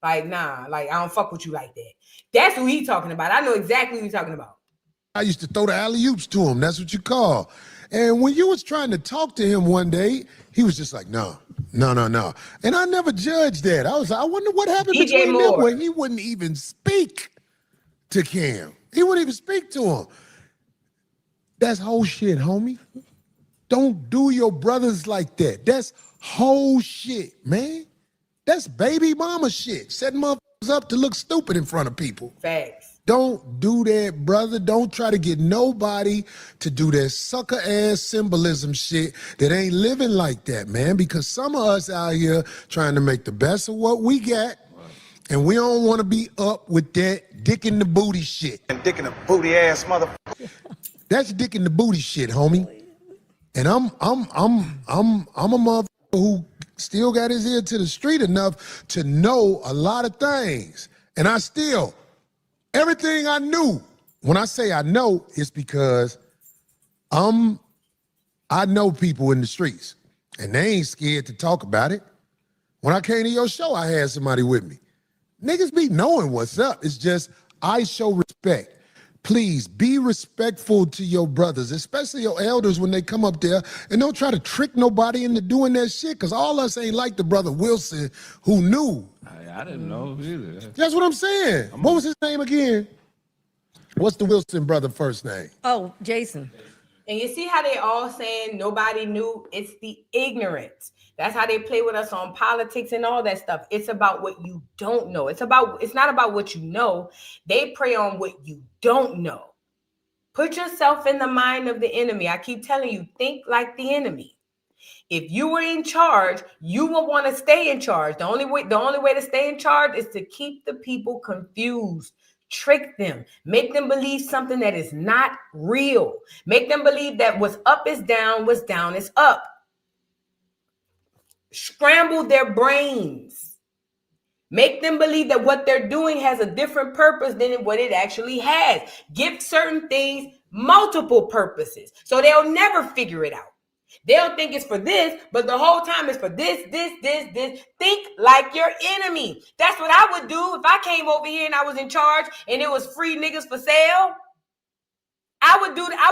nah, like I don't fuck with you like that. That's who he's talking about. I know exactly who he's talking about. I used to throw the alley-oops to him. That's what you call. And when you was trying to talk to him one day, he was just like, no. And I never judged that. I was like, I wonder what happened between them where he wouldn't even speak to Cam. He wouldn't even speak to him. That's whole shit, homie. Don't do your brothers like that. That's whole shit, man. That's baby mama shit. Setting motherfuckers up to look stupid in front of people. Facts. Don't do that, brother. Don't try to get nobody to do that sucker-ass symbolism shit that ain't living like that, man, because some of us out here trying to make the best of what we got, and we don't want to be up with that dick in the booty shit. And dick in the booty ass motherfucker. That's dick in the booty shit, homie. And I'm a motherfucker who still got his ear to the street enough to know a lot of things. And I still... everything I knew, when I say I know, it's because I know people in the streets, and they ain't scared to talk about it. When I came to your show, I had somebody with me. Niggas be knowing what's up. It's just I show respect. Please be respectful to your brothers, especially your elders when they come up there, and don't try to trick nobody into doing that shit, because all us ain't like the brother Wilson who knew. I didn't know either. That's what I'm saying. What was his name again? What's the Wilson brother first name? Oh, Jason. And you see how they all saying nobody knew? It's the ignorance. That's how they play with us on politics and all that stuff. It's about what you don't know. It's not about what you know. They prey on what you don't know. Put yourself in the mind of the enemy. I keep telling you, think like the enemy. If you were in charge, you will want to stay in charge. The only way to stay in charge is to keep the people confused, trick them, make them believe something that is not real. Make them believe that what's up is down, what's down is up. Scramble their brains. Make them believe that what they're doing has a different purpose than what it actually has. Give certain things multiple purposes, so they'll never figure it out. They'll think it's for this, but the whole time it's for this. Think like your enemy. That's what I would do if I came over here and I was in charge and it was free niggas for sale. I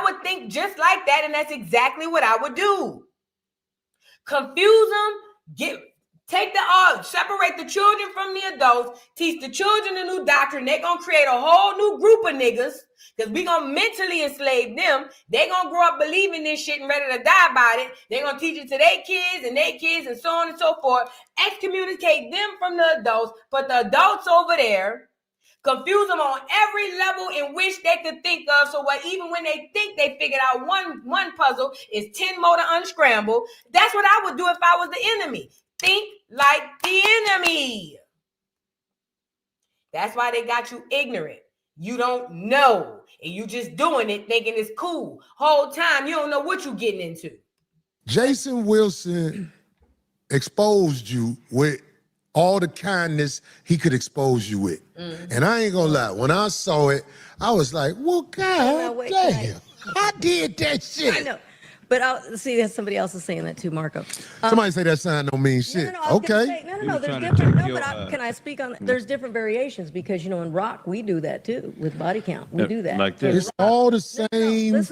would think just like that, and that's exactly what I would do. Confuse them, Take separate the children from the adults, teach the children a new doctrine. They're going to create a whole new group of niggas because we're going to mentally enslave them. They're going to grow up believing this shit and ready to die about it. They're going to teach it to their kids and so on and so forth. Excommunicate them from the adults, put the adults over there, confuse them on every level in which they could think of. So even when they think they figured out one puzzle, is 10 more to unscramble. That's what I would do if I was the enemy. Think like the enemy. That's why they got you ignorant. You don't know. And you just doing it thinking it's cool. Whole time you don't know what you're getting into. Jason Wilson exposed you with all the kindness he could expose you with. And I ain't gonna lie, when I saw it, I was like, well, God damn, I did that shit. I know. But I'll see that somebody else is saying that too, Marco. Somebody say that sign don't mean shit. Okay. No, there's different. No, but can I speak on? There's different variations because in rock we do that too with body count. We do that. Like this. It's all the same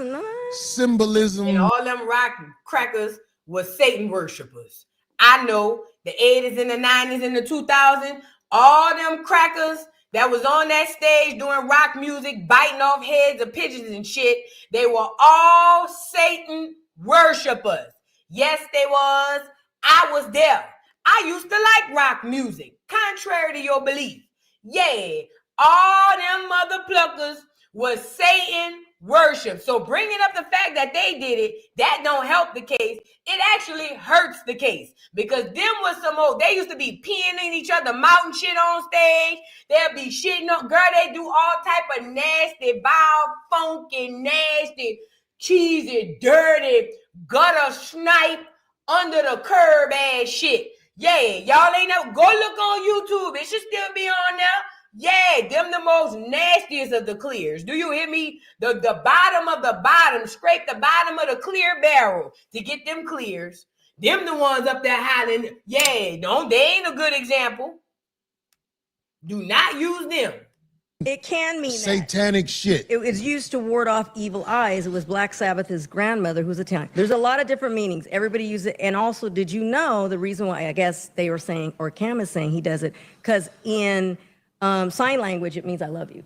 symbolism. And all them rock crackers was Satan worshipers. I know the 80s and the 90s and the 2000s, all them crackers that was on that stage doing rock music, biting off heads of pigeons and shit, they were all Satan worshipers. Yes, they was. I was there. I used to like rock music, contrary to your belief. Yeah, all them mother pluckers was Satan worship. So bringing up the fact that they did it, that don't help the case. It actually hurts the case because them was some old, they used to be peeing in each other, mountain shit on stage. They'll be shitting up. Girl, they do all type of nasty, vile, funky, nasty, cheesy, dirty, gutter snipe, under the curb ass shit. Yeah, y'all ain't know. Go look on YouTube. It should still be on there. Yeah, them the most nastiest of the clears. Do you hear me? The bottom of the bottom, scrape the bottom of the clear barrel to get them clears. Them the ones up there hiding. Yeah, they ain't a good example. Do not use them. It can mean satanic shit. It was used to ward off evil eyes. It was Black Sabbath's grandmother who's Italian. There's a lot of different meanings. Everybody uses it. And also, did you know the reason why I guess they were saying, or Cam is saying he does it, because in sign language, it means I love you.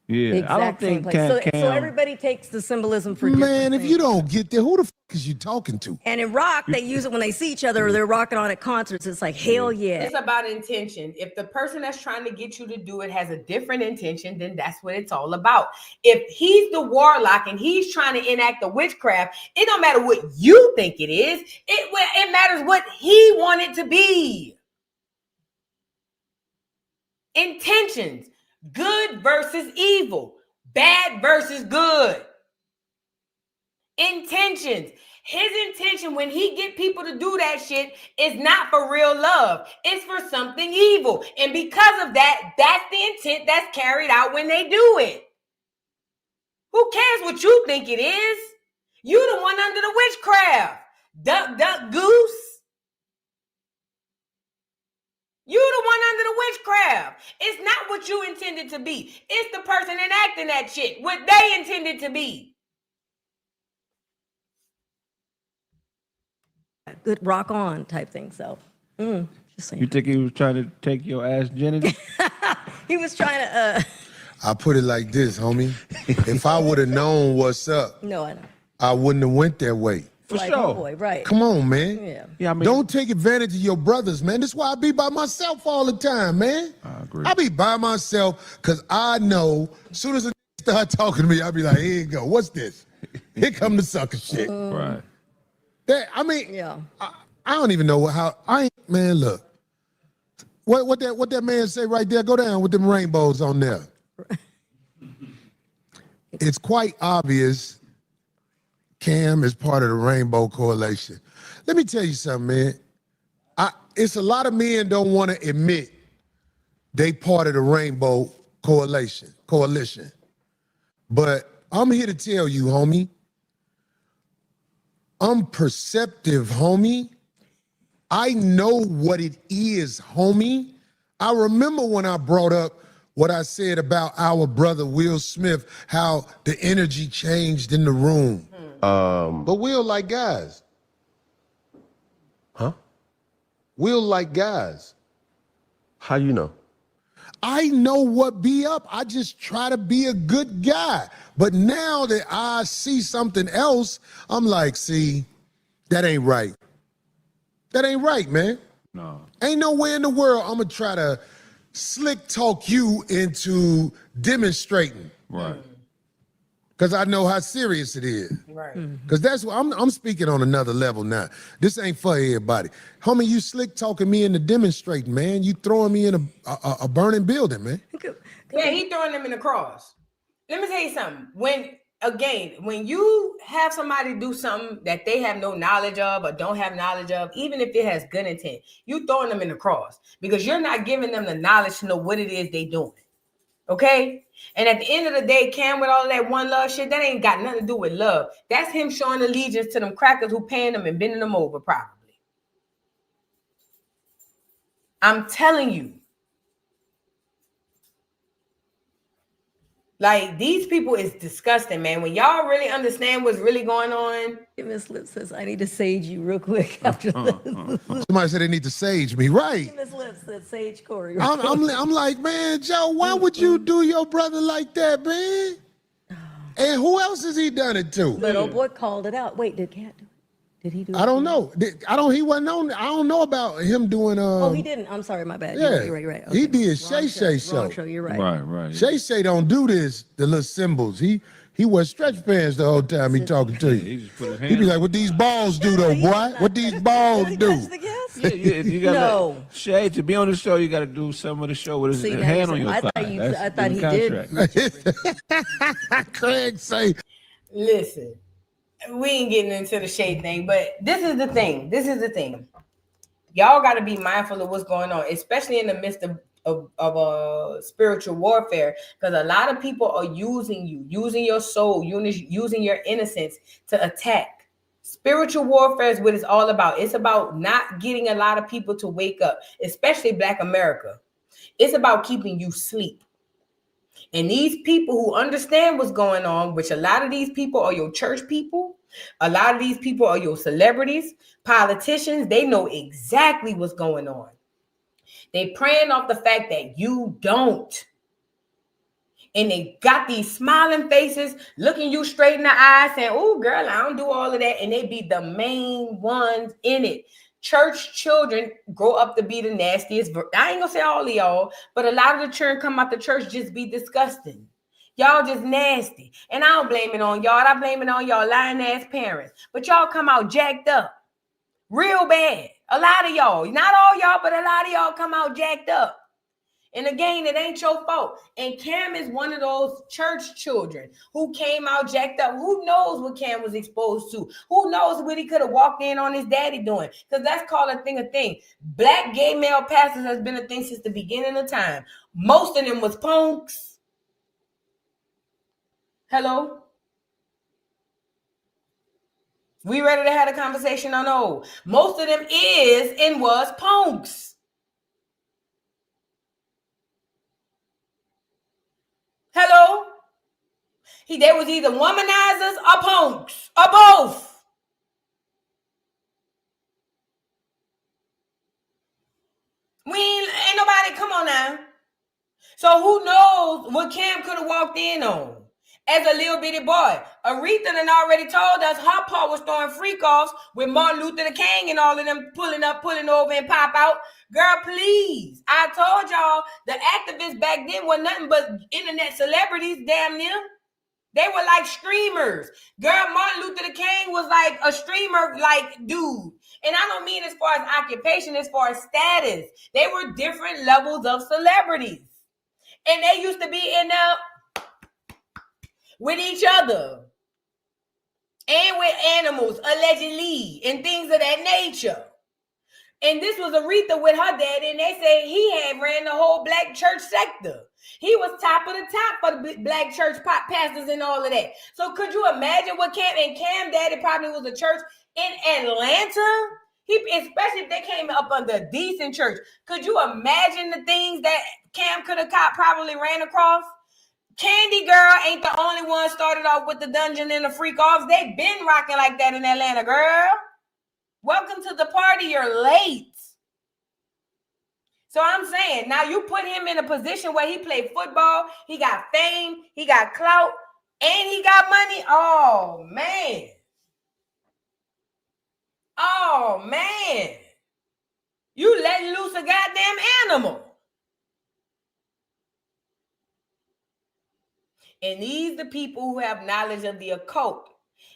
Yeah, I don't think so everybody takes the symbolism for man. If things. you don't get there, who the fuck is you talking to? And in rock, they use it when they see each other or they're rocking on at concerts. It's like, hell yeah. It's about intention. If the person that's trying to get you to do it has a different intention, then that's what it's all about. If he's the warlock and he's trying to enact the witchcraft, it don't matter what you think it is. It matters what he wanted to be. Intentions. Good versus evil. Bad versus good. Intentions. His intention when he get people to do that shit is not for real love. It's for something evil. And because of that, that's the intent that's carried out when they do it. Who cares what you think it is? You the one under the witchcraft. Duck, duck, goose. You the one under the witchcraft. It's not what you intended to be. It's the person enacting that shit, what they intended to be. Good rock on type thing. So, just saying. You think he was trying to take your ass, Jenny? He was trying to. I put it like this, homie. If I would have known what's up, No, I know. I wouldn't have went that way. For Like, sure. oh boy, right. Come on, man. Yeah. Yeah, I mean, Don't take advantage of your brothers, man. That's why I be by myself all the time, man. I agree. I be by myself because I know as soon as a start talking to me, I be like, here you go. What's this? Here come the sucker shit. Right. Yeah. I don't even know man, look. What that man say right there? Go down with them rainbows on there. It's quite obvious Cam is part of the Rainbow Coalition. Let me tell you something, man. It's a lot of men don't want to admit they part of the Rainbow Coalition. But I'm here to tell you, homie, I'm perceptive, homie. I know what it is, homie. I remember when I brought up what I said about our brother Will Smith, how the energy changed in the room. But Will like guys. Huh? Will like guys. How you know? I know what be up. I just try to be a good guy. But now that I see something else, I'm like, see, that ain't right. That ain't right, man. No. Ain't no way in the world I'm gonna try to slick talk you into demonstrating. Right. Because I know how serious it is. Right. Because that's what I'm speaking on another level now. This ain't for everybody. Homie, you slick talking me into demonstrating, man. You throwing me in a burning building, man. Yeah, he throwing them in the cross. Let me tell you something. When you have somebody do something that they have no knowledge of or don't have knowledge of, even if it has good intent, you throwing them in the cross because you're not giving them the knowledge to know what it is they doing. Okay? And at the end of the day, Cam, with all that one love shit, that ain't got nothing to do with love. That's him showing allegiance to them crackers who paying them and bending them over, probably. I'm telling you. Like, these people is disgusting, man. When y'all really understand what's really going on. Miss Lip says, I need to sage you real quick after this. Somebody said they need to sage me, right? Miss Lip said, sage Corey. I'm like, man, Joe, why would you do your brother like that, man? And who else has he done it to? But old boy called it out. Wait, did Cat do it? Did he do it? I don't know. He wasn't on. I don't know about him doing. Oh, he didn't. I'm sorry, my bad. Yeah, You're right. Okay. He did Shay Shay show. Wrong show. You're right. Right. Shay Shay don't do this. The little symbols. He wears stretch pants the whole time he talking to you. He just put his hand. He be like, "What these balls do, though, boy? What these balls do?" Yeah, you gotta No. Shay, to be on the show, you got to do some of the show with his hand on your thigh. I thought he did. Craig say, Listen, we ain't getting into the shade thing, but this is the thing. Y'all got to be mindful of what's going on, especially in the midst of spiritual warfare, because a lot of people are using you, using your soul, using your innocence to attack. Spiritual warfare is what it's all about. It's about not getting a lot of people to wake up, especially Black America. It's about keeping you asleep. And these people who understand what's going on, which a lot of these people are your church people, a lot of these people are your celebrities, politicians, they know exactly what's going on. They preying off the fact that you don't. And they got these smiling faces, looking you straight in the eye, saying, oh, girl, I don't do all of that. And they be the main ones in it. Church children grow up to be the nastiest. I ain't gonna say all of y'all, but a lot of the children come out the church just be disgusting. Y'all just nasty. And I don't blame it on y'all. I blame it on y'all lying ass parents. But y'all come out jacked up. Real bad. A lot of y'all. Not all y'all, but a lot of y'all come out jacked up. And again, it ain't your fault. And Cam is one of those church children who came out jacked up. Who knows what Cam was exposed to? Who knows what he could have walked in on his daddy doing? Because that's called a thing. Black gay male pastors has been a thing since the beginning of time. Most of them was punks. Hello? We ready to have a conversation on no? Most of them is and was punks. Hello? They was either womanizers or punks or both. Ain't nobody, come on now. So who knows what Cam could have walked in on as a little bitty boy? Aretha done already told us her pa was throwing freak offs with Martin Luther King and all of them pulling up, pulling over and pop out. Girl, please. I told y'all the activists back then were nothing but internet celebrities, damn near. They were like streamers. Girl, Martin Luther King was like a streamer, like, dude. And I don't mean as far as occupation, as far as status. They were different levels of celebrities. And they used to be in there with each other. And with animals, allegedly, and things of that nature. And this was Aretha with her daddy, and they say he had ran the whole Black church sector. He was top of the top for the Black church pastors and all of that. So could you imagine what Cam daddy probably was a church in Atlanta? Especially if they came up under a decent church. Could you imagine the things that Cam could have probably ran across? Candy Girl ain't the only one started off with the dungeon and the freak offs. They've been rocking like that in Atlanta, girl. Welcome to the party. You're late. So I'm saying, now you put him in a position where he played football, he got fame, he got clout, and he got money. Oh, man. Oh, man. You letting loose a goddamn animal. And these are the people who have knowledge of the occult.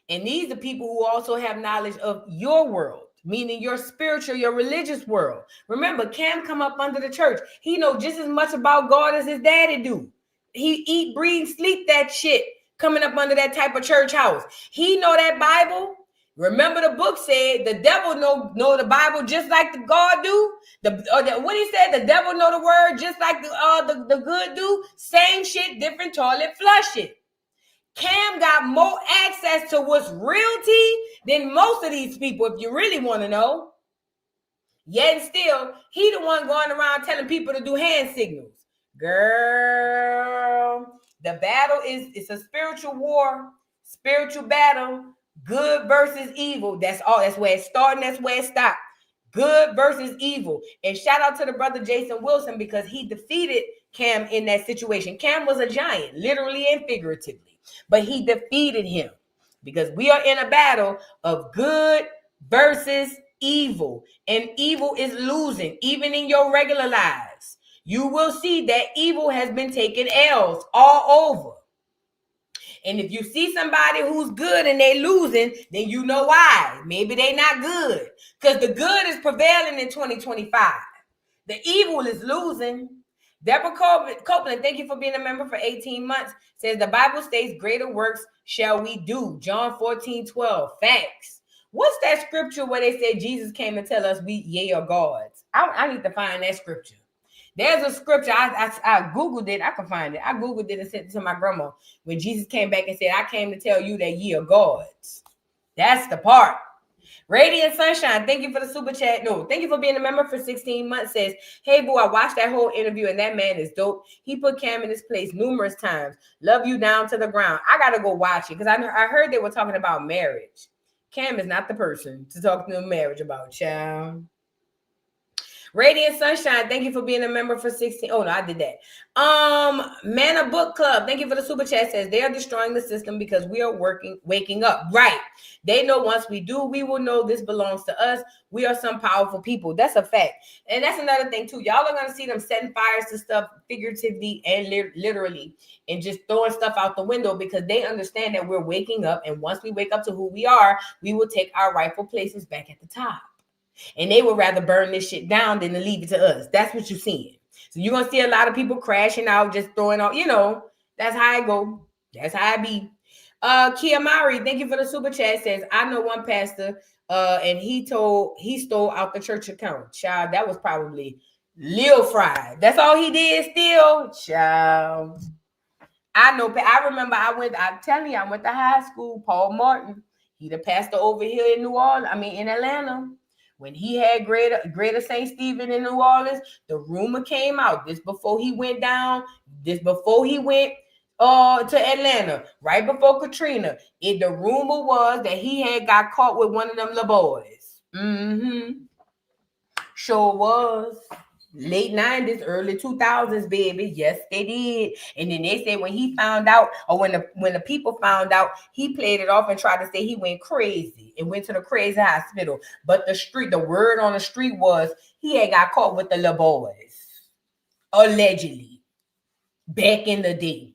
And these are the people who also have knowledge of your world, meaning your spiritual, your religious world. Remember, Cam come up under the church. He know just as much about God as his daddy do. He eat, breathe, sleep that shit coming up under that type of church house. He know that Bible. Remember, the book said the devil know the Bible just like the God do. What he said, the devil know the word just like the good do. Same shit, different toilet flush it. Cam got more access to what's realty than most of these people, if you really want to know. Yet still, he the one going around telling people to do hand signals. Girl, the battle it's a spiritual war, spiritual battle. Good versus evil. That's all. That's where it started. That's where it stopped. Good versus evil. And shout out to the brother Jason Wilson because he defeated Cam in that situation. Cam was a giant, literally and figuratively, but he defeated him because we are in a battle of good versus evil, and evil is losing. Even in your regular lives, you will see that evil has been taking L's all over. And if you see somebody who's good and they losing, then you know why. Maybe they not good. Because the good is prevailing in 2025. The evil is losing. Deborah Copeland, thank you for being a member for 18 months. Says the Bible states greater works shall we do. John 14:12. Facts. What's that scripture where they said Jesus came to tell us ye are gods? I need to find that scripture. There's a scripture, I Googled it, I can find it. I Googled it and sent it to my grandma when Jesus came back and said, I came to tell you that ye are gods. That's the part. Radiant Sunshine, thank you for the super chat. No, thank you for being a member for 16 months. Says, hey, boo, I watched that whole interview and that man is dope. He put Cam in his place numerous times. Love you down to the ground. I got to go watch it because I heard they were talking about marriage. Cam is not the person to talk to marriage about, child. Radiant Sunshine, thank you for being a member for 16. Oh, no, I did that. Mana Book Club, thank you for the super chat. Says they are destroying the system because we are waking up. Right. They know once we do, we will know this belongs to us. We are some powerful people. That's a fact. And that's another thing, too. Y'all are going to see them setting fires to stuff figuratively and literally and just throwing stuff out the window because they understand that we're waking up. And once we wake up to who we are, we will take our rightful places back at the top. And they would rather burn this shit down than to leave it to us. That's what you're seeing. So you're going to see a lot of people crashing out, just throwing out, that's how I go. That's how I be. Kia Mari, thank you for the super chat. Says, I know one pastor, and he stole out the church account. Child, that was probably Lil Fry. That's all he did still. Child. I know. I remember I'm telling you, I went to high school. Paul Martin, he the pastor over here in in Atlanta. When he had Greater St. Stephen in New Orleans, the rumor came out. This before he went down. This before he went to Atlanta. Right before Katrina. The rumor was that he had got caught with one of them little boys. Sure was. Late 90s, early 2000s, baby. Yes, they did. And then they said when he found out, or when the people found out, he played it off and tried to say he went crazy and went to the crazy hospital. But the word on the street was he had got caught with the little boys. Allegedly. Back in the day.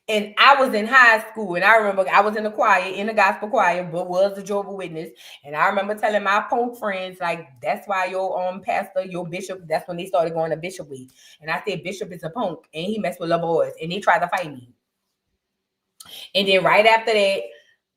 And I was in high school, and I remember I was in the choir, in the gospel choir, but was the Jehovah's Witness. And I remember telling my punk friends, like, that's why your pastor, your bishop, that's when they started going to Bishop Week. And I said, Bishop is a punk, and he messed with little boys, and they tried to fight me. And then right after that,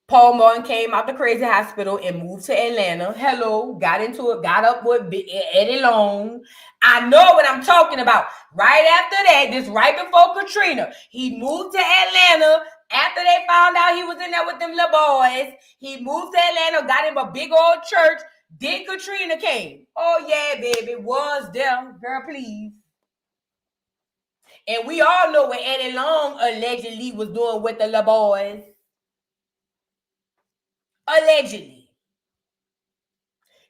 Paul Martin came out the crazy hospital and moved to Atlanta. Hello, got into it, got up with Eddie Long. I know what I'm talking about. Right after that, this right before Katrina, he moved to Atlanta. After they found out he was in there with them little boys, he moved to Atlanta, got him a big old church. Then Katrina came. Oh, yeah, baby, was there. Girl, please. And we all know what Eddie Long allegedly was doing with the little boys. Allegedly.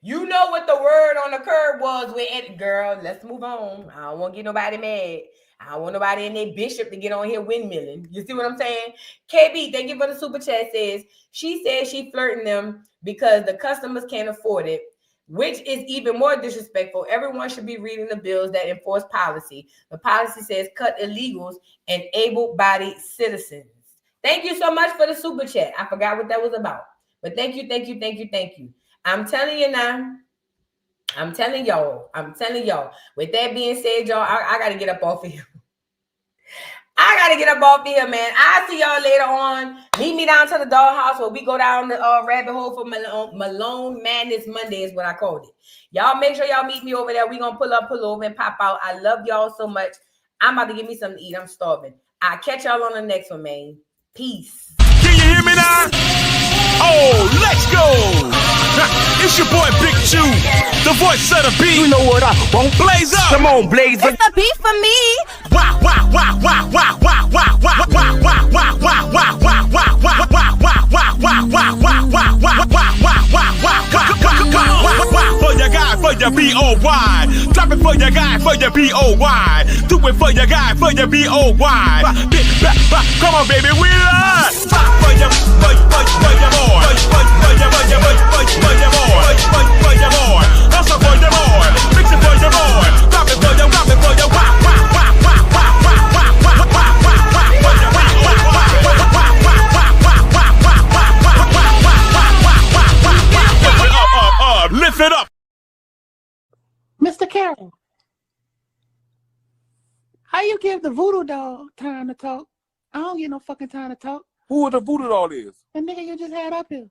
You know what the word on the curb was with it, girl. Let's move on. I don't want to get nobody mad. I don't want nobody in their bishop to get on here windmilling. You see what I'm saying? KB, thank you for the super chat. Says she says she flirting them because the customers can't afford it, which is even more disrespectful. Everyone should be reading the bills that enforce policy. The policy says cut illegals and able-bodied citizens. Thank you so much for the super chat. I forgot what that was about. But thank you. I'm telling you now. I'm telling y'all. With that being said, y'all, I got to get up off of here. Man. I'll see y'all later on. Meet me down to the dollhouse where we go down the rabbit hole for Malone Madness Monday is what I called it. Y'all make sure y'all meet me over there. We going to pull over and pop out. I love y'all so much. I'm about to give me something to eat. I'm starving. I'll catch y'all on the next one, man. Peace. Can you hear me now? Oh, let's go! It's your boy Big Chew, the voice of the beat. You know what I won't blaze up. Come on, blaze up. It's the beat for me. Wah wah wah wah wah wah wah wah wah wah wah wah wah wah wah wah wah wah for your guy, for your B-O-Y. Drop it for your guy, for your B-O-Y. Do it for your guy, for your B-O-Y. Come on, baby, we love. For your boy. For your boy. Also for your boy. Mix it for your boy. Drop it for your lift it up. Mr. Carroll, how you give the voodoo doll time to talk? I don't get no fucking time to talk. Who the voodoo doll is? The nigga you just had up here.